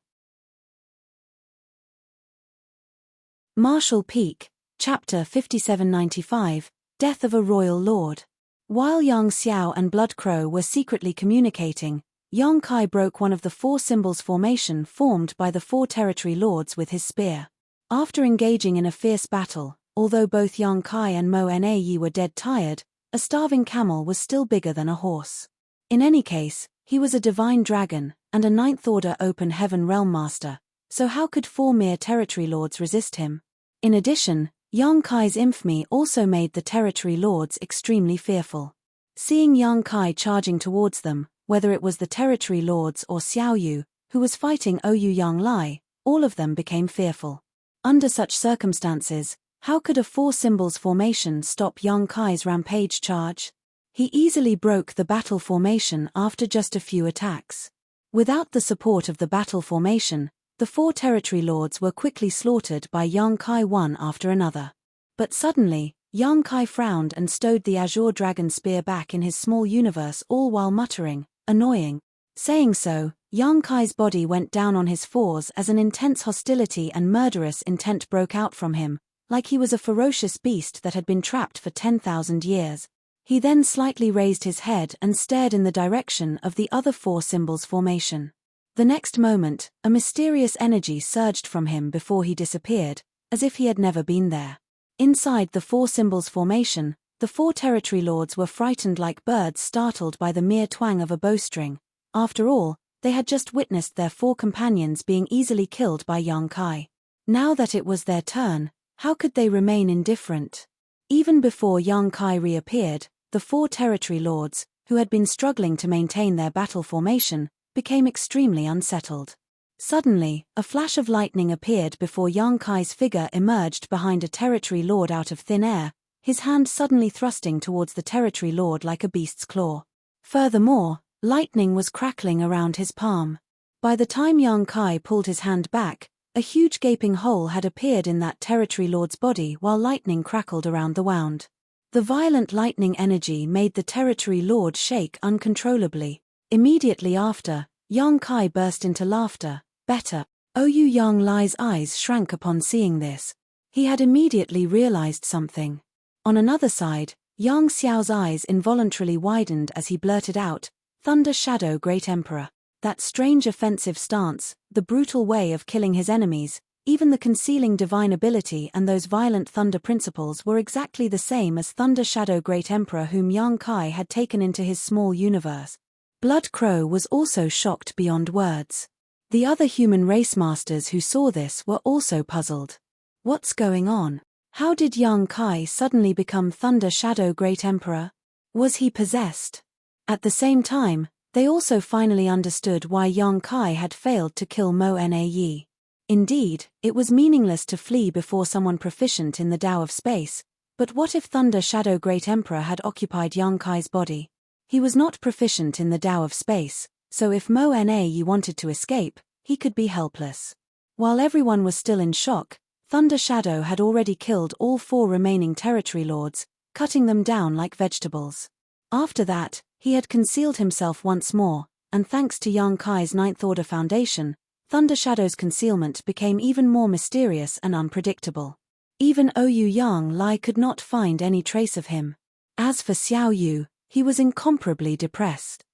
Marshall Peak, Chapter 5795, Death of a Royal Lord. While Yang Xiao and Blood Crow were secretly communicating, Yang Kai broke one of the 4 symbols formation formed by the 4 territory lords with his spear. After engaging in a fierce battle, although both Yang Kai and Mo Na Yi were dead tired, a starving camel was still bigger than a horse. In any case, he was a divine dragon, and a 9th Order Open Heaven Realm Master, so how could 4 mere territory lords resist him? In addition, Yang Kai's infamy also made the territory lords extremely fearful. Seeing Yang Kai charging towards them, whether it was the territory lords or Xiao Yu, who was fighting Oyu Yang Lai, all of them became fearful. Under such circumstances, how could a 4 symbols formation stop Yang Kai's rampage charge? He easily broke the battle formation after just a few attacks. Without the support of the battle formation, the 4 territory lords were quickly slaughtered by Yang Kai one after another. But suddenly, Yang Kai frowned and stowed the azure dragon spear back in his small universe, all while muttering, "Annoying." Saying so, Yang Kai's body went down on his 4s as an intense hostility and murderous intent broke out from him, like he was a ferocious beast that had been trapped for 10,000 years. He then slightly raised his head and stared in the direction of the other 4 symbols formation. The next moment, a mysterious energy surged from him before he disappeared, as if he had never been there. Inside the four symbols formation, the four territory lords were frightened like birds startled by the mere twang of a bowstring. After all, they had just witnessed their four companions being easily killed by Yang Kai. Now that it was their turn, how could they remain indifferent? Even before Yang Kai reappeared, the four territory lords, who had been struggling to maintain their battle formation, became extremely unsettled. Suddenly, a flash of lightning appeared before Yang Kai's figure emerged behind a territory lord out of thin air, his hand suddenly thrusting towards the territory lord like a beast's claw. Furthermore, lightning was crackling around his palm. By the time Yang Kai pulled his hand back, a huge gaping hole had appeared in that territory lord's body while lightning crackled around the wound. The violent lightning energy made the territory lord shake uncontrollably. Immediately after, Yang Kai burst into laughter. Better. Oyu Yang Lai's eyes shrank upon seeing this. He had immediately realized something. On another side, Yang Xiao's eyes involuntarily widened as he blurted out, "Thunder Shadow Great Emperor." That strange offensive stance, the brutal way of killing his enemies, even the concealing divine ability and those violent thunder principles were exactly the same as Thunder Shadow Great Emperor whom Yang Kai had taken into his small universe. Blood Crow was also shocked beyond words. The other human race masters who saw this were also puzzled. What's going on? How did Yang Kai suddenly become Thunder Shadow Great Emperor? Was he possessed? At the same time, they also finally understood why Yang Kai had failed to kill Mo Na Yi. Indeed, it was meaningless to flee before someone proficient in the Tao of space, but what if Thunder Shadow Great Emperor had occupied Yang Kai's body? He was not proficient in the Tao of space, so if Mo Na Yi wanted to escape, he could be helpless. While everyone was still in shock, Thunder Shadow had already killed all four remaining territory lords, cutting them down like vegetables. After that, he had concealed himself once more, and thanks to Yang Kai's Ninth Order Foundation, Thunder Shadow's concealment became even more mysterious and unpredictable. Even Oyu Yang Lai could not find any trace of him. As for Xiao Yu, he was incomparably depressed.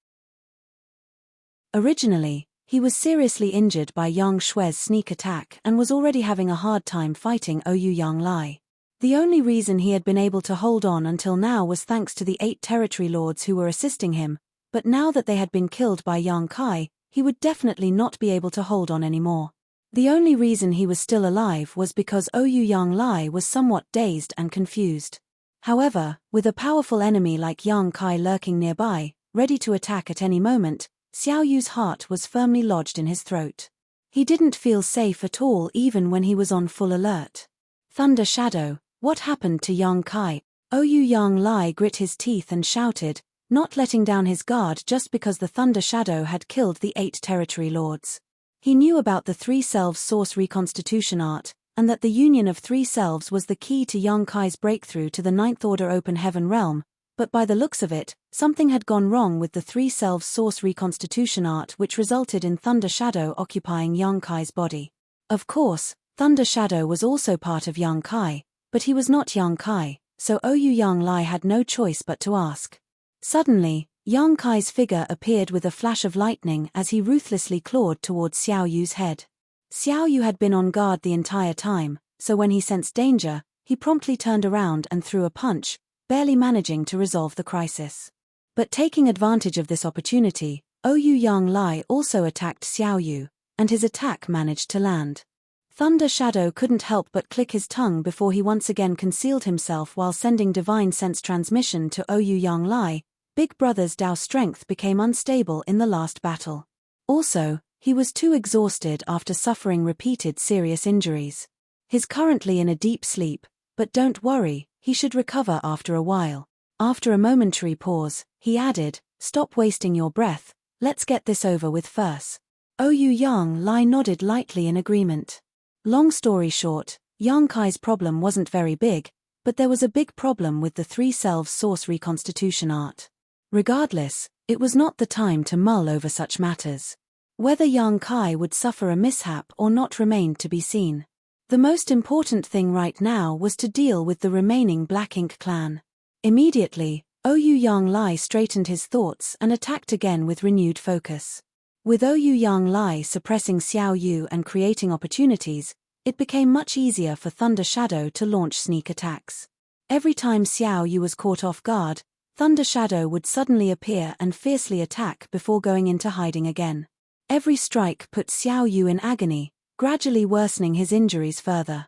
Originally, he was seriously injured by Yang Shui's sneak attack and was already having a hard time fighting Oyu Yang Lai. The only reason he had been able to hold on until now was thanks to the 8 territory lords who were assisting him, but now that they had been killed by Yang Kai, he would definitely not be able to hold on anymore. The only reason he was still alive was because Oyu Yang Lai was somewhat dazed and confused. However, with a powerful enemy like Yang Kai lurking nearby, ready to attack at any moment, Xiao Yu's heart was firmly lodged in his throat. He didn't feel safe at all even when he was on full alert. Thunder Shadow, what happened to Yang Kai? Oyu Yang Lai grit his teeth and shouted, not letting down his guard just because the Thunder Shadow had killed the 8 territory lords. He knew about the 3 selves source reconstitution art, and that the union of 3 selves was the key to Yang Kai's breakthrough to the 9th Order Open Heaven realm, but by the looks of it, something had gone wrong with the 3 selves source reconstitution art which resulted in Thunder Shadow occupying Yang Kai's body. Of course, Thunder Shadow was also part of Yang Kai, but he was not Yang Kai, so Oyu Yang Lai had no choice but to ask. Suddenly, Yang Kai's figure appeared with a flash of lightning as he ruthlessly clawed towards Xiao Yu's head. Xiao Yu had been on guard the entire time, so when he sensed danger, he promptly turned around and threw a punch, barely managing to resolve the crisis. But taking advantage of this opportunity, Oyu Yang Lai also attacked Xiao Yu, and his attack managed to land. Thunder Shadow couldn't help but click his tongue before he once again concealed himself while sending divine sense transmission to Oyu Yang Lai. Big Brother's Tao strength became unstable in the last battle. Also, he was too exhausted after suffering repeated serious injuries. He's currently in a deep sleep, but don't worry, he should recover after a while. After a momentary pause, he added, "Stop wasting your breath, let's get this over with first." Oyu Yang Lai nodded lightly in agreement. Long story short, Yang Kai's problem wasn't very big, but there was a big problem with the 3 selves source reconstitution art. Regardless, it was not the time to mull over such matters. Whether Yang Kai would suffer a mishap or not remained to be seen. The most important thing right now was to deal with the remaining Black Ink clan. Immediately, Oyu Yang Lai straightened his thoughts and attacked again with renewed focus. With Oyu Yang Lai suppressing Xiao Yu and creating opportunities, it became much easier for Thunder Shadow to launch sneak attacks. Every time Xiao Yu was caught off guard, Thunder Shadow would suddenly appear and fiercely attack before going into hiding again. Every strike put Xiao Yu in agony, gradually worsening his injuries further.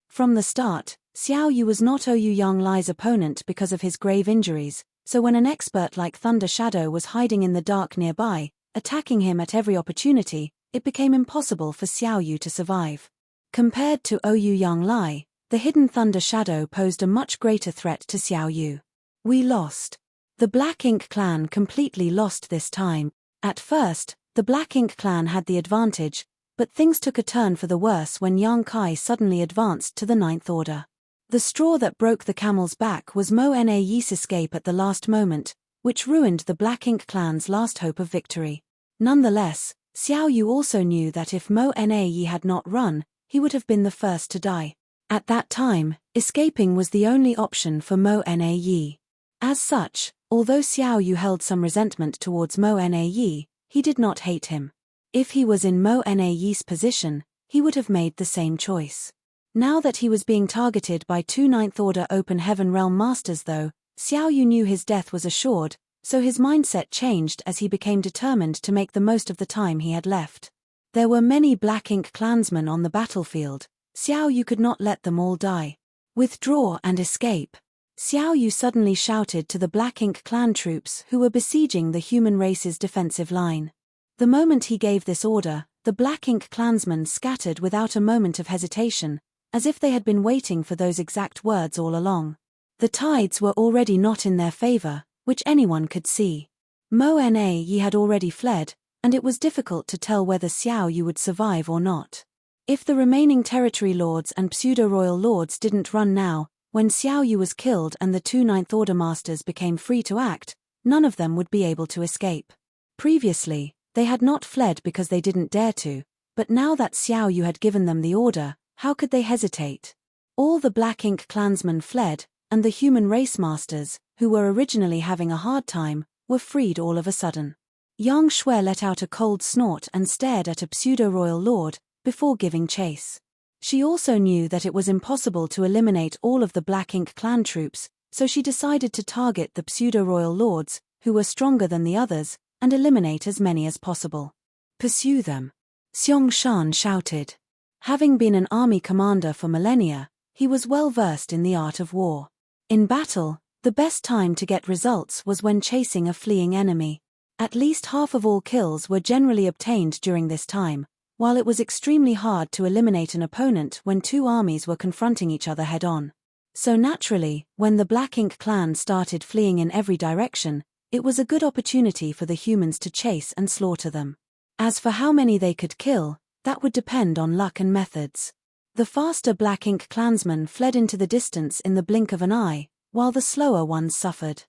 From the start, Xiao Yu was not Ouyang Lai's opponent because of his grave injuries, so when an expert like Thunder Shadow was hiding in the dark nearby, attacking him at every opportunity, it became impossible for Xiao Yu to survive. Compared to Ouyang Lai, the hidden Thunder Shadow posed a much greater threat to Xiao Yu. We lost. The Black Ink clan completely lost this time. At first, the Black Ink clan had the advantage, but things took a turn for the worse when Yang Kai suddenly advanced to the Ninth Order. The straw that broke the camel's back was Mo Na Yi's escape at the last moment, which ruined the Black Ink clan's last hope of victory. Nonetheless, Xiao Yu also knew that if Mo Na Yi had not run, he would have been the first to die. At that time, escaping was the only option for Mo Na Yi. As such, although Xiao Yu held some resentment towards Mo Na Yi, he did not hate him. If he was in Mo Na Yi's position, he would have made the same choice. Now that he was being targeted by two Ninth Order Open Heaven Realm Masters though, Xiao Yu knew his death was assured, so his mindset changed as he became determined to make the most of the time he had left. There were many Black Ink clansmen on the battlefield. Xiao Yu could not let them all die. Withdraw and escape. Xiao Yu suddenly shouted to the Black Ink clan troops who were besieging the human race's defensive line. The moment he gave this order, the Black Ink clansmen scattered without a moment of hesitation, as if they had been waiting for those exact words all along. The tides were already not in their favor, which anyone could see. Mo Na Yi had already fled, and it was difficult to tell whether Xiao Yu would survive or not. If the remaining territory lords and pseudo-royal lords didn't run now, when Xiao Yu was killed and the two Ninth Order Masters became free to act, none of them would be able to escape. Previously, they had not fled because they didn't dare to, but now that Xiao Yu had given them the order, how could they hesitate? All the Black Ink clansmen fled, and the human race masters, who were originally having a hard time, were freed all of a sudden. Yang Shui let out a cold snort and stared at a pseudo-royal lord, before giving chase. She also knew that it was impossible to eliminate all of the Black Ink clan troops, so she decided to target the pseudo-royal lords, who were stronger than the others, and eliminate as many as possible. Pursue them. Xiong Shan shouted. Having been an army commander for millennia, he was well versed in the art of war. In battle, the best time to get results was when chasing a fleeing enemy. At least half of all kills were generally obtained during this time, while it was extremely hard to eliminate an opponent when two armies were confronting each other head-on. So naturally, when the Black Ink clan started fleeing in every direction, it was a good opportunity for the humans to chase and slaughter them. As for how many they could kill, that would depend on luck and methods. The faster Black Ink clansmen fled into the distance in the blink of an eye, while the slower ones suffered.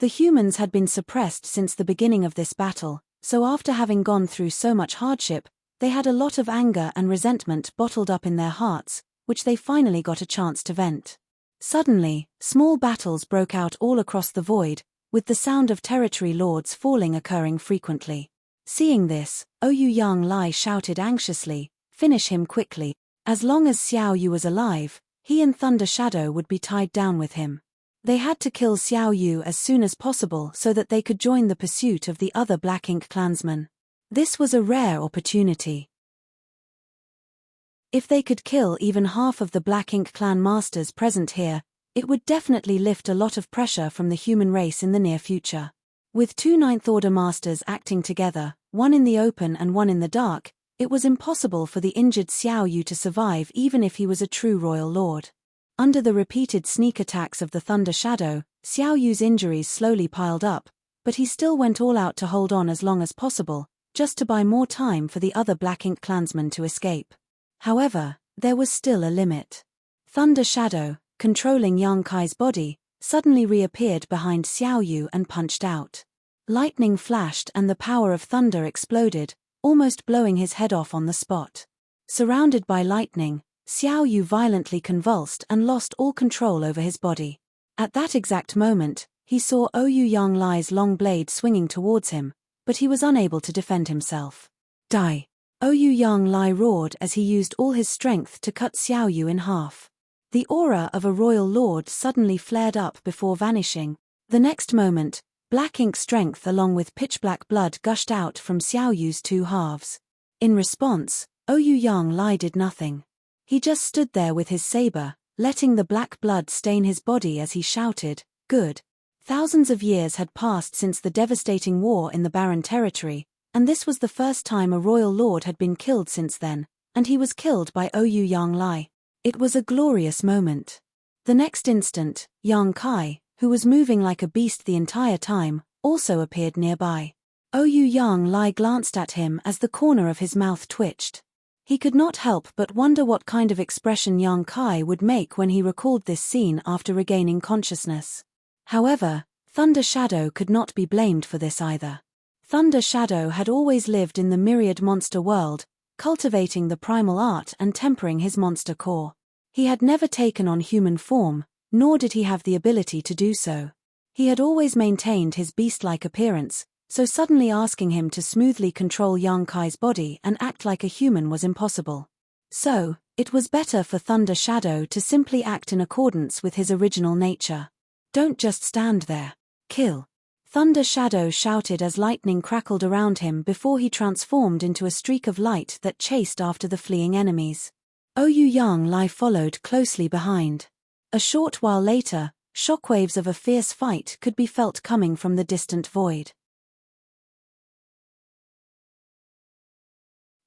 The humans had been suppressed since the beginning of this battle, so after having gone through so much hardship, they had a lot of anger and resentment bottled up in their hearts, which they finally got a chance to vent. Suddenly, small battles broke out all across the void, with the sound of territory lords falling occurring frequently. Seeing this, Ouyang Lai shouted anxiously, "Finish him quickly." As long as Xiao Yu was alive, he and Thunder Shadow would be tied down with him. They had to kill Xiao Yu as soon as possible so that they could join the pursuit of the other Black Ink clansmen. This was a rare opportunity. If they could kill even half of the Black Ink clan masters present here, it would definitely lift a lot of pressure from the human race in the near future. With two Ninth Order masters acting together, one in the open and one in the dark, it was impossible for the injured Xiao Yu to survive even if he was a true royal lord. Under the repeated sneak attacks of the Thunder Shadow, Xiao Yu's injuries slowly piled up, but he still went all out to hold on as long as possible, just to buy more time for the other Black Ink clansmen to escape. However, there was still a limit. Thunder Shadow, controlling Yang Kai's body, suddenly reappeared behind Xiao Yu and punched out. Lightning flashed and the power of thunder exploded, almost blowing his head off on the spot. Surrounded by lightning, Xiao Yu violently convulsed and lost all control over his body. At that exact moment, he saw Ouyang Lai's long blade swinging towards him, but he was unable to defend himself. Die! Yang Lai roared as he used all his strength to cut Xiao Yu in half. The aura of a royal lord suddenly flared up before vanishing. The next moment, black ink strength along with pitch-black blood gushed out from Xiao Yu's two halves. In response, Yang Lai did nothing. He just stood there with his saber, letting the black blood stain his body as he shouted, "Good." Thousands of years had passed since the devastating war in the Barren Territory, and this was the first time a royal lord had been killed since then, and he was killed by Yang Lai. It was a glorious moment. The next instant, Yang Kai, who was moving like a beast the entire time, also appeared nearby. Yang Lai glanced at him as the corner of his mouth twitched. He could not help but wonder what kind of expression Yang Kai would make when he recalled this scene after regaining consciousness. However, Thunder Shadow could not be blamed for this either. Thunder Shadow had always lived in the myriad monster world, cultivating the primal art and tempering his monster core. He had never taken on human form, nor did he have the ability to do so. He had always maintained his beast-like appearance, so suddenly asking him to smoothly control Yang Kai's body and act like a human was impossible. So, it was better for Thunder Shadow to simply act in accordance with his original nature. "Don't just stand there. Kill." Thunder Shadow shouted as lightning crackled around him before he transformed into a streak of light that chased after the fleeing enemies. Yang Lai followed closely behind. A short while later, shockwaves of a fierce fight could be felt coming from the distant void.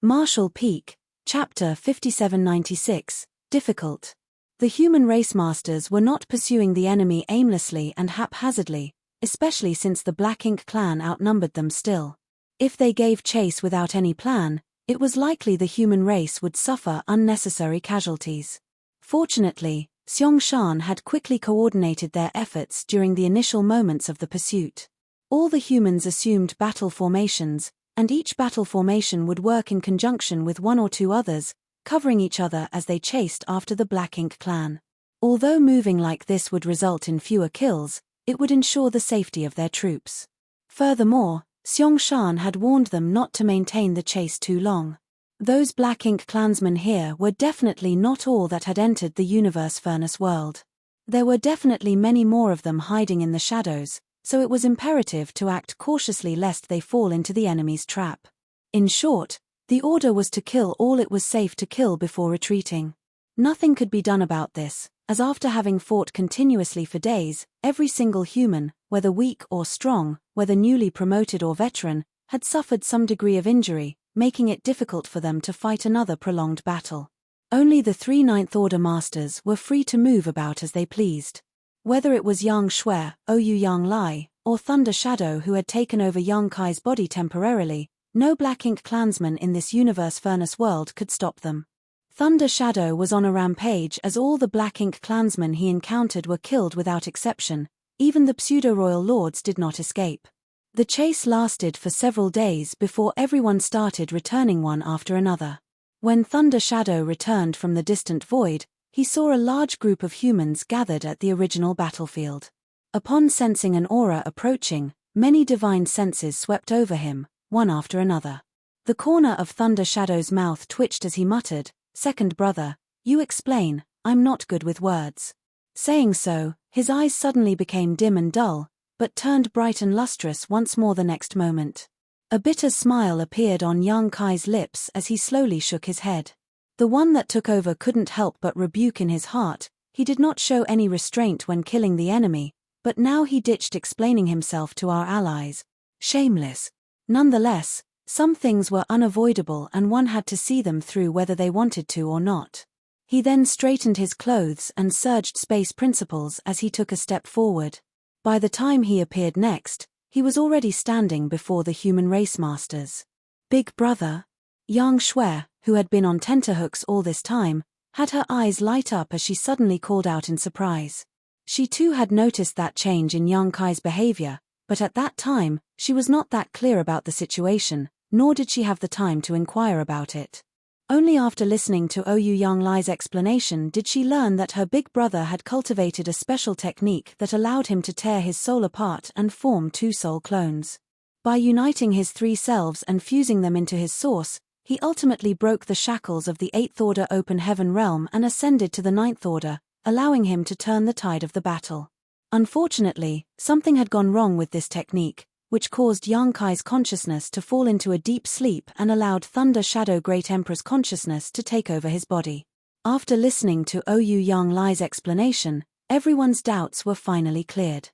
Marshall Peak, Chapter 5796, Difficult. The human race masters were not pursuing the enemy aimlessly and haphazardly, especially since the Black Ink clan outnumbered them still. If they gave chase without any plan, it was likely the human race would suffer unnecessary casualties. Fortunately, Xiong had quickly coordinated their efforts during the initial moments of the pursuit. All the humans assumed battle formations, and each battle formation would work in conjunction with one or two others, covering each other as they chased after the Black Ink clan. Although moving like this would result in fewer kills, it would ensure the safety of their troops. Furthermore, Xiong had warned them not to maintain the chase too long. Those Black Ink clansmen here were definitely not all that had entered the universe furnace world. There were definitely many more of them hiding in the shadows, so it was imperative to act cautiously lest they fall into the enemy's trap. In short, the order was to kill all it was safe to kill before retreating. Nothing could be done about this, as after having fought continuously for days, every single human, whether weak or strong, whether newly promoted or veteran, had suffered some degree of injury, making it difficult for them to fight another prolonged battle. Only the 3 Ninth Order masters were free to move about as they pleased. Whether it was Yang Shui, Yang Lai, or Thunder Shadow who had taken over Yang Kai's body temporarily, no Black Ink clansman in this universe furnace world could stop them. Thunder Shadow was on a rampage as all the Black Ink clansmen he encountered were killed without exception. Even the pseudo-royal lords did not escape. The chase lasted for several days before everyone started returning one after another. When Thunder Shadow returned from the distant void, he saw a large group of humans gathered at the original battlefield. Upon sensing an aura approaching, many divine senses swept over him, one after another. The corner of Thunder Shadow's mouth twitched as he muttered, "Second brother, you explain, I'm not good with words." Saying so, his eyes suddenly became dim and dull, but turned bright and lustrous once more the next moment. A bitter smile appeared on Yang Kai's lips as he slowly shook his head. The one that took over couldn't help but rebuke in his heart. He did not show any restraint when killing the enemy, but now he ditched explaining himself to our allies. Shameless. Nonetheless, some things were unavoidable and one had to see them through whether they wanted to or not. He then straightened his clothes and surged space principles as he took a step forward. By the time he appeared next, he was already standing before the human race masters. "Big brother?" Yang Shui, who had been on tenterhooks all this time, had her eyes light up as she suddenly called out in surprise. She too had noticed that change in Yang Kai's behavior, but at that time, she was not that clear about the situation, nor did she have the time to inquire about it. Only after listening to Yang Lai's explanation did she learn that her big brother had cultivated a special technique that allowed him to tear his soul apart and form 2 soul clones. By uniting his 3 selves and fusing them into his source, he ultimately broke the shackles of the 8th Order Open Heaven realm and ascended to the 9th Order, allowing him to turn the tide of the battle. Unfortunately, something had gone wrong with this technique, which caused Yang Kai's consciousness to fall into a deep sleep and allowed Thunder Shadow Great Emperor's consciousness to take over his body. After listening to Ouyang Yang Lai's explanation, everyone's doubts were finally cleared.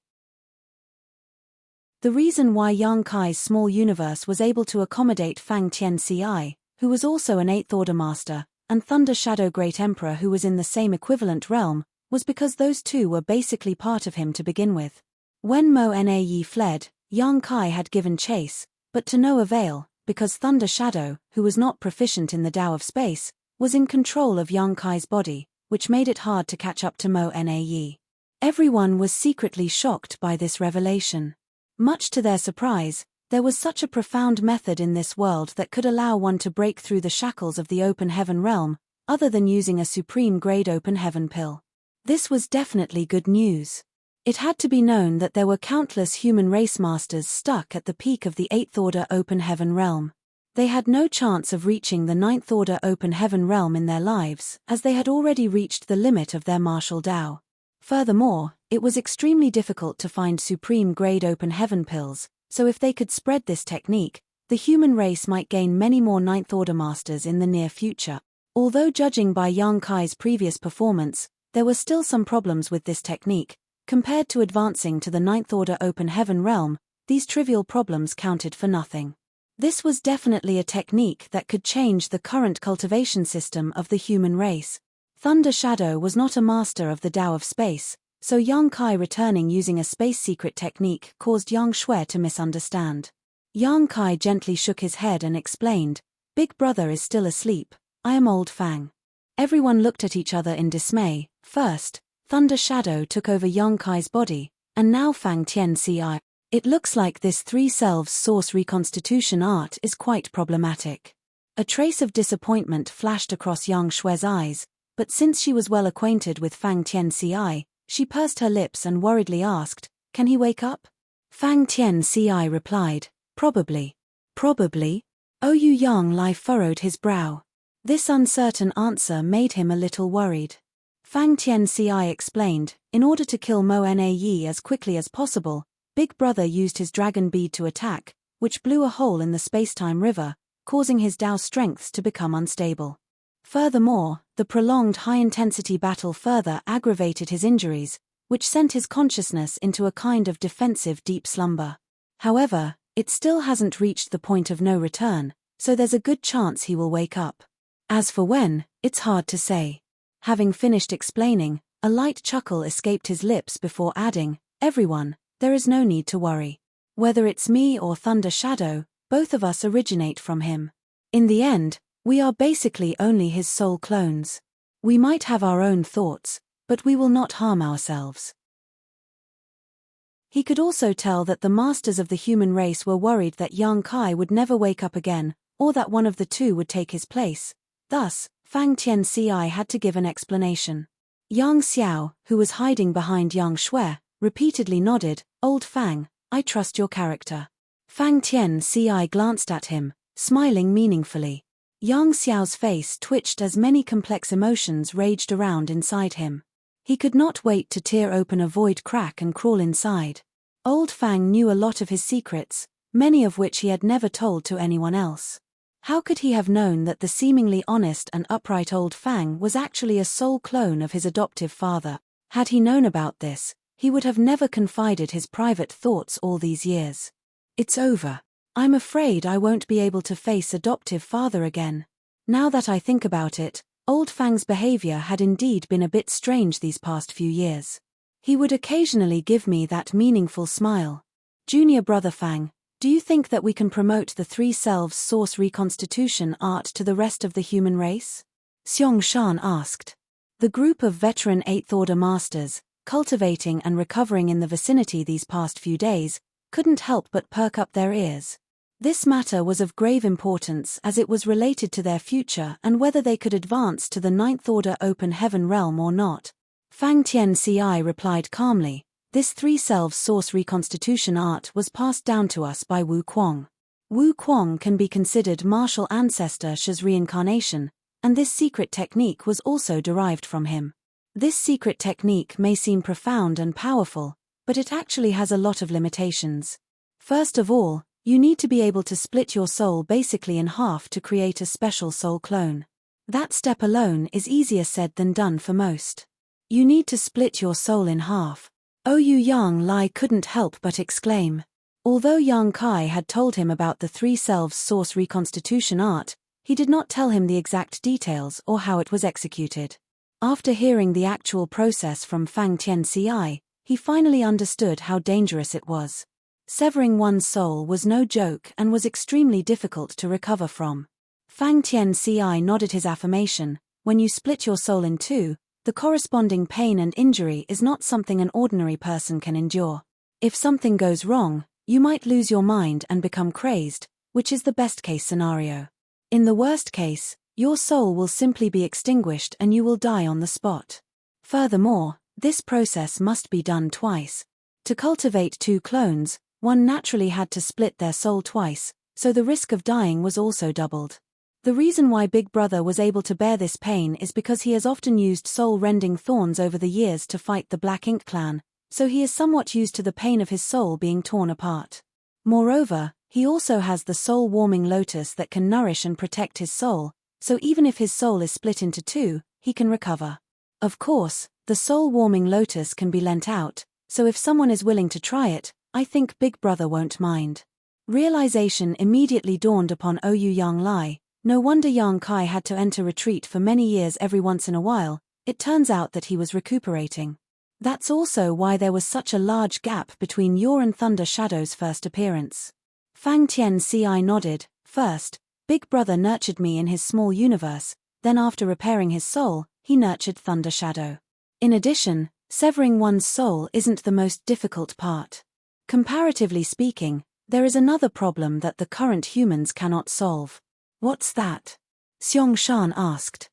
The reason why Yang Kai's small universe was able to accommodate Fang Tianci, who was also an 8th Order Master, and Thunder Shadow Great Emperor who was in the same equivalent realm, was because those two were basically part of him to begin with. When Mo Na fled, Yang Kai had given chase, but to no avail, because Thunder Shadow, who was not proficient in the Tao of Space, was in control of Yang Kai's body, which made it hard to catch up to Mo Na. Everyone was secretly shocked by this revelation. Much to their surprise, there was such a profound method in this world that could allow one to break through the shackles of the Open Heaven realm, other than using a supreme-grade Open Heaven pill. This was definitely good news. It had to be known that there were countless human race masters stuck at the peak of the 8th Order Open Heaven realm. They had no chance of reaching the 9th Order Open Heaven realm in their lives, as they had already reached the limit of their martial Tao. Furthermore, it was extremely difficult to find supreme-grade Open Heaven pills, so if they could spread this technique, the human race might gain many more 9th Order Masters in the near future. Although judging by Yang Kai's previous performance, there were still some problems with this technique. Compared to advancing to the 9th Order Open Heaven realm, these trivial problems counted for nothing. This was definitely a technique that could change the current cultivation system of the human race. Thunder Shadow was not a master of the Tao of Space, so Yang Kai returning using a space secret technique caused Yang Shui to misunderstand. Yang Kai gently shook his head and explained, "Big brother is still asleep, I am Old Fang." Everyone looked at each other in dismay. First, Thunder Shadow took over Yang Kai's body, and now Fang Tianci. It looks like this three-selves source reconstitution art is quite problematic. A trace of disappointment flashed across Yang Shui's eyes, but since she was well acquainted with Fang Tianci, she pursed her lips and worriedly asked, "Can he wake up?" Fang Tianci replied, "Probably." "Probably?" Ouyang Lai furrowed his brow. This uncertain answer made him a little worried. Fang Tianci explained, in order to kill Mo Na as quickly as possible, Big Brother used his dragon bead to attack, which blew a hole in the space-time river, causing his Tao strengths to become unstable. Furthermore, the prolonged high-intensity battle further aggravated his injuries, which sent his consciousness into a kind of defensive deep slumber. However, it still hasn't reached the point of no return, so there's a good chance he will wake up. As for when, it's hard to say. Having finished explaining, a light chuckle escaped his lips before adding, "Everyone, there is no need to worry. Whether it's me or Thunder Shadow, both of us originate from him. In the end, we are basically only his soul clones. We might have our own thoughts, but we will not harm ourselves." He could also tell that the masters of the human race were worried that Yang Kai would never wake up again, or that one of the two would take his place. Thus, Fang Tianci had to give an explanation. Yang Xiao, who was hiding behind Yang Shui, repeatedly nodded, "Old Fang, I trust your character." Fang Tianci glanced at him, smiling meaningfully. Yang Xiao's face twitched as many complex emotions raged around inside him. He could not wait to tear open a void crack and crawl inside. Old Fang knew a lot of his secrets, many of which he had never told to anyone else. How could he have known that the seemingly honest and upright Old Fang was actually a soul clone of his adoptive father? Had he known about this, he would have never confided his private thoughts all these years. "It's over. I'm afraid I won't be able to face adoptive father again." Now that I think about it, Old Fang's behavior had indeed been a bit strange these past few years. He would occasionally give me that meaningful smile. "Junior brother Fang, do you think that we can promote the three-selves source reconstitution art to the rest of the human race?" Xiong Shan asked. The group of veteran 8th Order Masters, cultivating and recovering in the vicinity these past few days, couldn't help but perk up their ears. This matter was of grave importance as it was related to their future and whether they could advance to the 9th Order Open Heaven realm or not. Fang Tianci replied calmly, "This three-selves source reconstitution art was passed down to us by Wu Kuang. Wu Kuang can be considered martial ancestor Shi's reincarnation, and this secret technique was also derived from him. This secret technique may seem profound and powerful, but it actually has a lot of limitations. First of all, you need to be able to split your soul basically in half to create a special soul clone. That step alone is easier said than done for most. You need to split your soul in half. Ouyang Yang Lai couldn't help but exclaim. Although Yang Kai had told him about the three selves source reconstitution art, he did not tell him the exact details or how it was executed. After hearing the actual process from Fang Tianci, he finally understood how dangerous it was. Severing one's soul was no joke and was extremely difficult to recover from. Fang Tianci nodded his affirmation. When you split your soul in two, the corresponding pain and injury is not something an ordinary person can endure. If something goes wrong, you might lose your mind and become crazed, which is the best-case scenario. In the worst case, your soul will simply be extinguished and you will die on the spot. Furthermore, this process must be done twice. To cultivate two clones, one naturally had to split their soul twice, so the risk of dying was also doubled. The reason why Big Brother was able to bear this pain is because he has often used soul-rending thorns over the years to fight the Black Ink clan, so he is somewhat used to the pain of his soul being torn apart. Moreover, he also has the soul-warming lotus that can nourish and protect his soul, so even if his soul is split into two, he can recover. Of course, the soul-warming lotus can be lent out, so if someone is willing to try it, I think Big Brother won't mind. Realization immediately dawned upon Ouyang Yang Lai. No wonder Yang Kai had to enter retreat for many years every once in a while. It turns out that he was recuperating. That's also why there was such a large gap between Yor and Thunder Shadow's first appearance. Fang Tianci nodded. First, Big Brother nurtured me in his small universe, then after repairing his soul, he nurtured Thunder Shadow. In addition, severing one's soul isn't the most difficult part. Comparatively speaking, there is another problem that the current humans cannot solve. What's that? Xiong Shan asked.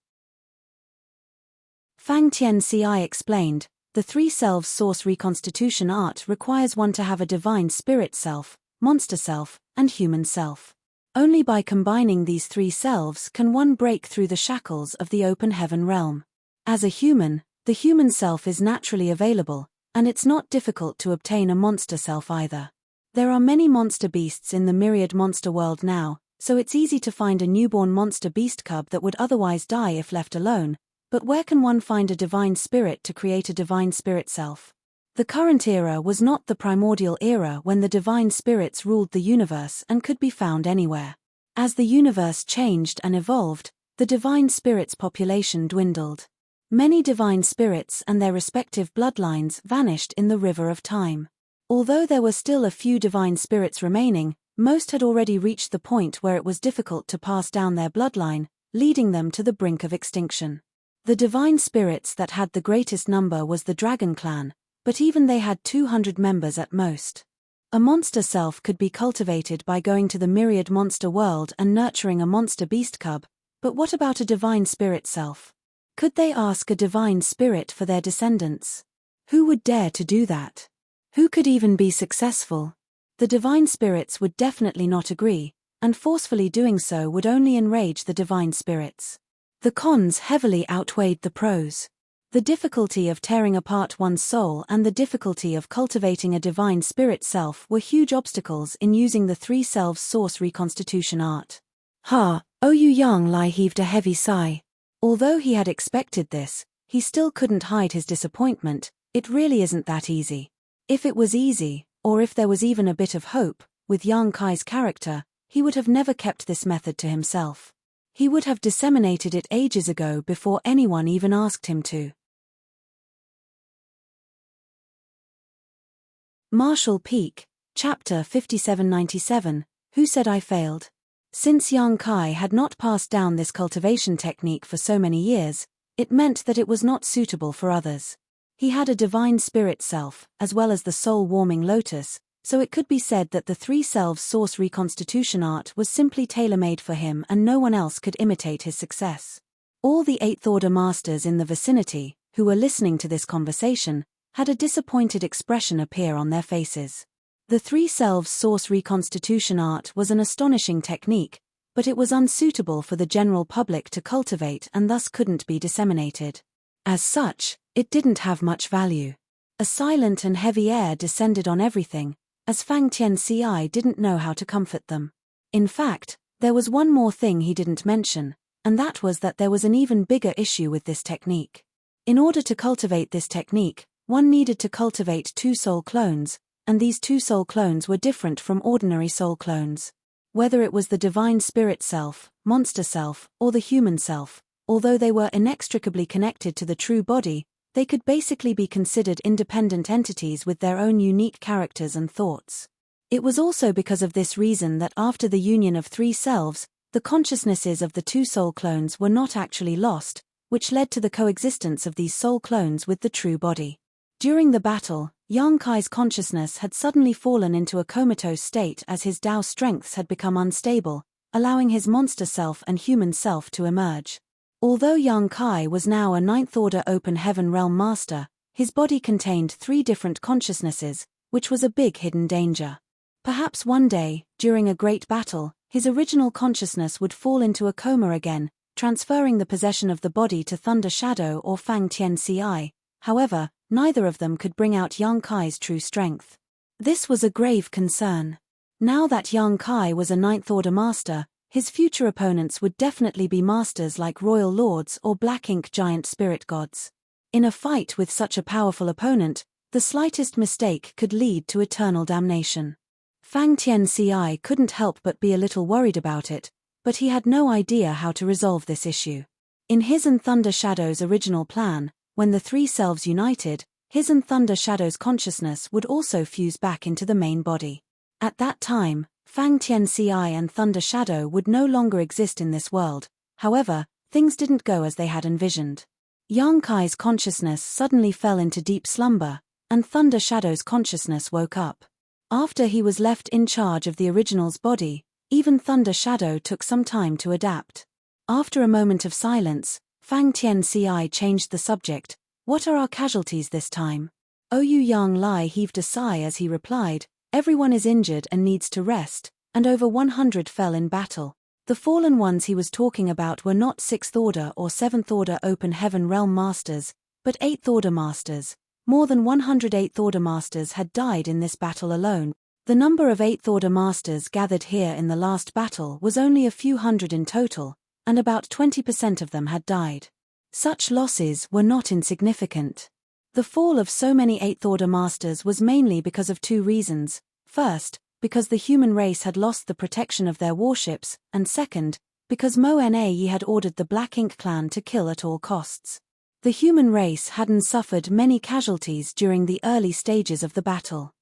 Fang Tianci explained, the three selves source reconstitution art requires one to have a divine spirit self, monster self, and human self. Only by combining these three selves can one break through the shackles of the open heaven realm. As a human, the human self is naturally available, and it's not difficult to obtain a monster self either. There are many monster beasts in the myriad monster world now, so it's easy to find a newborn monster beast cub that would otherwise die if left alone, but where can one find a divine spirit to create a divine spirit self? The current era was not the primordial era when the divine spirits ruled the universe and could be found anywhere. As the universe changed and evolved, the divine spirits' population dwindled. Many divine spirits and their respective bloodlines vanished in the river of time. Although there were still a few divine spirits remaining, most had already reached the point where it was difficult to pass down their bloodline, leading them to the brink of extinction. The divine spirits that had the greatest number was the Dragon Clan, but even they had 200 members at most. A monster self could be cultivated by going to the myriad monster world and nurturing a monster beast cub, but what about a divine spirit self? Could they ask a divine spirit for their descendants? Who would dare to do that? Who could even be successful? The divine spirits would definitely not agree, and forcefully doing so would only enrage the divine spirits. The cons heavily outweighed the pros. The difficulty of tearing apart one's soul and the difficulty of cultivating a divine spirit self were huge obstacles in using the three selves source reconstitution art. Ouyang Yang Lai heaved a heavy sigh. Although he had expected this, he still couldn't hide his disappointment. It really isn't that easy. If it was easy, or if there was even a bit of hope, with Yang Kai's character, he would have never kept this method to himself. He would have disseminated it ages ago before anyone even asked him to. Marshall Peak, Chapter 5797, Who Said I Failed? Since Yang Kai had not passed down this cultivation technique for so many years, it meant that it was not suitable for others. He had a divine spirit self, as well as the soul-warming lotus, so it could be said that the three selves source reconstitution art was simply tailor-made for him and no one else could imitate his success. All the Eighth Order masters in the vicinity, who were listening to this conversation, had a disappointed expression appear on their faces. The three selves source reconstitution art was an astonishing technique, but it was unsuitable for the general public to cultivate and thus couldn't be disseminated. As such, it didn't have much value. A silent and heavy air descended on everything, as Fang Tianci didn't know how to comfort them. In fact, there was one more thing he didn't mention, and that was that there was an even bigger issue with this technique. In order to cultivate this technique, one needed to cultivate two soul clones, and these two soul clones were different from ordinary soul clones. Whether it was the divine spirit self, monster self, or the human self, although they were inextricably connected to the true body, they could basically be considered independent entities with their own unique characters and thoughts. It was also because of this reason that after the union of three selves, the consciousnesses of the two soul clones were not actually lost, which led to the coexistence of these soul clones with the true body. During the battle, Yang Kai's consciousness had suddenly fallen into a comatose state as his Tao strengths had become unstable, allowing his monster self and human self to emerge. Although Yang Kai was now a ninth-order open heaven realm master, his body contained three different consciousnesses, which was a big hidden danger. Perhaps one day, during a great battle, his original consciousness would fall into a coma again, transferring the possession of the body to Thunder Shadow or Fang Tianci. However, neither of them could bring out Yang Kai's true strength. This was a grave concern. Now that Yang Kai was a ninth-order master, his future opponents would definitely be masters like royal lords or black ink giant spirit gods. In a fight with such a powerful opponent, the slightest mistake could lead to eternal damnation. Fang Tianci couldn't help but be a little worried about it, but he had no idea how to resolve this issue. In his and Thunder Shadow's original plan, when the three selves united, his and Thunder Shadow's consciousness would also fuse back into the main body. At that time, Fang Tianci and Thunder Shadow would no longer exist in this world. However, things didn't go as they had envisioned. Yang Kai's consciousness suddenly fell into deep slumber, and Thunder Shadow's consciousness woke up. After he was left in charge of the original's body, even Thunder Shadow took some time to adapt. After a moment of silence, Fang Tianci changed the subject. "What are our casualties this time?" Oyu Yang Lai heaved a sigh as he replied, "Everyone is injured and needs to rest, and over 100 fell in battle. The fallen ones he was talking about were not 6th order or 7th order open heaven realm masters, but 8th order masters. More than 100 8th order masters had died in this battle alone. The number of 8th order masters gathered here in the last battle was only a few hundred in total, and about 20% of them had died. Such losses were not insignificant. The fall of so many 8th order masters was mainly because of two reasons. First, because the human race had lost the protection of their warships, and second, because Mo Na had ordered the Black Ink clan to kill at all costs. The human race hadn't suffered many casualties during the early stages of the battle.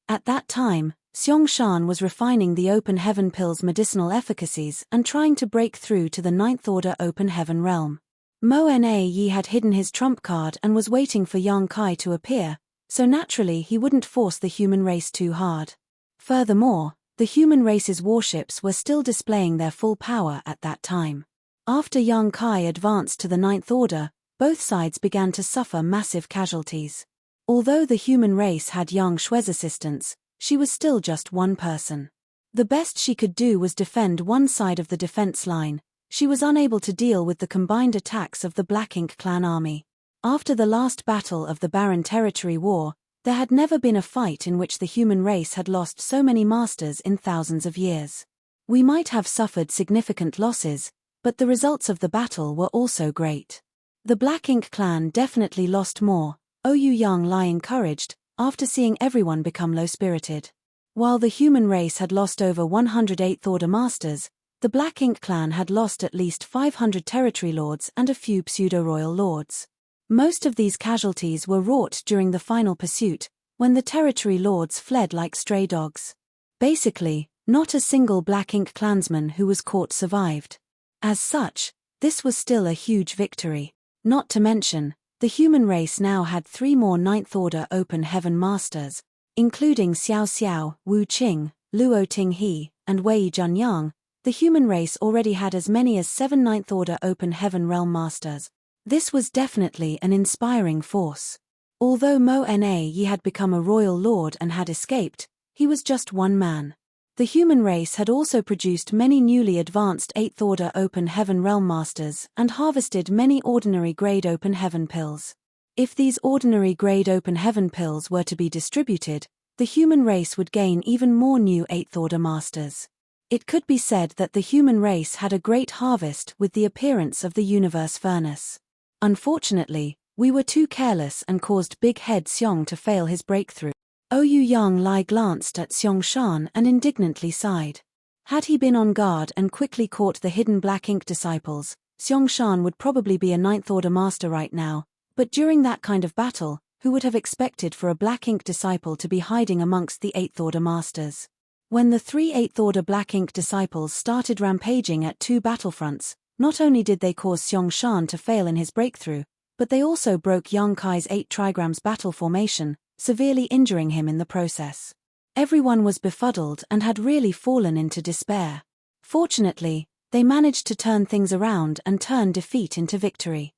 At that time, Xiong Shan was refining the Open Heaven pill's medicinal efficacies and trying to break through to the 9th order Open Heaven realm. Mo Na had hidden his trump card and was waiting for Yang Kai to appear, so naturally he wouldn't force the human race too hard. Furthermore, the human race's warships were still displaying their full power at that time. After Yang Kai advanced to the 9th order, both sides began to suffer massive casualties. Although the human race had Yang Shui's assistance, she was still just one person. The best she could do was defend one side of the defense line. She was unable to deal with the combined attacks of the Black Ink clan army. After the last battle of the Barren Territory War, there had never been a fight in which the human race had lost so many masters in thousands of years. We might have suffered significant losses, but the results of the battle were also great. The Black Ink clan definitely lost more, Oyu Yang Lai encouraged, after seeing everyone become low-spirited. While the human race had lost over 100 8th order masters, the Black Ink clan had lost at least 500 territory lords and a few pseudo-royal lords. Most of these casualties were wrought during the final pursuit, when the territory lords fled like stray dogs. Basically, not a single Black Ink clansman who was caught survived. As such, this was still a huge victory. Not to mention, the human race now had 3 more 9th order open heaven masters, including Xiao Xiao, Wu Qing, Luo Tinghe, and Wei Junyang. The human race already had as many as 7 9th order open heaven realm masters. This was definitely an inspiring force. Although Mo-Na had become a royal lord and had escaped, he was just one man. The human race had also produced many newly advanced 8th Order Open Heaven Realm Masters and harvested many ordinary grade Open Heaven pills. If these ordinary grade Open Heaven pills were to be distributed, the human race would gain even more new 8th Order Masters. It could be said that the human race had a great harvest with the appearance of the universe furnace. Unfortunately, we were too careless and caused Big Head Xiong to fail his breakthrough. Ouyang Lai glanced at Xiong Shan and indignantly sighed. Had he been on guard and quickly caught the hidden Black Ink disciples, Xiong Shan would probably be a 9th Order Master right now, but during that kind of battle, who would have expected for a Black Ink disciple to be hiding amongst the 8th Order Masters? When the 3 8th Order Black Ink disciples started rampaging at 2 battlefronts, not only did they cause Xiong Shan to fail in his breakthrough, but they also broke Yang Kai's 8 trigrams battle formation, severely injuring him in the process. Everyone was befuddled and had really fallen into despair. Fortunately, they managed to turn things around and turn defeat into victory.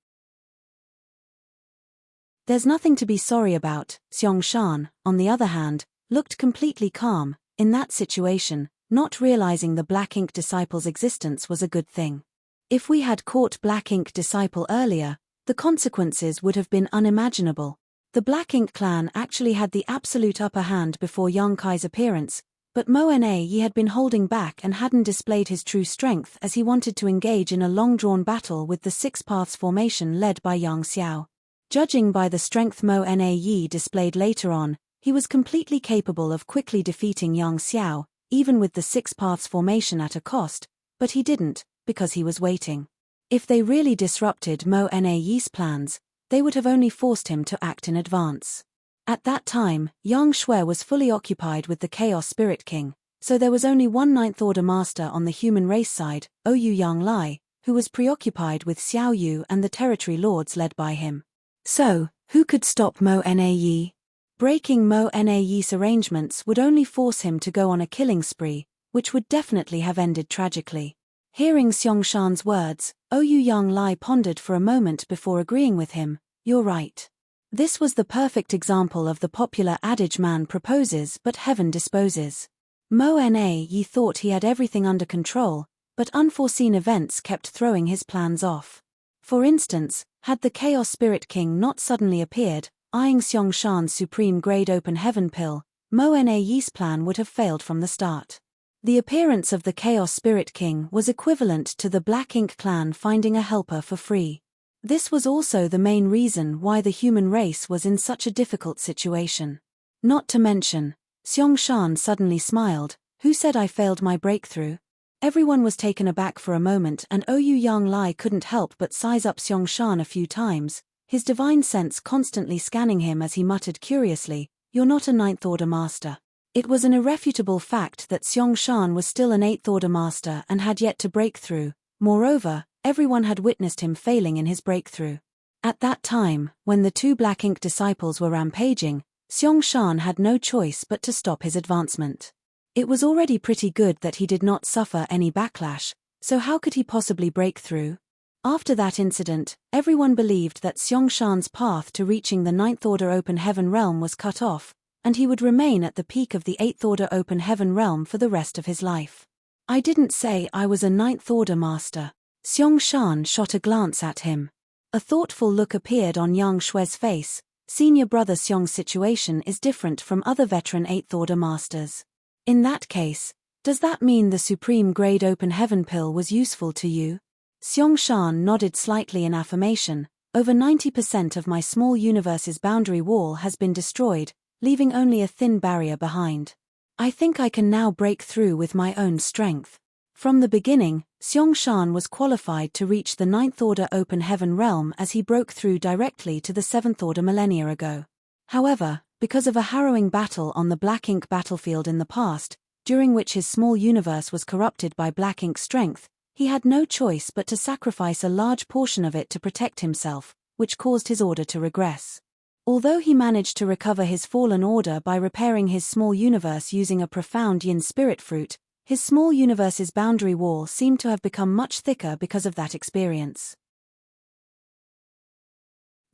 There's nothing to be sorry about. Xiong Shan, on the other hand, looked completely calm. In that situation, not realizing the Black Ink disciple's existence was a good thing. If we had caught Black Ink disciple earlier, the consequences would have been unimaginable. The Black Ink clan actually had the absolute upper hand before Yang Kai's appearance, but Mo-Na had been holding back and hadn't displayed his true strength as he wanted to engage in a long-drawn battle with the Six Paths formation led by Yang Xiao. Judging by the strength Mo-Na displayed later on, he was completely capable of quickly defeating Yang Xiao, even with the Six Paths formation at a cost, but he didn't, because he was waiting. If they really disrupted Mo-Na's plans, they would have only forced him to act in advance. At that time, Yang Shui was fully occupied with the Chaos Spirit King, so there was only one 9th Order Master on the human race side, Ouyang Lai, who was preoccupied with Xiao Yu and the territory lords led by him. So, who could stop Mo-Na? Breaking Mo-Na's arrangements would only force him to go on a killing spree, which would definitely have ended tragically. Hearing Xiong Shan's words, Ouyang Lai pondered for a moment before agreeing with him. You're right. This was the perfect example of the popular adage man proposes but heaven disposes. Mo-Na thought he had everything under control, but unforeseen events kept throwing his plans off. For instance, had the Chaos Spirit King not suddenly appeared, eyeing Xiong Shan's supreme grade Open Heaven pill, Mo-Na's plan would have failed from the start. The appearance of the Chaos Spirit King was equivalent to the Black Ink clan finding a helper for free. This was also the main reason why the human race was in such a difficult situation. Not to mention, Xiong Shan suddenly smiled. Who said I failed my breakthrough? Everyone was taken aback for a moment, and Ouyang Lai couldn't help but size up Xiong Shan a few times, his divine sense constantly scanning him as he muttered curiously, "You're not a 9th Order Master." It was an irrefutable fact that Xiong Shan was still an 8th Order Master and had yet to break through. Moreover, everyone had witnessed him failing in his breakthrough. At that time, when the 2 Black Ink disciples were rampaging, Xiong Shan had no choice but to stop his advancement. It was already pretty good that he did not suffer any backlash, so how could he possibly break through? After that incident, everyone believed that Xiong Shan's path to reaching the 9th Order Open Heaven Realm was cut off, and he would remain at the peak of the 8th Order Open Heaven Realm for the rest of his life. I didn't say I was a 9th Order Master. Xiong Shan shot a glance at him. A thoughtful look appeared on Yang Shui's face. Senior brother Xiong's situation is different from other veteran 8th Order Masters. In that case, does that mean the supreme grade Open Heaven pill was useful to you? Xiong Shan nodded slightly in affirmation. Over 90% of my small universe's boundary wall has been destroyed, leaving only a thin barrier behind. I think I can now break through with my own strength. From the beginning, Xiong Shan was qualified to reach the 9th Order Open Heaven Realm as he broke through directly to the 7th Order millennia ago. However, because of a harrowing battle on the Black Ink battlefield in the past, during which his small universe was corrupted by Black Ink's strength, he had no choice but to sacrifice a large portion of it to protect himself, which caused his order to regress. Although he managed to recover his fallen order by repairing his small universe using a profound yin spirit fruit, his small universe's boundary wall seemed to have become much thicker because of that experience.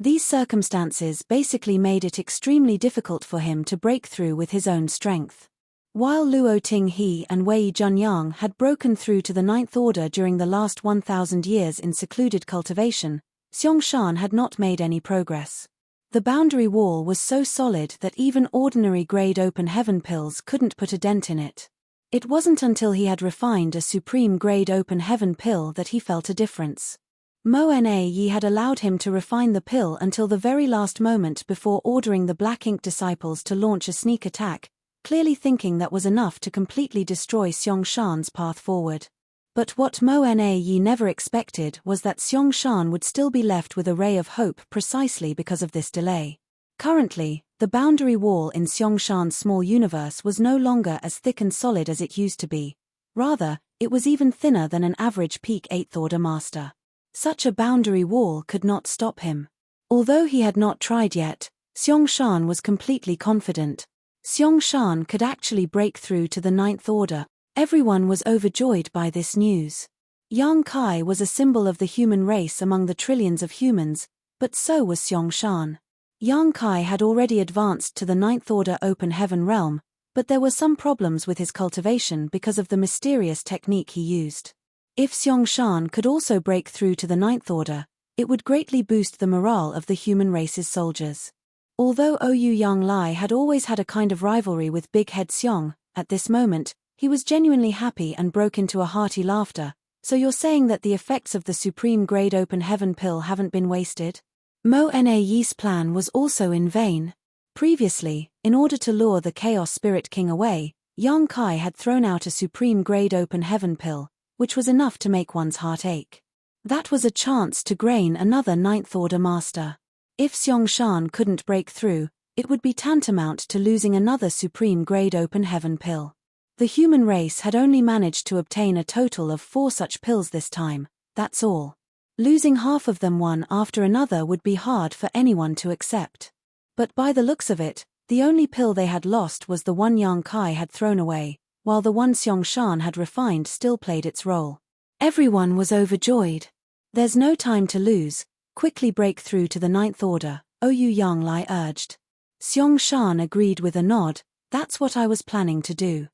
These circumstances basically made it extremely difficult for him to break through with his own strength. While Luo Tinghe and Wei Junyang had broken through to the Ninth Order during the last 1,000 years in secluded cultivation, Xiong had not made any progress. The boundary wall was so solid that even ordinary grade open heaven pills couldn't put a dent in it. It wasn't until he had refined a supreme grade open heaven pill that he felt a difference. Mo Na Yi had allowed him to refine the pill until the very last moment before ordering the Black Ink disciples to launch a sneak attack, clearly thinking that was enough to completely destroy Xiong path forward. But what Mo Na Yi never expected was that Xiong would still be left with a ray of hope precisely because of this delay. Currently, the boundary wall in Xiong small universe was no longer as thick and solid as it used to be. Rather, it was even thinner than an average peak 8th Order master. Such a boundary wall could not stop him. Although he had not tried yet, Xiong was completely confident. Xiong could actually break through to the Ninth Order. Everyone was overjoyed by this news. Yang Kai was a symbol of the human race among the trillions of humans, but so was Xiong. Yang Kai had already advanced to the Ninth Order open heaven realm, but there were some problems with his cultivation because of the mysterious technique he used. If Xiong could also break through to the Ninth Order, it would greatly boost the morale of the human race's soldiers. Although Ouyang Lai had always had a kind of rivalry with Big Head Xiong, at this moment, he was genuinely happy and broke into a hearty laughter. So you're saying that the effects of the supreme grade open heaven pill haven't been wasted? Mo Na Yi's plan was also in vain. Previously, in order to lure the Chaos Spirit King away, Yang Kai had thrown out a supreme grade open heaven pill, which was enough to make one's heart ache. That was a chance to gain another Ninth Order master. If Xiong couldn't break through, it would be tantamount to losing another supreme grade open heaven pill. The human race had only managed to obtain a total of 4 such pills this time, that's all. Losing half of them one after another would be hard for anyone to accept. But by the looks of it, the only pill they had lost was the one Yang Kai had thrown away, while the one Xiong had refined still played its role. Everyone was overjoyed. There's no time to lose. Quickly break through to the Ninth Order, Ouyang Lai urged. Xiong agreed with a nod. That's what I was planning to do.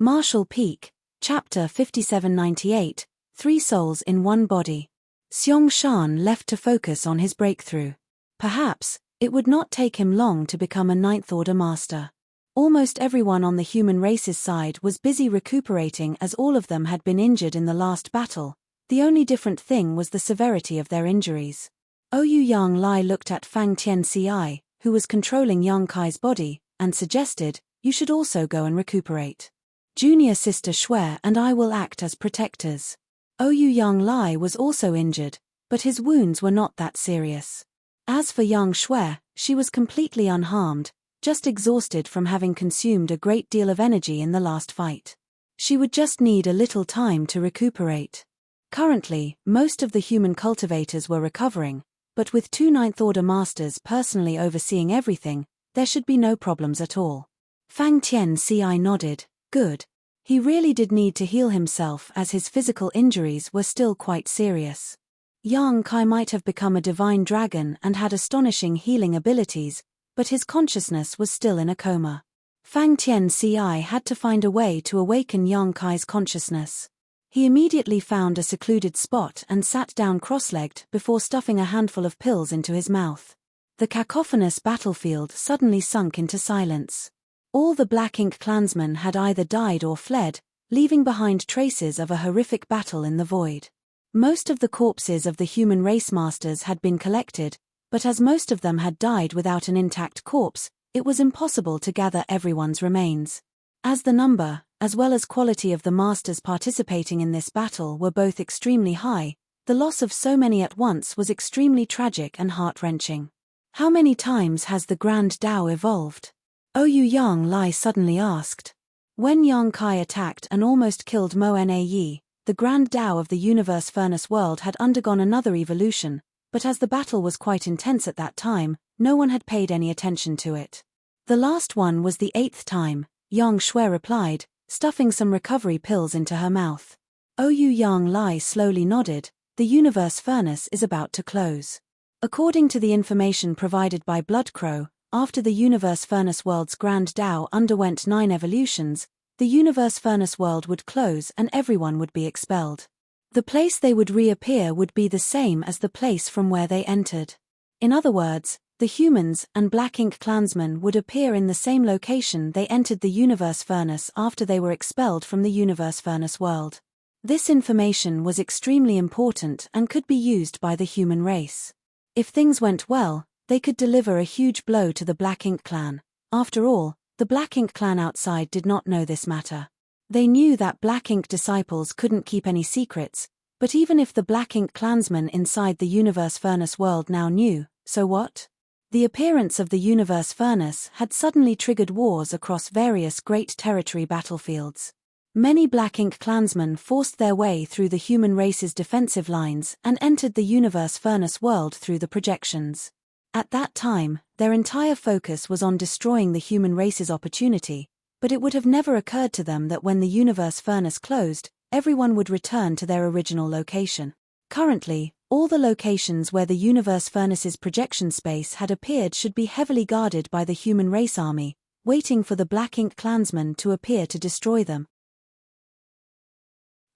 Martial Peak, Chapter 5798, 3 Souls in One Body. Xiong left to focus on his breakthrough. Perhaps, it would not take him long to become a Ninth Order master. Almost everyone on the human race's side was busy recuperating as all of them had been injured in the last battle. The only different thing was the severity of their injuries. Ouyang Lai looked at Fang Tianci, who was controlling Yang Kai's body, and suggested, "You should also go and recuperate. Junior Sister Shui and I will act as protectors." Ouyang Lai was also injured, but his wounds were not that serious. As for Yang Shui, she was completely unharmed, just exhausted from having consumed a great deal of energy in the last fight. She would just need a little time to recuperate. Currently, most of the human cultivators were recovering, but with 2 Ninth Order masters personally overseeing everything, there should be no problems at all. Fang Tianci nodded. Good. He really did need to heal himself as his physical injuries were still quite serious. Yang Kai might have become a divine dragon and had astonishing healing abilities, but his consciousness was still in a coma. Fang Tianci had to find a way to awaken Yang Kai's consciousness. He immediately found a secluded spot and sat down cross-legged before stuffing a handful of pills into his mouth. The cacophonous battlefield suddenly sunk into silence. All the Black Ink clansmen had either died or fled, leaving behind traces of a horrific battle in the void. Most of the corpses of the human race masters had been collected, but as most of them had died without an intact corpse, it was impossible to gather everyone's remains. As the number, as well as quality of the masters participating in this battle were both extremely high, the loss of so many at once was extremely tragic and heart-wrenching. How many times has the Grand Tao evolved? Ouyang Lai suddenly asked. When Yang Kai attacked and almost killed Mo Na Yi, the Grand Tao of the Universe Furnace World had undergone another evolution, but as the battle was quite intense at that time, no one had paid any attention to it. The last one was the 8th time, Yang Shui replied, stuffing some recovery pills into her mouth. Ouyang Yang Lai slowly nodded. The universe furnace is about to close. According to the information provided by Bloodcrow, after the universe furnace world's grand Tao underwent 9 evolutions, the universe furnace world would close and everyone would be expelled. The place they would reappear would be the same as the place from where they entered. In other words, the humans and Black Ink clansmen would appear in the same location they entered the universe furnace after they were expelled from the universe furnace world. This information was extremely important and could be used by the human race. If things went well, they could deliver a huge blow to the Black Ink clan. After all, the Black Ink clan outside did not know this matter. They knew that Black Ink disciples couldn't keep any secrets, but even if the Black Ink clansmen inside the universe furnace world now knew, so what? The appearance of the universe furnace had suddenly triggered wars across various great territory battlefields. Many Black Ink clansmen forced their way through the human race's defensive lines and entered the universe furnace world through the projections. At that time, their entire focus was on destroying the human race's opportunity, but it would have never occurred to them that when the universe furnace closed, everyone would return to their original location. Currently, all the locations where the universe furnace's projection space had appeared should be heavily guarded by the human race army, waiting for the Black Ink clansmen to appear to destroy them.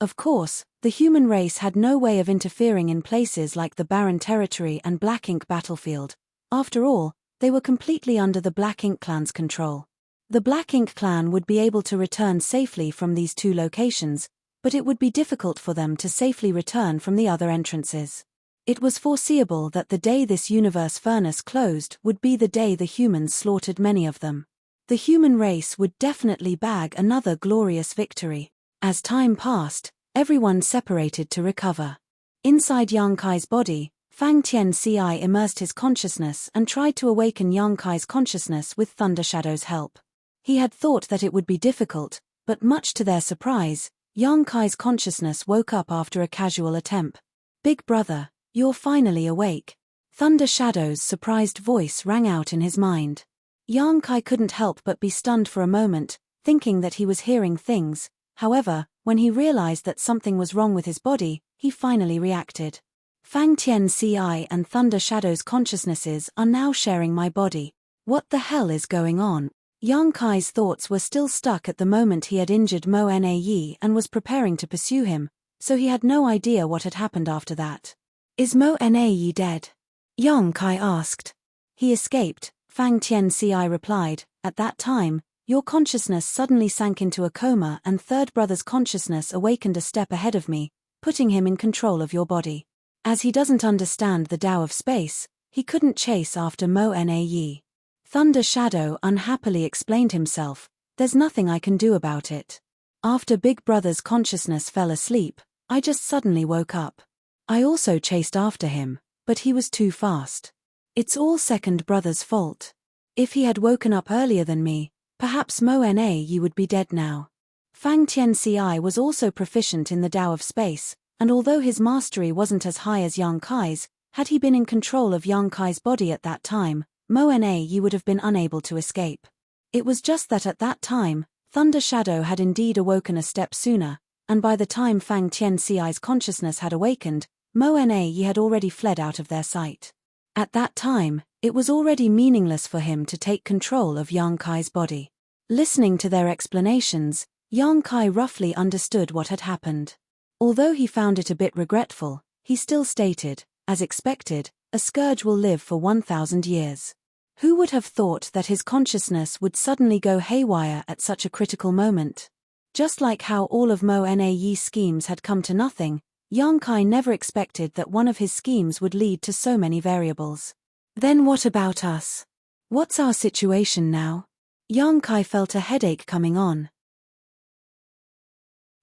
Of course, the human race had no way of interfering in places like the Barren Territory and Black Ink battlefield. After all, they were completely under the Black Ink clan's control. The Black Ink clan would be able to return safely from these 2 locations, but it would be difficult for them to safely return from the other entrances. It was foreseeable that the day this universe furnace closed would be the day the humans slaughtered many of them. The human race would definitely bag another glorious victory. As time passed, everyone separated to recover. Inside Yang Kai's body, Fang Tianci immersed his consciousness and tried to awaken Yang Kai's consciousness with Thunder Shadow's help. He had thought that it would be difficult, but much to their surprise, Yang Kai's consciousness woke up after a casual attempt. "Big brother, you're finally awake." Thunder Shadow's surprised voice rang out in his mind. Yang Kai couldn't help but be stunned for a moment, thinking that he was hearing things. However, when he realized that something was wrong with his body, he finally reacted. "Fang Tianci and Thunder Shadow's consciousnesses are now sharing my body. What the hell is going on?" Yang Kai's thoughts were still stuck at the moment he had injured Mo Na and was preparing to pursue him, so he had no idea what had happened after that. "Is Mo Na dead?" Yang Kai asked. "He escaped," Fang Tianci replied. "At that time, your consciousness suddenly sank into a coma and third brother's consciousness awakened a step ahead of me, putting him in control of your body. As he doesn't understand the Tao of space, he couldn't chase after Mo Na." Thunder Shadow unhappily explained himself, "There's nothing I can do about it. After Big Brother's consciousness fell asleep, I just suddenly woke up. I also chased after him, but he was too fast. It's all second brother's fault. If he had woken up earlier than me, perhaps Mo Na would be dead now." Fang Tianci was also proficient in the Tao of space, and although his mastery wasn't as high as Yang Kai's, had he been in control of Yang Kai's body at that time, Mo Na would have been unable to escape. It was just that at that time, Thunder Shadow had indeed awoken a step sooner, and by the time Fang Tianci's consciousness had awakened, Mo Na had already fled out of their sight. At that time, it was already meaningless for him to take control of Yang Kai's body. Listening to their explanations, Yang Kai roughly understood what had happened. Although he found it a bit regretful, he still stated, as expected, a scourge will live for 1,000 years. Who would have thought that his consciousness would suddenly go haywire at such a critical moment? Just like how all of Mo Na's schemes had come to nothing, Yang Kai never expected that one of his schemes would lead to so many variables. Then what about us? What's our situation now? Yang Kai felt a headache coming on.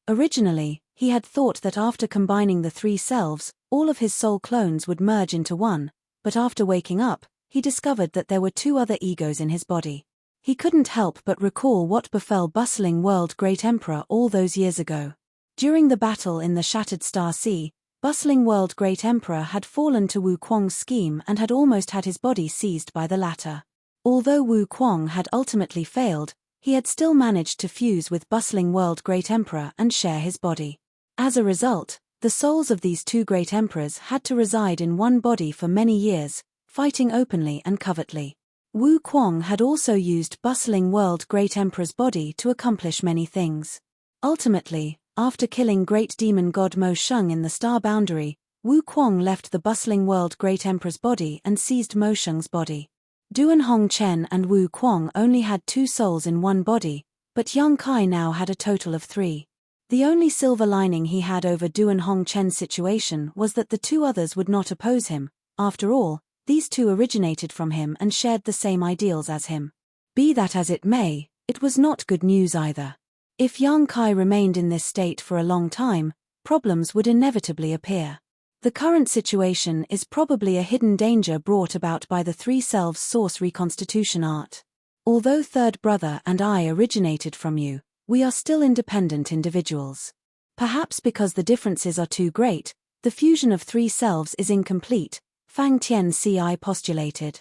Originally, he had thought that after combining the 3 selves, all of his soul clones would merge into one, but after waking up, he discovered that there were 2 other egos in his body. He couldn't help but recall what befell Bustling World Great Emperor all those years ago. During the battle in the Shattered Star Sea, Bustling World Great Emperor had fallen to Wu Kuang's scheme and had almost had his body seized by the latter. Although Wu Kuang had ultimately failed, he had still managed to fuse with Bustling World Great Emperor and share his body. As a result, the souls of these two great emperors had to reside in one body for many years, fighting openly and covertly. Wu Kuang had also used bustling world great emperor's body to accomplish many things. Ultimately, after killing great demon god Mo Sheng in the star boundary, Wu Kuang left the bustling world great emperor's body and seized Mo Sheng's body. Duan Hongchen and Wu Kuang only had 2 souls in one body, but Yang Kai now had a total of 3. The only silver lining he had over Duan Hongchen's situation was that the 2 others would not oppose him. After all, these 2 originated from him and shared the same ideals as him. Be that as it may, it was not good news either. If Yang Kai remained in this state for a long time, problems would inevitably appear. The current situation is probably a hidden danger brought about by the 3 selves source reconstitution art. Although third brother and I originated from you, we are still independent individuals. Perhaps because the differences are too great, the fusion of 3 selves is incomplete, Fang Tianci postulated.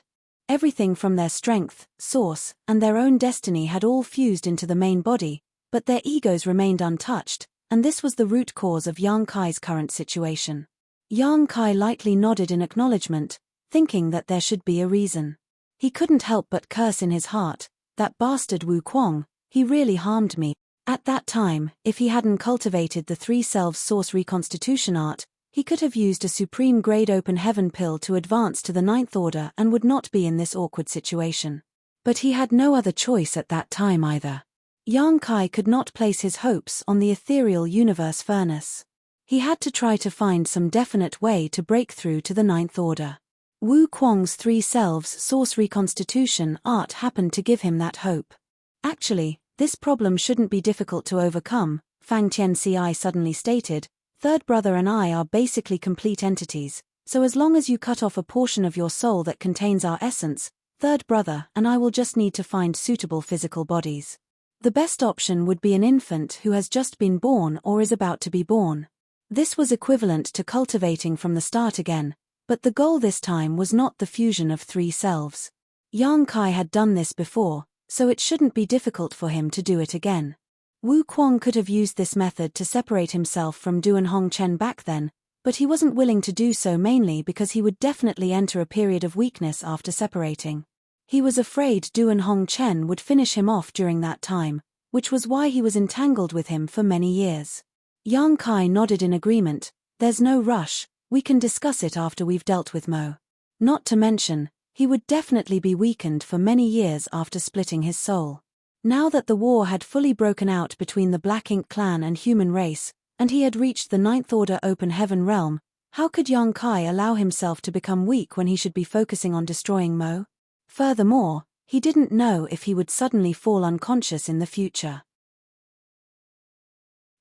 Everything from their strength, source, and their own destiny had all fused into the main body, but their egos remained untouched, and this was the root cause of Yang Kai's current situation. Yang Kai lightly nodded in acknowledgement, thinking that there should be a reason. He couldn't help but curse in his heart, that bastard Wu Kuang, he really harmed me. At that time, if he hadn't cultivated the 3 selves source reconstitution art, he could have used a supreme grade open heaven pill to advance to the 9th order and would not be in this awkward situation. But he had no other choice at that time either. Yang Kai could not place his hopes on the ethereal universe furnace. He had to try to find some definite way to break through to the 9th order. Wu Kuang's 3 selves source reconstitution art happened to give him that hope. Actually, this problem shouldn't be difficult to overcome, Fang Tianci suddenly stated. Third brother and I are basically complete entities, so as long as you cut off a portion of your soul that contains our essence, third brother and I will just need to find suitable physical bodies. The best option would be an infant who has just been born or is about to be born. This was equivalent to cultivating from the start again, but the goal this time was not the fusion of 3 selves. Yang Kai had done this before, so it shouldn't be difficult for him to do it again. Wu Kuang could have used this method to separate himself from Duan Hongchen back then, but he wasn't willing to do so mainly because he would definitely enter a period of weakness after separating. He was afraid Duan Hongchen would finish him off during that time, which was why he was entangled with him for many years. Yang Kai nodded in agreement. There's no rush, we can discuss it after we've dealt with Mo. Not to mention, he would definitely be weakened for many years after splitting his soul. Now that the war had fully broken out between the Black Ink clan and human race, and he had reached the 9th order open heaven realm, how could Yang Kai allow himself to become weak when he should be focusing on destroying Mo? Furthermore, he didn't know if he would suddenly fall unconscious in the future.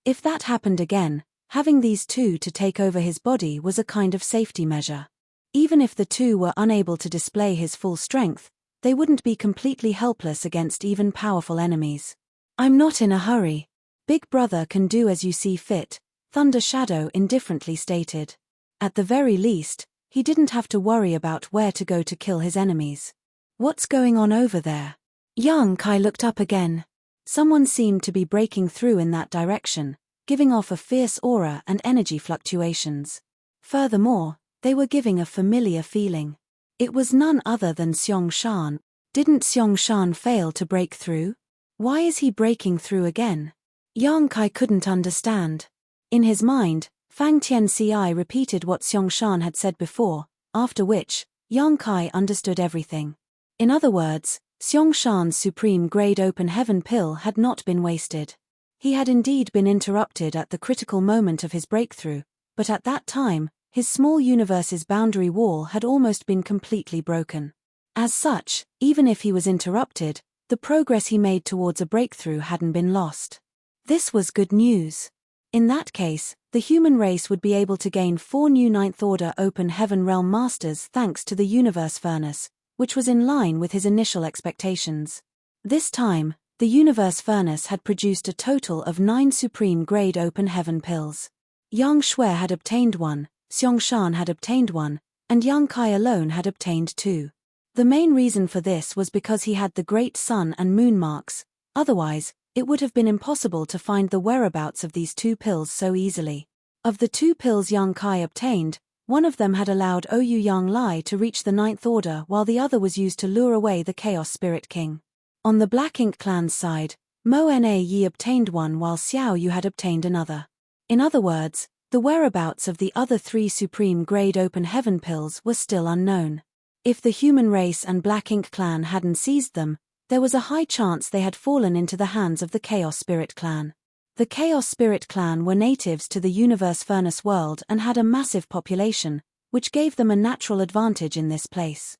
If that happened again, having these 2 to take over his body was a kind of safety measure. Even if the 2 were unable to display his full strength, they wouldn't be completely helpless against even powerful enemies. I'm not in a hurry. Big brother can do as you see fit, Thunder Shadow indifferently stated. At the very least, he didn't have to worry about where to go to kill his enemies. What's going on over there? Yang Kai looked up again. Someone seemed to be breaking through in that direction, giving off a fierce aura and energy fluctuations. Furthermore, they were giving a familiar feeling. It was none other than Xiong Shan. Didn't Xiong Shan fail to break through? Why is he breaking through again? Yang Kai couldn't understand. In his mind, Fang Tianci repeated what Xiong Shan had said before, after which, Yang Kai understood everything. In other words, Xiong Shan's supreme grade open heaven pill had not been wasted. He had indeed been interrupted at the critical moment of his breakthrough, but at that time, his small universe's boundary wall had almost been completely broken. As such, even if he was interrupted, the progress he made towards a breakthrough hadn't been lost. This was good news. In that case, the human race would be able to gain 4 new 9th order open heaven realm masters thanks to the universe furnace, which was in line with his initial expectations. This time, the universe furnace had produced a total of 9 supreme grade open heaven pills. Yang Shui had obtained 1, Xiong Shan had obtained 1, and Yang Kai alone had obtained 2. The main reason for this was because he had the great sun and moon marks, otherwise, it would have been impossible to find the whereabouts of these 2 pills so easily. Of the 2 pills Yang Kai obtained, one of them had allowed Ouyang Yang Lai to reach the 9th Order, while the other was used to lure away the Chaos Spirit King. On the Black Ink clan's side, Mo Na Yi obtained one while Xiao Yu had obtained another. In other words, the whereabouts of the other 3 Supreme Grade Open Heaven pills were still unknown. If the human race and Black Ink clan hadn't seized them, there was a high chance they had fallen into the hands of the Chaos Spirit clan. The Chaos Spirit clan were natives to the Universe Furnace world and had a massive population, which gave them a natural advantage in this place.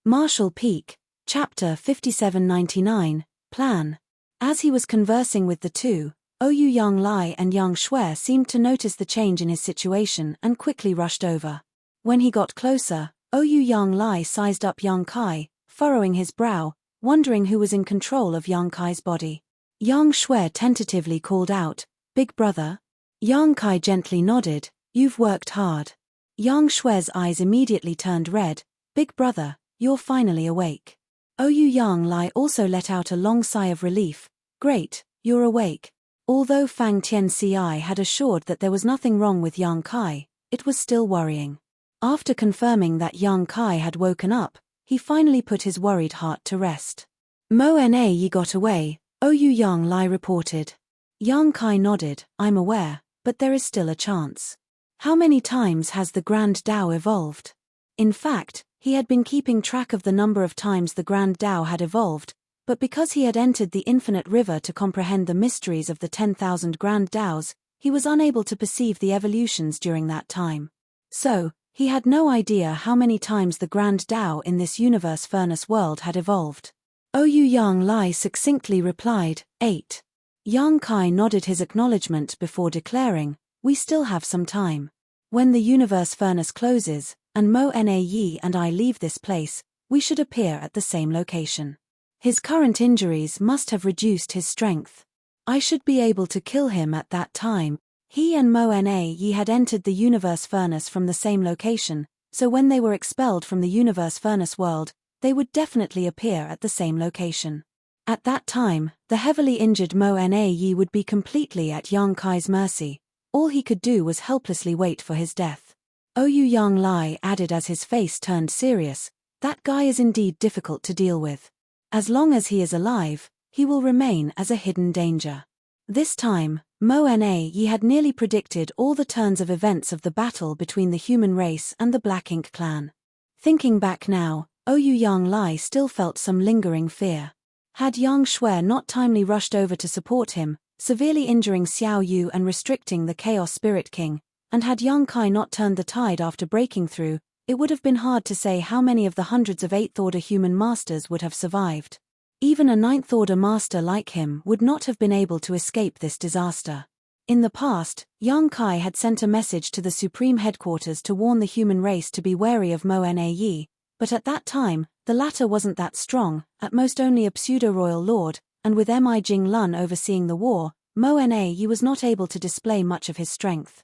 Marshall Peak, Chapter 5799, Plan. As he was conversing with the 2, Ouyang Yang Lai and Yang Shui seemed to notice the change in his situation and quickly rushed over. When he got closer, Ouyang Yang Lai sized up Yang Kai, furrowing his brow, wondering who was in control of Yang Kai's body. Yang Shui tentatively called out, "Big brother?" Yang Kai gently nodded, "You've worked hard." Yang Shui's eyes immediately turned red, "Big brother, you're finally awake." Ouyang Yang Lai also let out a long sigh of relief, "Great, you're awake." Although Fang Tianci had assured that there was nothing wrong with Yang Kai, it was still worrying. After confirming that Yang Kai had woken up, he finally put his worried heart to rest. "Mo Na Yi got away," Ouyang Yang Lai reported. Yang Kai nodded, "I'm aware, but there is still a chance." How many times has the Grand Tao evolved? In fact, he had been keeping track of the number of times the Grand Tao had evolved, but because he had entered the infinite river to comprehend the mysteries of the 10,000 Grand Taos, he was unable to perceive the evolutions during that time. So, he had no idea how many times the Grand Tao in this Universe Furnace world had evolved. Ouyang Yang Lai succinctly replied, 8. Yang Kai nodded his acknowledgement before declaring, "We still have some time. When the Universe Furnace closes, and Mo Na Yi and I leave this place, we should appear at the same location. His current injuries must have reduced his strength. I should be able to kill him at that time." He and Mo Na Yi had entered the Universe Furnace from the same location, so when they were expelled from the Universe Furnace world, they would definitely appear at the same location. At that time, the heavily injured Mo Na Yi would be completely at Yang Kai's mercy. All he could do was helplessly wait for his death. Ouyang Yang Lai added as his face turned serious, "That guy is indeed difficult to deal with. As long as he is alive, he will remain as a hidden danger." This time, Mo Na Yi had nearly predicted all the turns of events of the battle between the human race and the Black Ink clan. Thinking back now, Ouyang Yang Lai still felt some lingering fear. Had Yang Shui not timely rushed over to support him, severely injuring Xiao Yu and restricting the Chaos Spirit King, and had Yang Kai not turned the tide after breaking through, it would have been hard to say how many of the hundreds of 8th Order human masters would have survived. Even a 9th Order master like him would not have been able to escape this disaster. In the past, Yang Kai had sent a message to the Supreme Headquarters to warn the human race to be wary of Mo Na Yi, but at that time, the latter wasn't that strong, at most only a pseudo-royal lord, and with Mi Jing Lun overseeing the war, Mo Na Yi was not able to display much of his strength.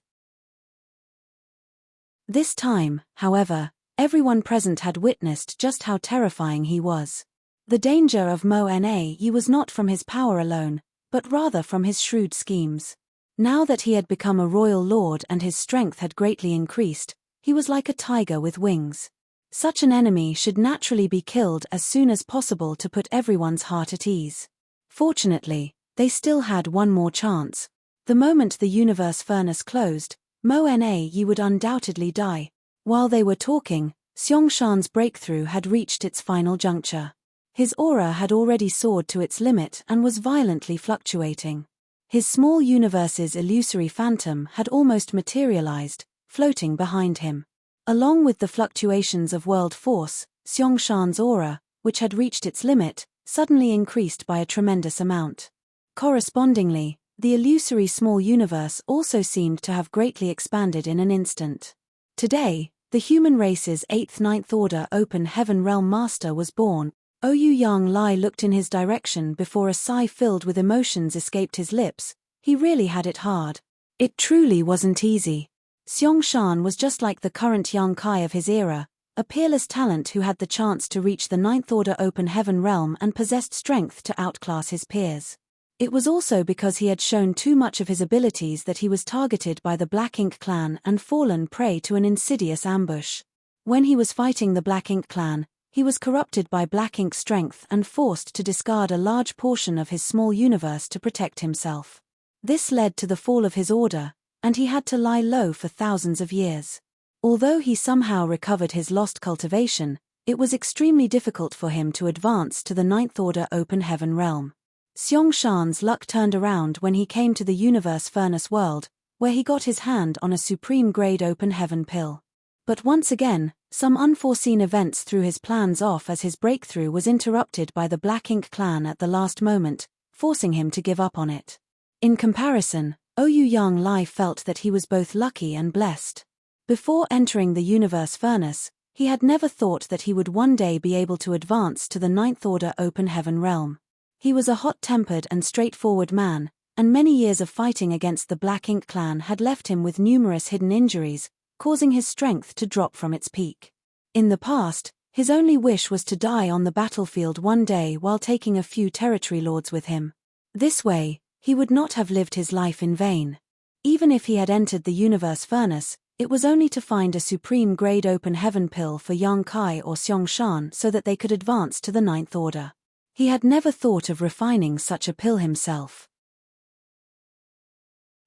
This time, however, everyone present had witnessed just how terrifying he was. The danger of Mo Na Yi was not from his power alone, but rather from his shrewd schemes. Now that he had become a royal lord and his strength had greatly increased, he was like a tiger with wings. Such an enemy should naturally be killed as soon as possible to put everyone's heart at ease. Fortunately, they still had one more chance. The moment the Universe Furnace closed, Mo Na Yi would undoubtedly die. While they were talking, Xiangshan's breakthrough had reached its final juncture. His aura had already soared to its limit and was violently fluctuating. His small universe's illusory phantom had almost materialized, floating behind him. Along with the fluctuations of world force, Xiangshan's aura, which had reached its limit, suddenly increased by a tremendous amount. Correspondingly, the illusory small universe also seemed to have greatly expanded in an instant. Today, the human race's 8th 9th Order Open Heaven Realm Master was born. Ouyang Yang Lai looked in his direction before a sigh filled with emotions escaped his lips. He really had it hard. It truly wasn't easy. Xiangshan was just like the current Yang Kai of his era, a peerless talent who had the chance to reach the Ninth Order Open Heaven realm and possessed strength to outclass his peers. It was also because he had shown too much of his abilities that he was targeted by the Black Ink clan and fallen prey to an insidious ambush. When he was fighting the Black Ink clan, he was corrupted by Black Ink's strength and forced to discard a large portion of his small universe to protect himself. This led to the fall of his order, and he had to lie low for thousands of years. Although he somehow recovered his lost cultivation, it was extremely difficult for him to advance to the Ninth Order Open Heaven realm. Xiong Shan's luck turned around when he came to the Universe Furnace world, where he got his hand on a supreme-grade Open Heaven pill. But once again, some unforeseen events threw his plans off as his breakthrough was interrupted by the Black Ink clan at the last moment, forcing him to give up on it. In comparison, Ouyang Lai felt that he was both lucky and blessed. Before entering the Universe Furnace, he had never thought that he would one day be able to advance to the Ninth Order Open Heaven realm. He was a hot-tempered and straightforward man, and many years of fighting against the Black Ink clan had left him with numerous hidden injuries, causing his strength to drop from its peak. In the past, his only wish was to die on the battlefield one day while taking a few territory lords with him. This way, he would not have lived his life in vain. Even if he had entered the Universe Furnace, it was only to find a supreme-grade Open Heaven pill for Yang Kai or Xiong Shan so that they could advance to the Ninth Order. He had never thought of refining such a pill himself.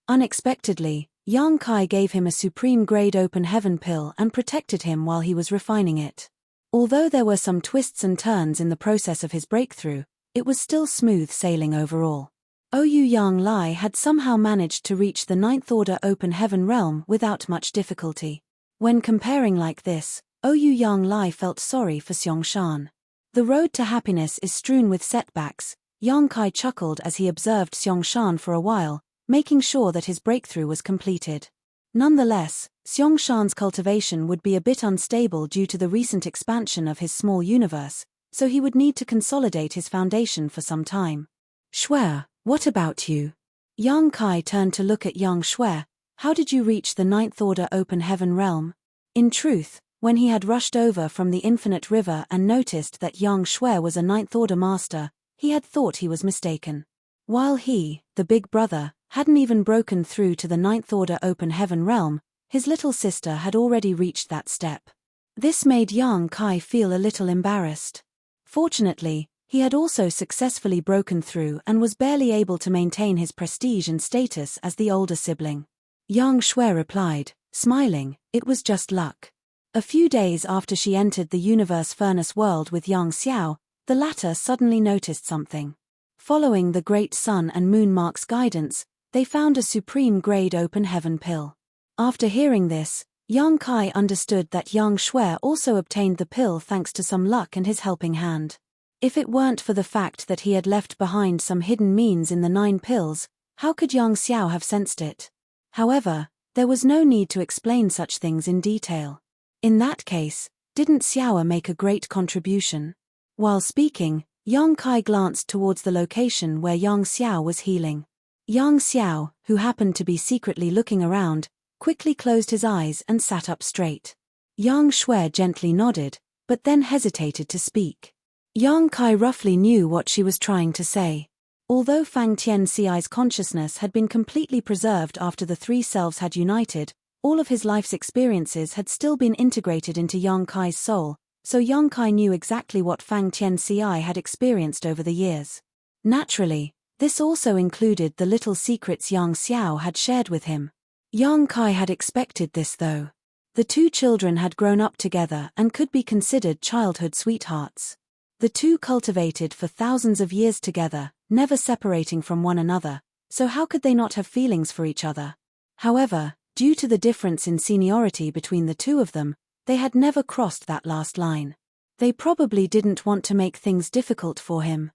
Unexpectedly, Yang Kai gave him a supreme-grade Open Heaven pill and protected him while he was refining it. Although there were some twists and turns in the process of his breakthrough, it was still smooth sailing overall. Ouyang Lai had somehow managed to reach the Ninth Order Open Heaven realm without much difficulty. When comparing like this, Ouyang Lai felt sorry for Xiong Shan. The road to happiness is strewn with setbacks. Yang Kai chuckled as he observed Xiong Shan for a while, making sure that his breakthrough was completed. Nonetheless, Xiong Shan's cultivation would be a bit unstable due to the recent expansion of his small universe, so he would need to consolidate his foundation for some time. Shui, what about you? Yang Kai turned to look at Yang Shui. How did you reach the Ninth Order Open Heaven realm? In truth, when he had rushed over from the Infinite River and noticed that Yang Shui was a Ninth Order master, he had thought he was mistaken. While he, the big brother, hadn't even broken through to the Ninth Order Open Heaven realm, his little sister had already reached that step. This made Yang Kai feel a little embarrassed. Fortunately, he had also successfully broken through and was barely able to maintain his prestige and status as the older sibling. Yang Shui replied, smiling, it was just luck. A few days after she entered the Universe Furnace world with Yang Xiao, the latter suddenly noticed something. Following the Great Sun and Moon Mark's guidance, they found a supreme-grade Open Heaven pill. After hearing this, Yang Kai understood that Yang Shui also obtained the pill thanks to some luck and his helping hand. If it weren't for the fact that he had left behind some hidden means in the 9 pills, how could Yang Xiao have sensed it? However, there was no need to explain such things in detail. In that case, didn't Xiao make a great contribution? While speaking, Yang Kai glanced towards the location where Yang Xiao was healing. Yang Xiao, who happened to be secretly looking around, quickly closed his eyes and sat up straight. Yang Shui gently nodded, but then hesitated to speak. Yang Kai roughly knew what she was trying to say. Although Fang Tianxi's consciousness had been completely preserved after the 3 selves had united, all of his life's experiences had still been integrated into Yang Kai's soul, so Yang Kai knew exactly what Fang Tianxi had experienced over the years. Naturally, this also included the little secrets Yang Xiao had shared with him. Yang Kai had expected this though. The 2 children had grown up together and could be considered childhood sweethearts. The 2 cultivated for thousands of years together, never separating from one another, so how could they not have feelings for each other? However, due to the difference in seniority between the 2 of them, they had never crossed that last line. They probably didn't want to make things difficult for him.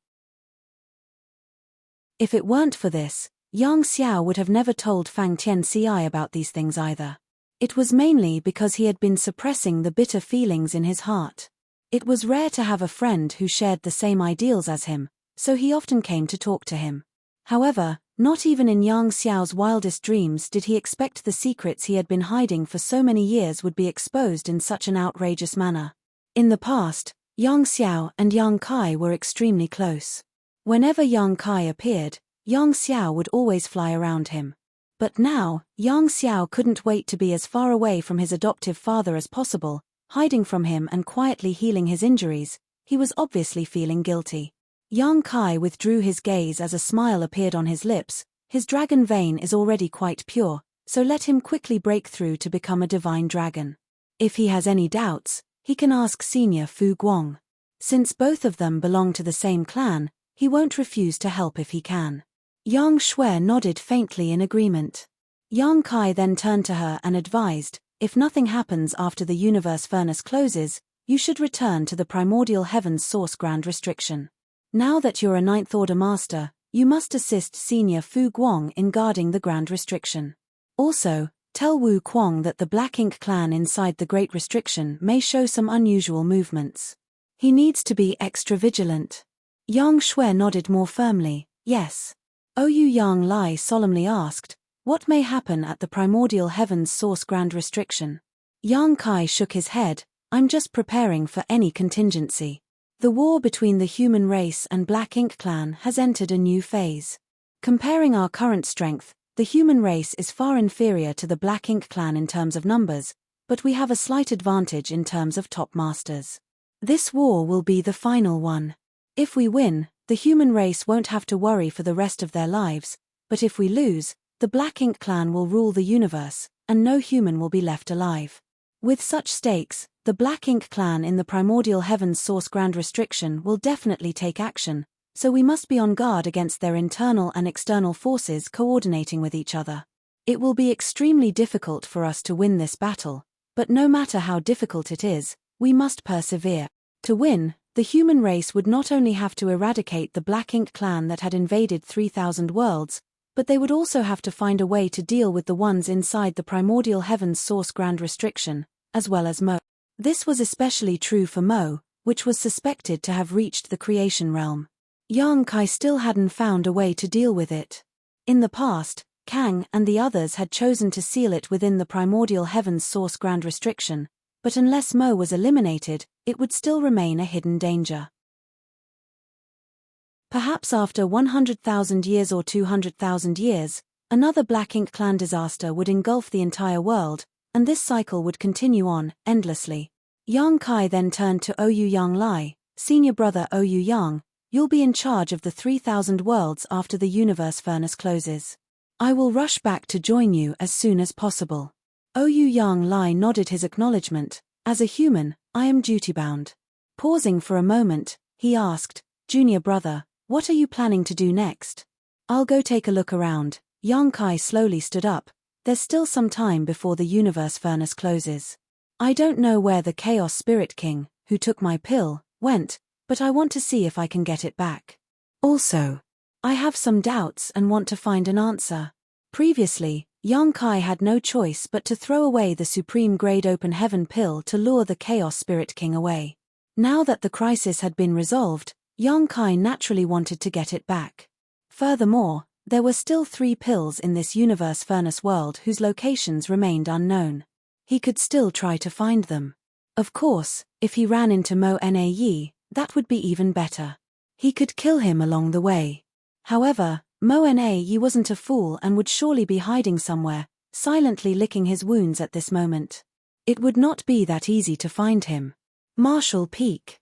If it weren't for this, Yang Xiao would have never told Fang Tianxi about these things either. It was mainly because he had been suppressing the bitter feelings in his heart. It was rare to have a friend who shared the same ideals as him, so he often came to talk to him. However, Not even in Yang Xiao's wildest dreams did he expect the secrets he had been hiding for so many years would be exposed in such an outrageous manner. In the past, Yang Xiao and Yang Kai were extremely close. Whenever Yang Kai appeared, Yang Xiao would always fly around him. But now, Yang Xiao couldn't wait to be as far away from his adoptive father as possible, hiding from him and quietly healing his injuries. He was obviously feeling guilty. Yang Kai withdrew his gaze as a smile appeared on his lips. His dragon vein is already quite pure, so let him quickly break through to become a divine dragon. If he has any doubts, he can ask Senior Fu Guang. Since both of them belong to the same clan, he won't refuse to help if he can. Yang Shui nodded faintly in agreement. Yang Kai then turned to her and advised, if nothing happens after the universe furnace closes, you should return to the primordial heavens source grand restriction. Now that you're a Ninth Order Master, you must assist Senior Fu Guang in guarding the Grand Restriction. Also, tell Wu Kuang that the Black Ink clan inside the Great Restriction may show some unusual movements. He needs to be extra vigilant. Yang Shui nodded more firmly, yes. Oyu Yang Lai solemnly asked, what may happen at the Primordial Heavens Source Grand Restriction? Yang Kai shook his head, I'm just preparing for any contingency. The war between the human race and Black Ink clan has entered a new phase. Comparing our current strength, the human race is far inferior to the Black Ink clan in terms of numbers, but we have a slight advantage in terms of top masters. This war will be the final one. If we win, the human race won't have to worry for the rest of their lives, but if we lose, the Black Ink clan will rule the universe, and no human will be left alive. With such stakes, the Black Ink clan in the Primordial Heavens Source Grand Restriction will definitely take action, so we must be on guard against their internal and external forces coordinating with each other. It will be extremely difficult for us to win this battle, but no matter how difficult it is, we must persevere. To win, the human race would not only have to eradicate the Black Ink clan that had invaded 3,000 worlds, but they would also have to find a way to deal with the ones inside the Primordial Heavens Source Grand Restriction, as well as Mo. This was especially true for Mo, which was suspected to have reached the creation realm. Yang Kai still hadn't found a way to deal with it. In the past, Kang and the others had chosen to seal it within the Primordial Heavens Source Grand Restriction, but unless Mo was eliminated, it would still remain a hidden danger. Perhaps after 100,000 years or 200,000 years, another Black Ink clan disaster would engulf the entire world, and this cycle would continue on, endlessly. Yang Kai then turned to Oyu Yang Lai, senior brother Oyu Yang, you'll be in charge of the 3,000 worlds after the universe furnace closes. I will rush back to join you as soon as possible. Oyu Yang Lai nodded his acknowledgement. As a human, I am duty-bound. Pausing for a moment, he asked, Junior brother, what are you planning to do next? I'll go take a look around. Yang Kai slowly stood up. There's still some time before the universe furnace closes. I don't know where the Chaos Spirit King, who took my pill, went, but I want to see if I can get it back. Also, I have some doubts and want to find an answer. Previously, Yang Kai had no choice but to throw away the Supreme Grade Open Heaven pill to lure the Chaos Spirit King away. Now that the crisis had been resolved, Yang Kai naturally wanted to get it back. Furthermore, there were still 3 pills in this universe furnace world whose locations remained unknown. He could still try to find them. Of course, if he ran into Mo Na, that would be even better. He could kill him along the way. However, Mo Na wasn't a fool and would surely be hiding somewhere, silently licking his wounds at this moment. It would not be that easy to find him. Marshall Peak.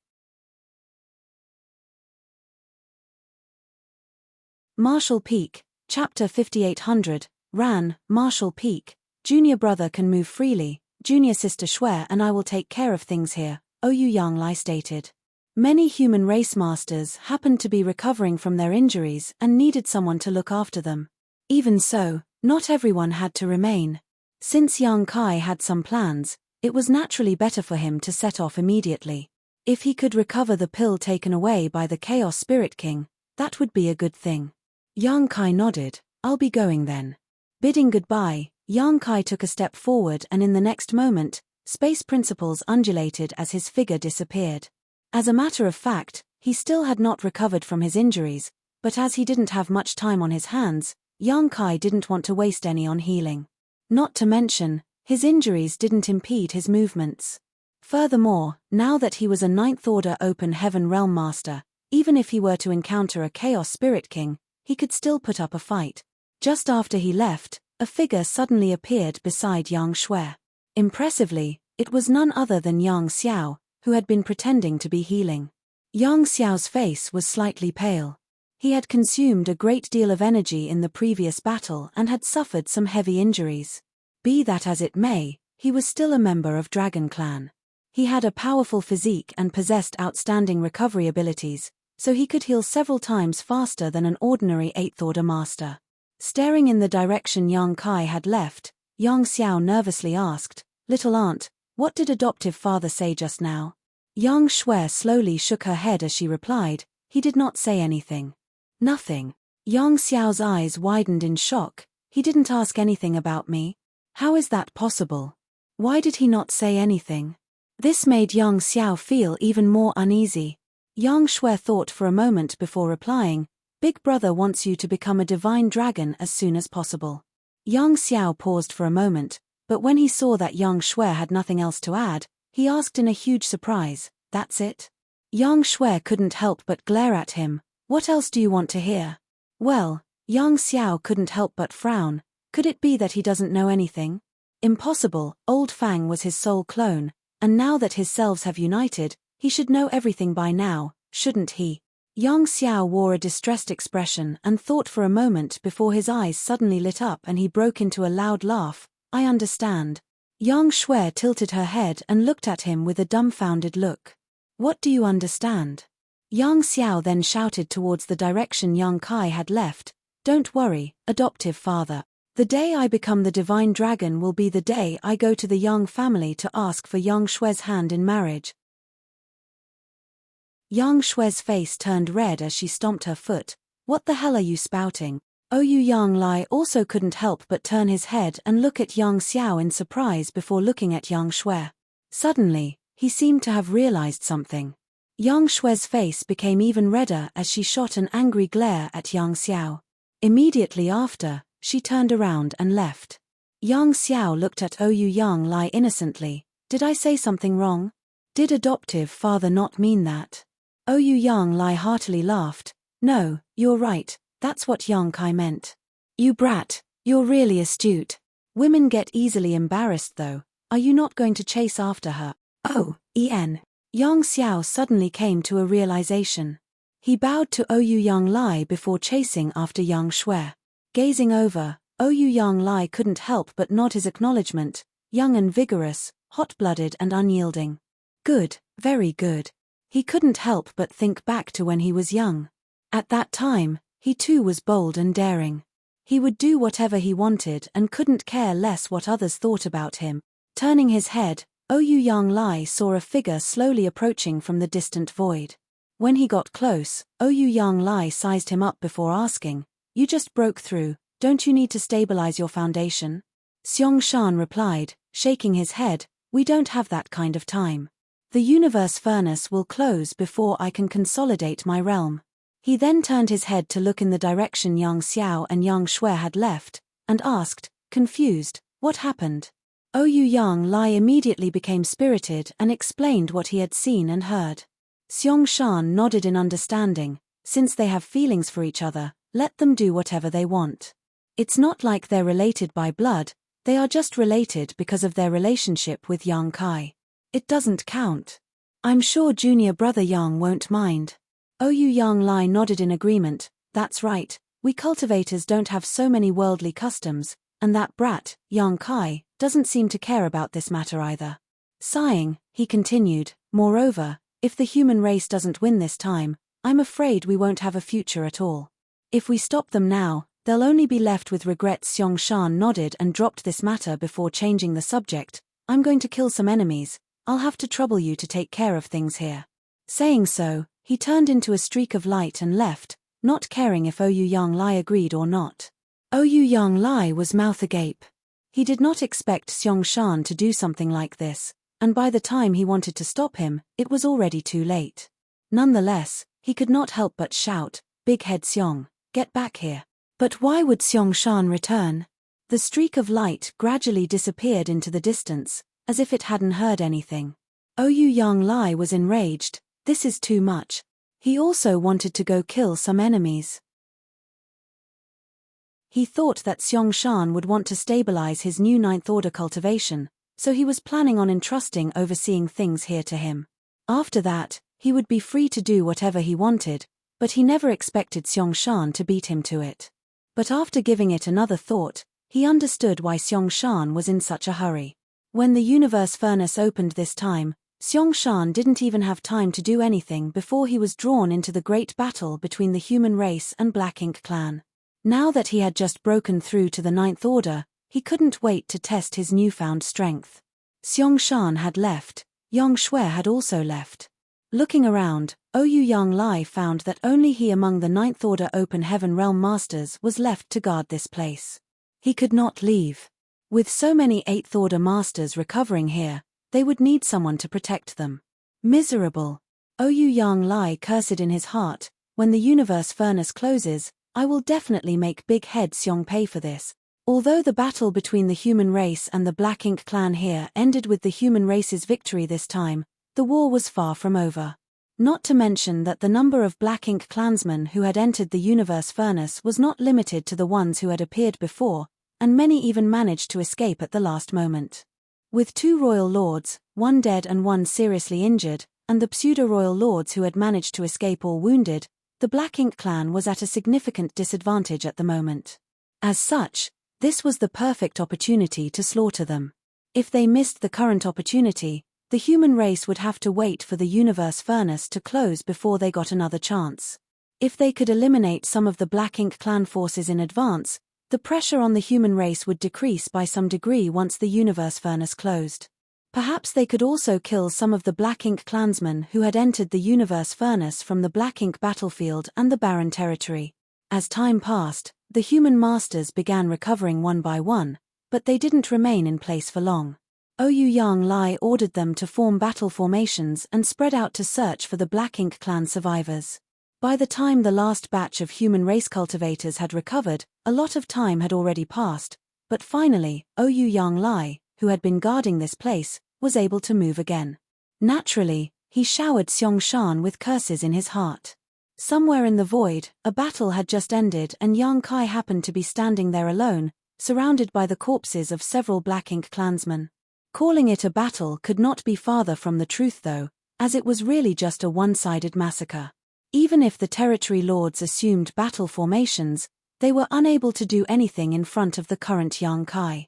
Marshall Peak, Chapter 5800, Ran, Marshall Peak, Junior brother can move freely, junior sister Shui and I will take care of things here, Oyu Yang Lai stated. Many human race masters happened to be recovering from their injuries and needed someone to look after them. Even so, not everyone had to remain. Since Yang Kai had some plans, it was naturally better for him to set off immediately. If he could recover the pill taken away by the Chaos Spirit King, that would be a good thing. Yang Kai nodded, I'll be going then. Bidding goodbye, Yang Kai took a step forward and in the next moment, space principles undulated as his figure disappeared. As a matter of fact, he still had not recovered from his injuries, but as he didn't have much time on his hands, Yang Kai didn't want to waste any on healing. Not to mention, his injuries didn't impede his movements. Furthermore, now that he was a Ninth Order Open Heaven Realm Master, even if he were to encounter a Chaos Spirit King, he could still put up a fight. Just after he left, a figure suddenly appeared beside Yang Shui. Impressively, it was none other than Yang Xiao, who had been pretending to be healing. Yang Xiao's face was slightly pale. He had consumed a great deal of energy in the previous battle and had suffered some heavy injuries. Be that as it may, he was still a member of Dragon Clan. He had a powerful physique and possessed outstanding recovery abilities, so he could heal several times faster than an ordinary 8th Order Master. Staring in the direction Yang Kai had left, Yang Xiao nervously asked, "Little aunt, what did adoptive father say just now?" Yang Shui slowly shook her head as she replied, "He did not say anything." "Nothing." Yang Xiao's eyes widened in shock. "He didn't ask anything about me? How is that possible? Why did he not say anything?" This made Yang Xiao feel even more uneasy. Yang Shui thought for a moment before replying, "Big brother wants you to become a divine dragon as soon as possible." Yang Xiao paused for a moment, but when he saw that Yang Shui had nothing else to add, he asked in a huge surprise, "That's it?" Yang Shui couldn't help but glare at him. "What else do you want to hear?" Well, Yang Xiao couldn't help but frown. Could it be that he doesn't know anything? Impossible. Old Fang was his soul clone, and now that his selves have united, he should know everything by now, shouldn't he? Yang Xiao wore a distressed expression and thought for a moment before his eyes suddenly lit up and he broke into a loud laugh. "I understand." Yang Shui tilted her head and looked at him with a dumbfounded look. "What do you understand?" Yang Xiao then shouted towards the direction Yang Kai had left, "Don't worry, adoptive father. The day I become the divine dragon will be the day I go to the Yang family to ask for Yang Shui's hand in marriage." Yang Shui's face turned red as she stomped her foot. "What the hell are you spouting?" Yang Lai also couldn't help but turn his head and look at Yang Xiao in surprise before looking at Yang Shui. Suddenly, he seemed to have realized something. Yang Shui's face became even redder as she shot an angry glare at Yang Xiao. Immediately after, she turned around and left. Yang Xiao looked at Yang Lai innocently. "Did I say something wrong? Did adoptive father not mean that?" Yang Lai heartily laughed. "No, you're right, that's what Yang Kai meant." "You brat, you're really astute. Women get easily embarrassed though. Are you not going to chase after her?" Yang Xiao suddenly came to a realization. He bowed to Yang Lai before chasing after Yang Shui. Gazing over, Yang Lai couldn't help but nod his acknowledgement, young and vigorous, hot-blooded and unyielding. Good, very good. He couldn't help but think back to when he was young. At that time, he too was bold and daring. He would do whatever he wanted and couldn't care less what others thought about him. Turning his head, Yang Lai saw a figure slowly approaching from the distant void. When he got close, Yang Lai sized him up before asking, "You just broke through, don't you need to stabilize your foundation?" Xiong Shan replied, shaking his head, "We don't have that kind of time. The universe furnace will close before I can consolidate my realm." He then turned his head to look in the direction Yang Xiao and Yang Shui had left, and asked, confused, "What happened?" Yang Lai immediately became spirited and explained what he had seen and heard. Xiong Shan nodded in understanding. Since they have feelings for each other, let them do whatever they want. It's not like they're related by blood, they are just related because of their relationship with Yang Kai. It doesn't count. I'm sure junior brother Yang won't mind. Yang Lai nodded in agreement. "That's right, we cultivators don't have so many worldly customs, and that brat, Yang Kai, doesn't seem to care about this matter either." Sighing, he continued, "Moreover, if the human race doesn't win this time, I'm afraid we won't have a future at all. If we stop them now, they'll only be left with regrets." Xiong Shan nodded and dropped this matter before changing the subject. "I'm going to kill some enemies. I'll have to trouble you to take care of things here." Saying so, he turned into a streak of light and left, not caring if Yang Lai agreed or not. Yang Lai was mouth agape. He did not expect Xiong Shan to do something like this, and by the time he wanted to stop him, it was already too late. Nonetheless, he could not help but shout, "Big Head Xiong, get back here. But why would Xiong return? The streak of light gradually disappeared into the distance, as if it hadn't heard anything. Ouyang Lai was enraged. This is too much. He also wanted to go kill some enemies. He thought that Xiong would want to stabilize his new Ninth Order cultivation, so he was planning on entrusting overseeing things here to him. After that, he would be free to do whatever he wanted, but he never expected Xiong to beat him to it. But after giving it another thought, he understood why Xiong was in such a hurry. When the universe furnace opened this time, Xiong didn't even have time to do anything before he was drawn into the great battle between the human race and Black Ink clan. Now that he had just broken through to the Ninth Order, he couldn't wait to test his newfound strength. Xiong had left, Yang Shui had also left. Looking around, Ouyang Lai found that only he among the Ninth Order Open Heaven Realm Masters was left to guard this place. He could not leave. With so many Eighth Order Masters recovering here, they would need someone to protect them. Miserable. Ouyang Lai cursed in his heart, when the universe furnace closes, I will definitely make Big Head Xiong pay for this. Although the battle between the human race and the Black Ink clan here ended with the human race's victory this time, the war was far from over. Not to mention that the number of Black Ink clansmen who had entered the universe furnace was not limited to the ones who had appeared before, and many even managed to escape at the last moment. With 2 royal lords, 1 dead and 1 seriously injured, and the pseudo-royal lords who had managed to escape all wounded, the Black Ink clan was at a significant disadvantage at the moment. As such, this was the perfect opportunity to slaughter them. If they missed the current opportunity, the human race would have to wait for the universe furnace to close before they got another chance. If they could eliminate some of the Black Ink clan forces in advance, the pressure on the human race would decrease by some degree once the universe furnace closed. Perhaps they could also kill some of the Black Ink clansmen who had entered the universe furnace from the Black Ink battlefield and the Barren territory. As time passed, the human masters began recovering one by one, but they didn't remain in place for long. Ouyang Lai ordered them to form battle formations and spread out to search for the Black Ink clan survivors. By the time the last batch of human race cultivators had recovered, a lot of time had already passed, but finally, Ouyang Lai, who had been guarding this place, was able to move again. Naturally, he showered Xiong with curses in his heart. Somewhere in the void, a battle had just ended and Yang Kai happened to be standing there alone, surrounded by the corpses of several Black Ink clansmen. Calling it a battle could not be farther from the truth though, as it was really just a one-sided massacre. Even if the territory lords assumed battle formations, they were unable to do anything in front of the current Yang Kai.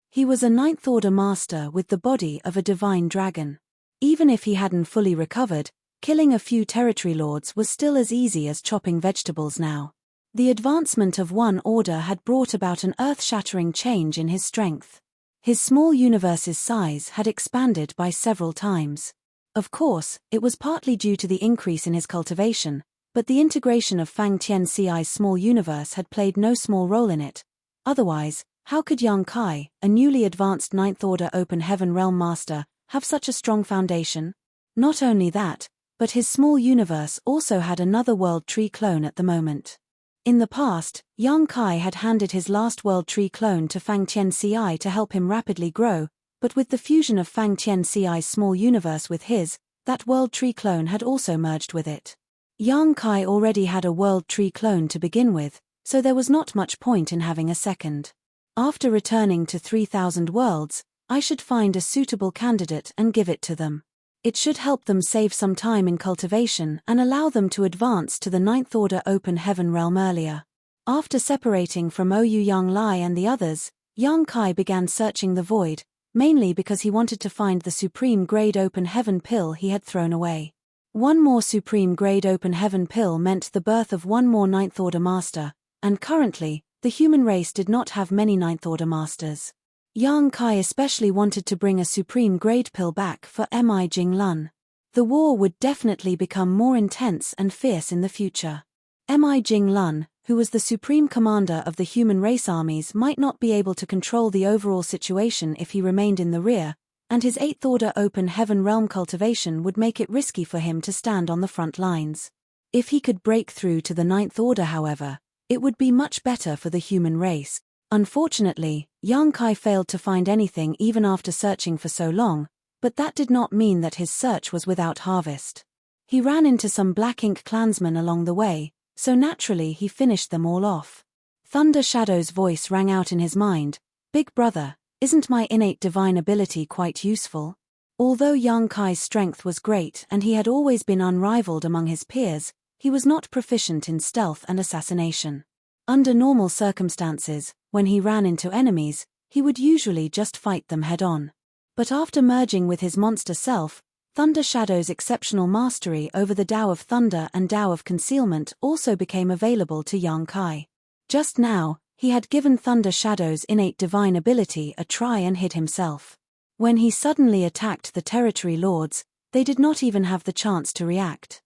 He was a Ninth Order master with the body of a divine dragon. Even if he hadn't fully recovered, killing a few territory lords was still as easy as chopping vegetables now. The advancement of one order had brought about an earth-shattering change in his strength. His small universe's size had expanded by several times. Of course, it was partly due to the increase in his cultivation, but the integration of Fang Tianxi's small universe had played no small role in it. Otherwise, how could Yang Kai, a newly advanced Ninth Order Open Heaven Realm Master, have such a strong foundation? Not only that, but his small universe also had another World Tree clone at the moment. In the past, Yang Kai had handed his last World Tree clone to Fang Tianxi to help him rapidly grow, but with the fusion of Fang Tianxi's small universe with his, that World Tree clone had also merged with it. Yang Kai already had a World Tree clone to begin with, so there was not much point in having a second. After returning to 3,000 worlds, I should find a suitable candidate and give it to them. It should help them save some time in cultivation and allow them to advance to the Ninth Order Open Heaven Realm earlier. After separating from Ouyang Lai and the others, Yang Kai began searching the void, mainly because he wanted to find the Supreme Grade Open Heaven pill he had thrown away. One more Supreme Grade Open Heaven pill meant the birth of one more Ninth Order Master, and currently, the human race did not have many Ninth Order Masters. Yang Kai especially wanted to bring a Supreme Grade pill back for Mi Jinglun. The war would definitely become more intense and fierce in the future. Mi Jinglun, who was the Supreme Commander of the human race armies, might not be able to control the overall situation if he remained in the rear, and his Eighth Order Open Heaven Realm cultivation would make it risky for him to stand on the front lines. If he could break through to the Ninth Order, however, it would be much better for the human race. Unfortunately, Yang Kai failed to find anything even after searching for so long, but that did not mean that his search was without harvest. He ran into some Black Ink clansmen along the way, so naturally he finished them all off. Thunder Shadow's voice rang out in his mind, "Big brother, isn't my innate divine ability quite useful?" Although Yang Kai's strength was great and he had always been unrivaled among his peers, he was not proficient in stealth and assassination. Under normal circumstances, when he ran into enemies, he would usually just fight them head-on. But after merging with his monster self, Thunder Shadow's exceptional mastery over the Tao of Thunder and Tao of Concealment also became available to Yang Kai. Just now, he had given Thunder Shadow's innate divine ability a try and hid himself. When he suddenly attacked the territory lords, they did not even have the chance to react.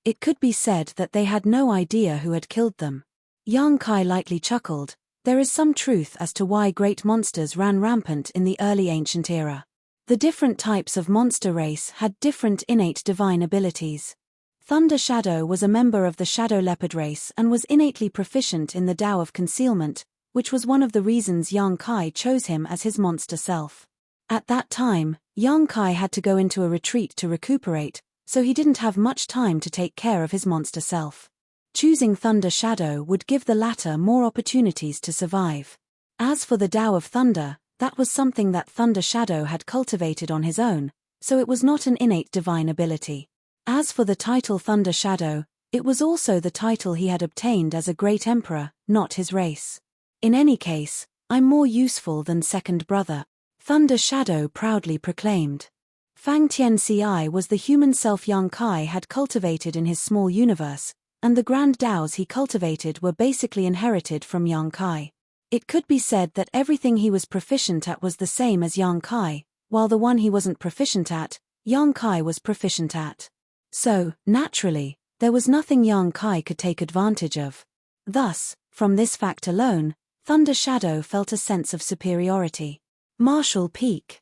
It could be said that they had no idea who had killed them. Yang Kai lightly chuckled. There is some truth as to why great monsters ran rampant in the early ancient era. The different types of monster race had different innate divine abilities. Thunder Shadow was a member of the Shadow Leopard race and was innately proficient in the Tao of Concealment, which was one of the reasons Yang Kai chose him as his monster self. At that time, Yang Kai had to go into a retreat to recuperate, so he didn't have much time to take care of his monster self. Choosing Thunder Shadow would give the latter more opportunities to survive. As for the Tao of Thunder, that was something that Thunder Shadow had cultivated on his own, so it was not an innate divine ability. As for the title Thunder Shadow, it was also the title he had obtained as a great emperor, not his race. In any case, I'm more useful than second brother, Thunder Shadow proudly proclaimed. Fang Tianci was the human self Yang Kai had cultivated in his small universe, and the grand Taos he cultivated were basically inherited from Yang Kai. It could be said that everything he was proficient at was the same as Yang Kai, while the one he wasn't proficient at, Yang Kai was proficient at. So, naturally, there was nothing Yang Kai could take advantage of. Thus, from this fact alone, Thunder Shadow felt a sense of superiority. Martial Peak.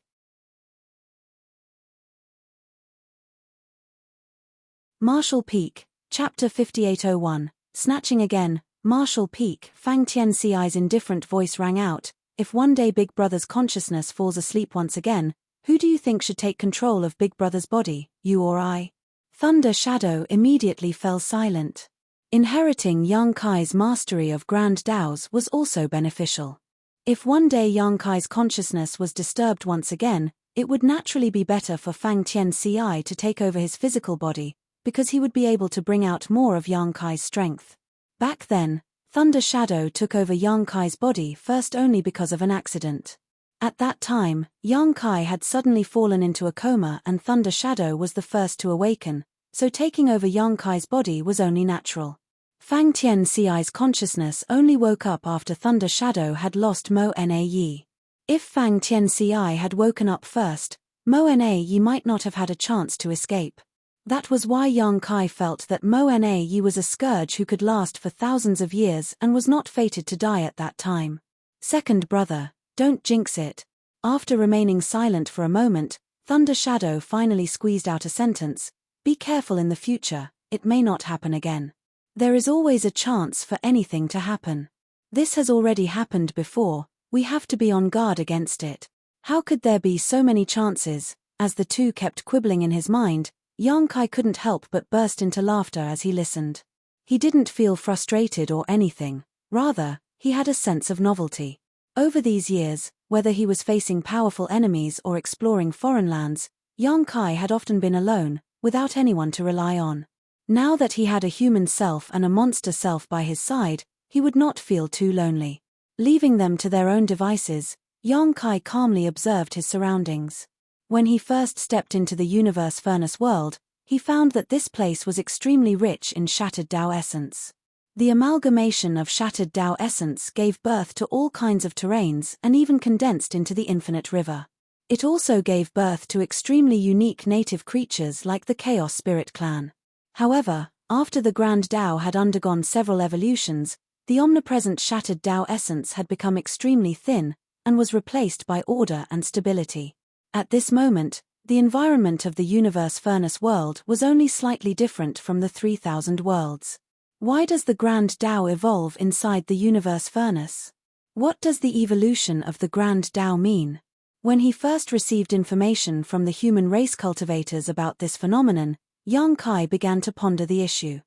Martial Peak, Chapter 5801, Snatching Again, Martial Peak. Fang Tianci's indifferent voice rang out, "If one day Big Brother's consciousness falls asleep once again, who do you think should take control of Big Brother's body, you or I?" Thunder Shadow immediately fell silent. Inheriting Yang Kai's mastery of Grand Taos was also beneficial. If one day Yang Kai's consciousness was disturbed once again, it would naturally be better for Fang Tianci to take over his physical body, because he would be able to bring out more of Yang Kai's strength. Back then, Thunder Shadow took over Yang Kai's body first only because of an accident. At that time, Yang Kai had suddenly fallen into a coma and Thunder Shadow was the first to awaken, so taking over Yang Kai's body was only natural. Fang Tianci's consciousness only woke up after Thunder Shadow had lost Mo Na Yi. If Fang Tianci had woken up first, Mo Na Yi might not have had a chance to escape. That was why Yang Kai felt that Mo Na Yi was a scourge who could last for thousands of years and was not fated to die at that time. Second brother, don't jinx it. After remaining silent for a moment, Thunder Shadow finally squeezed out a sentence, "Be careful in the future, it may not happen again. There is always a chance for anything to happen. This has already happened before, we have to be on guard against it." How could there be so many chances? As the two kept quibbling in his mind, Yang Kai couldn't help but burst into laughter as he listened. He didn't feel frustrated or anything, rather, he had a sense of novelty. Over these years, whether he was facing powerful enemies or exploring foreign lands, Yang Kai had often been alone, without anyone to rely on. Now that he had a human self and a monster self by his side, he would not feel too lonely. Leaving them to their own devices, Yang Kai calmly observed his surroundings. When he first stepped into the universe furnace world, he found that this place was extremely rich in shattered Tao essence. The amalgamation of shattered Tao essence gave birth to all kinds of terrains and even condensed into the infinite river. It also gave birth to extremely unique native creatures like the Chaos Spirit clan. However, after the Grand Tao had undergone several evolutions, the omnipresent shattered Tao essence had become extremely thin, and was replaced by order and stability. At this moment, The environment of the universe furnace world was only slightly different from the 3000 worlds. Why does the Grand Tao evolve inside the universe furnace? What does the evolution of the Grand Tao mean? When he first received information from the human race cultivators about this phenomenon, Yang Kai began to ponder the issue.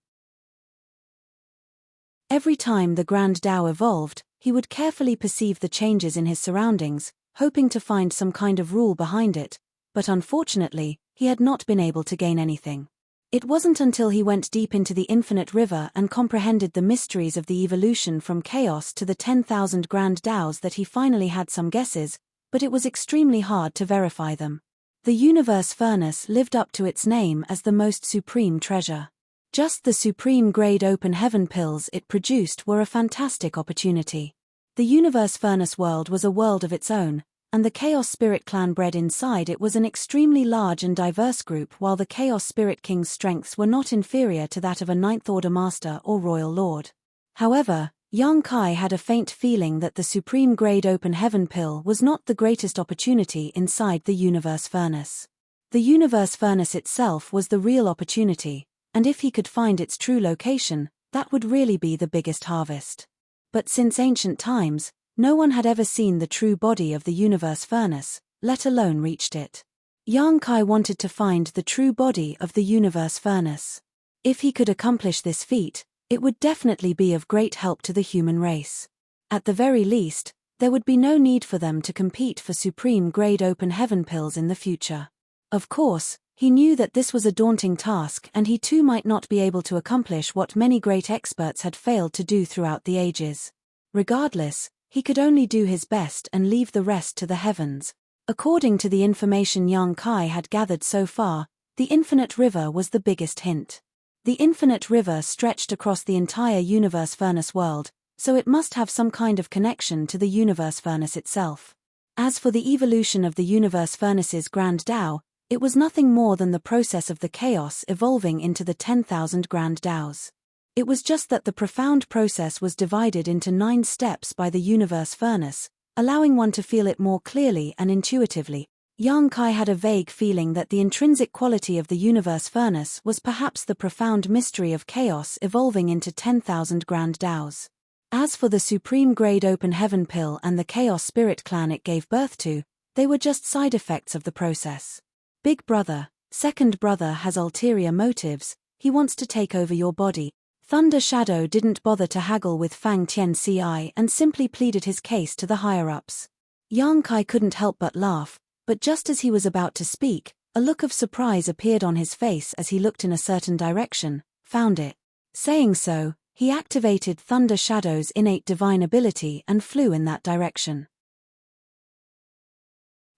Every time the Grand Tao evolved, he would carefully perceive the changes in his surroundings, hoping to find some kind of rule behind it, but unfortunately, he had not been able to gain anything. It wasn't until he went deep into the infinite river and comprehended the mysteries of the evolution from chaos to the 10,000 Grand Taos that he finally had some guesses, but it was extremely hard to verify them. The universe furnace lived up to its name as the most supreme treasure. Just the supreme grade open heaven pills it produced were a fantastic opportunity. The universe furnace world was a world of its own, and the Chaos Spirit clan bred inside it was an extremely large and diverse group, while the Chaos Spirit King's strengths were not inferior to that of a Ninth Order Master or Royal Lord. However, Yang Kai had a faint feeling that the supreme grade open heaven pill was not the greatest opportunity inside the universe furnace. The universe furnace itself was the real opportunity, and if he could find its true location, that would really be the biggest harvest. But since ancient times, no one had ever seen the true body of the universe furnace, let alone reached it. Yang Kai wanted to find the true body of the universe furnace. If he could accomplish this feat, it would definitely be of great help to the human race. At the very least, there would be no need for them to compete for supreme grade open heaven pills in the future. Of course, he knew that this was a daunting task, and he too might not be able to accomplish what many great experts had failed to do throughout the ages. Regardless, he could only do his best and leave the rest to the heavens. According to the information Yang Kai had gathered so far, the infinite river was the biggest hint. The infinite river stretched across the entire universe furnace world, so it must have some kind of connection to the universe furnace itself. As for the evolution of the universe furnace's Grand Tao, it was nothing more than the process of the chaos evolving into the 10,000 Grand Taos. It was just that the profound process was divided into 9 steps by the universe furnace, allowing one to feel it more clearly and intuitively. Yang Kai had a vague feeling that the intrinsic quality of the universe furnace was perhaps the profound mystery of chaos evolving into 10,000 Grand Taos. As for the supreme grade open heaven pill and the Chaos Spirit clan it gave birth to, they were just side effects of the process. Big brother, second brother has ulterior motives, he wants to take over your body. Thunder Shadow didn't bother to haggle with Fang Tianci and simply pleaded his case to the higher-ups. Yang Kai couldn't help but laugh, but just as he was about to speak, a look of surprise appeared on his face as he looked in a certain direction, found it. Saying so, he activated Thunder Shadow's innate divine ability and flew in that direction.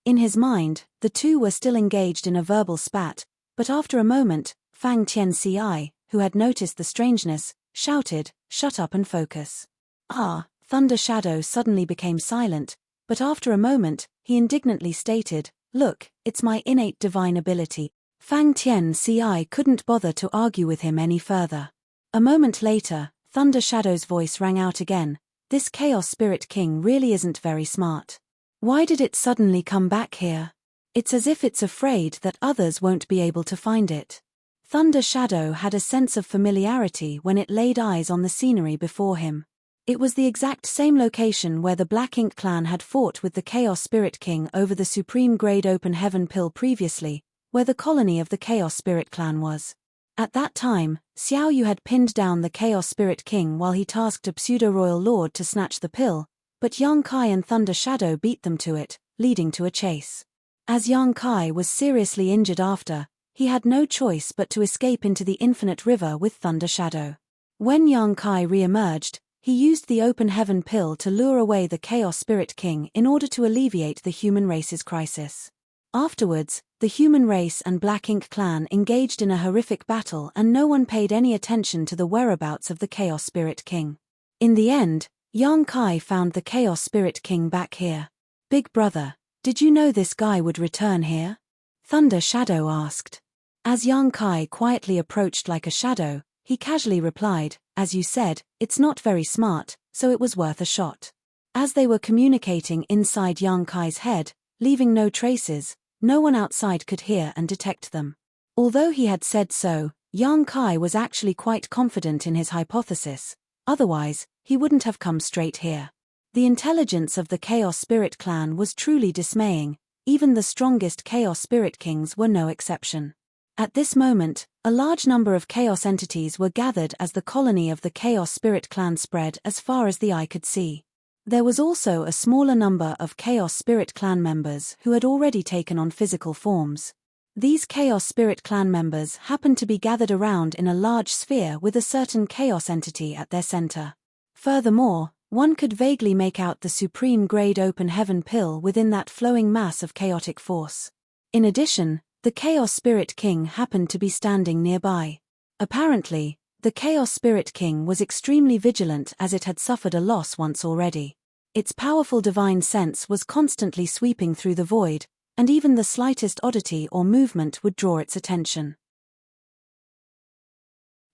In his mind, the two were still engaged in a verbal spat, but after a moment, Fang Tianci, who had noticed the strangeness, shouted, "Shut up and focus." Thunder Shadow suddenly became silent, but after a moment, he indignantly stated, "Look, it's my innate divine ability." Fang Tianci couldn't bother to argue with him any further. A moment later, Thunder Shadow's voice rang out again, "This Chaos Spirit King really isn't very smart. Why did it suddenly come back here? It's as if it's afraid that others won't be able to find it." Thunder Shadow had a sense of familiarity when it laid eyes on the scenery before him. It was the exact same location where the Black Ink clan had fought with the Chaos Spirit King over the supreme grade open heaven pill previously, where the colony of the Chaos Spirit clan was. At that time, Xiao Yu had pinned down the Chaos Spirit King while he tasked a pseudo-royal lord to snatch the pill, but Yang Kai and Thunder Shadow beat them to it, leading to a chase. As Yang Kai was seriously injured after, he had no choice but to escape into the infinite river with Thunder Shadow. When Yang Kai re-emerged, he used the open heaven pill to lure away the Chaos Spirit King in order to alleviate the human race's crisis. Afterwards, the human race and Black Ink clan engaged in a horrific battle and no one paid any attention to the whereabouts of the Chaos Spirit King. In the end, Yang Kai found the Chaos Spirit King back here. "Big brother, did you know this guy would return here?" Thunder Shadow asked. As Yang Kai quietly approached like a shadow, he casually replied, "As you said, it's not very smart, so it was worth a shot." As they were communicating inside Yang Kai's head, leaving no traces, no one outside could hear and detect them. Although he had said so, Yang Kai was actually quite confident in his hypothesis, otherwise, he wouldn't have come straight here. The intelligence of the Chaos Spirit clan was truly dismaying, even the strongest Chaos Spirit Kings were no exception. At this moment, a large number of Chaos entities were gathered as the colony of the Chaos Spirit clan spread as far as the eye could see. There was also a smaller number of Chaos Spirit clan members who had already taken on physical forms. These Chaos Spirit clan members happened to be gathered around in a large sphere with a certain Chaos entity at their center. Furthermore, one could vaguely make out the supreme grade open heaven pill within that flowing mass of chaotic force. In addition, the Chaos Spirit King happened to be standing nearby. Apparently, the Chaos Spirit King was extremely vigilant as it had suffered a loss once already. Its powerful divine sense was constantly sweeping through the void, and even the slightest oddity or movement would draw its attention.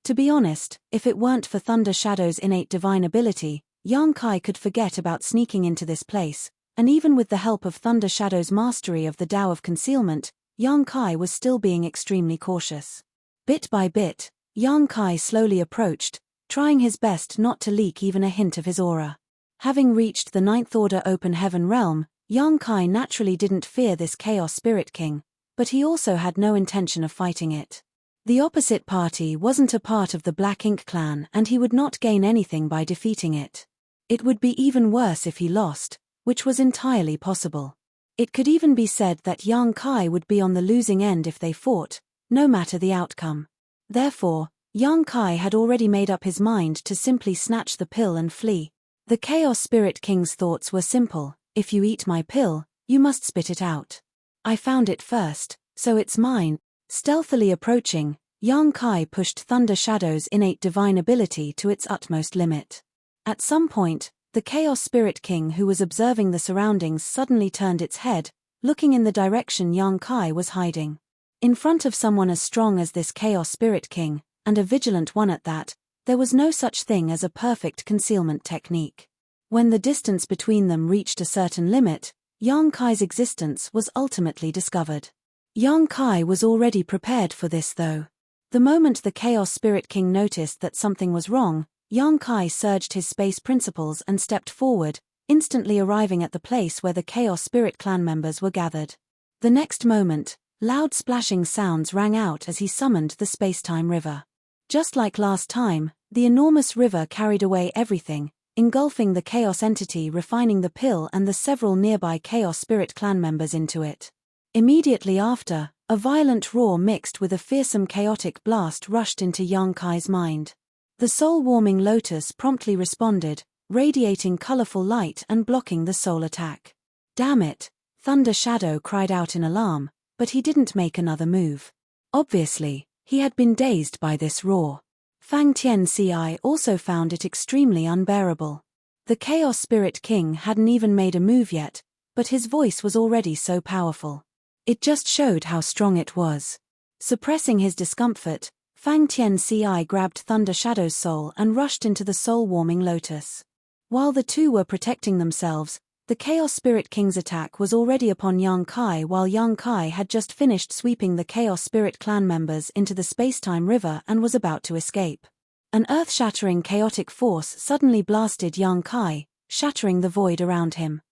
To be honest, if it weren't for Thunder Shadow's innate divine ability, Yang Kai could forget about sneaking into this place, and even with the help of Thunder Shadow's mastery of the Tao of Concealment, Yang Kai was still being extremely cautious. Bit by bit, Yang Kai slowly approached, trying his best not to leak even a hint of his aura. Having reached the Ninth Order Open Heaven realm, Yang Kai naturally didn't fear this Chaos Spirit King, but he also had no intention of fighting it. The opposite party wasn't a part of the Black Ink clan and he would not gain anything by defeating it. It would be even worse if he lost, which was entirely possible. It could even be said that Yang Kai would be on the losing end if they fought, no matter the outcome. Therefore, Yang Kai had already made up his mind to simply snatch the pill and flee. The Chaos Spirit King's thoughts were simple: if you eat my pill, you must spit it out. I found it first, so it's mine. Stealthily approaching, Yang Kai pushed Thunder Shadow's innate divine ability to its utmost limit. At some point, the Chaos Spirit King who was observing the surroundings suddenly turned its head, looking in the direction Yang Kai was hiding. In front of someone as strong as this Chaos Spirit King, and a vigilant one at that, there was no such thing as a perfect concealment technique. When the distance between them reached a certain limit, Yang Kai's existence was ultimately discovered. Yang Kai was already prepared for this though. The moment the Chaos Spirit King noticed that something was wrong, Yang Kai surged his space principles and stepped forward, instantly arriving at the place where the Chaos Spirit clan members were gathered. The next moment, loud splashing sounds rang out as he summoned the space-time river. Just like last time, the enormous river carried away everything, engulfing the Chaos entity, refining the pill and the several nearby Chaos Spirit clan members into it. Immediately after, a violent roar mixed with a fearsome chaotic blast rushed into Yang Kai's mind. The soul-warming lotus promptly responded, radiating colorful light and blocking the soul attack. Damn it! Thunder Shadow cried out in alarm, but he didn't make another move. Obviously, he had been dazed by this roar. Fang Tianci also found it extremely unbearable. The Chaos Spirit King hadn't even made a move yet, but his voice was already so powerful. It just showed how strong it was. Suppressing his discomfort, Fang Tianci grabbed Thunder Shadow's soul and rushed into the soul-warming lotus. While the two were protecting themselves, the Chaos Spirit King's attack was already upon Yang Kai, while Yang Kai had just finished sweeping the Chaos Spirit clan members into the space-time river and was about to escape. An earth-shattering chaotic force suddenly blasted Yang Kai, shattering the void around him.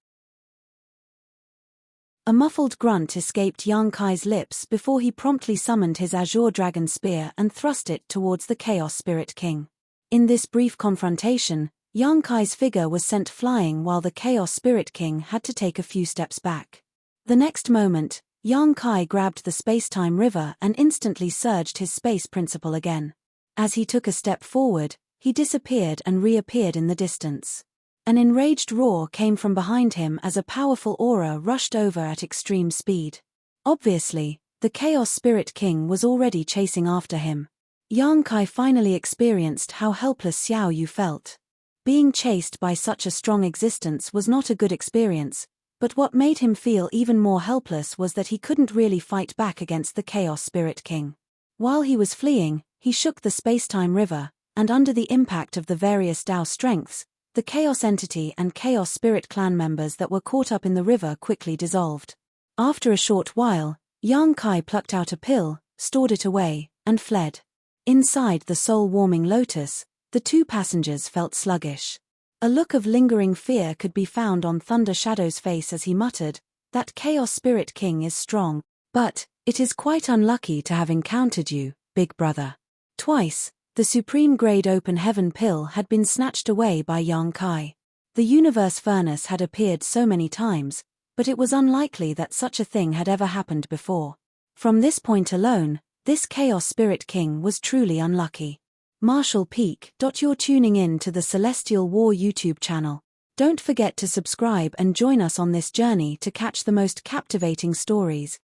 A muffled grunt escaped Yang Kai's lips before he promptly summoned his Azure Dragon Spear and thrust it towards the Chaos Spirit King. In this brief confrontation, Yang Kai's figure was sent flying while the Chaos Spirit King had to take a few steps back. The next moment, Yang Kai grabbed the space-time river and instantly surged his space principle again. As he took a step forward, he disappeared and reappeared in the distance. An enraged roar came from behind him as a powerful aura rushed over at extreme speed. Obviously, the Chaos Spirit King was already chasing after him. Yang Kai finally experienced how helpless Xiao Yu felt. Being chased by such a strong existence was not a good experience, but what made him feel even more helpless was that he couldn't really fight back against the Chaos Spirit King. While he was fleeing, he shook the space-time river, and under the impact of the various Tao strengths, the Chaos entity and Chaos Spirit clan members that were caught up in the river quickly dissolved. After a short while, Yang Kai plucked out a pill, stored it away, and fled. Inside the soul-warming lotus, the two passengers felt sluggish. A look of lingering fear could be found on Thunder Shadow's face as he muttered, "That Chaos Spirit King is strong, but it is quite unlucky to have encountered you, big brother." Twice, the supreme grade open heaven pill had been snatched away by Yang Kai. The universe furnace had appeared so many times, but it was unlikely that such a thing had ever happened before. From this point alone, this Chaos Spirit King was truly unlucky. Marshall Peak. You're tuning in to the Celestial War YouTube channel. Don't forget to subscribe and join us on this journey to catch the most captivating stories.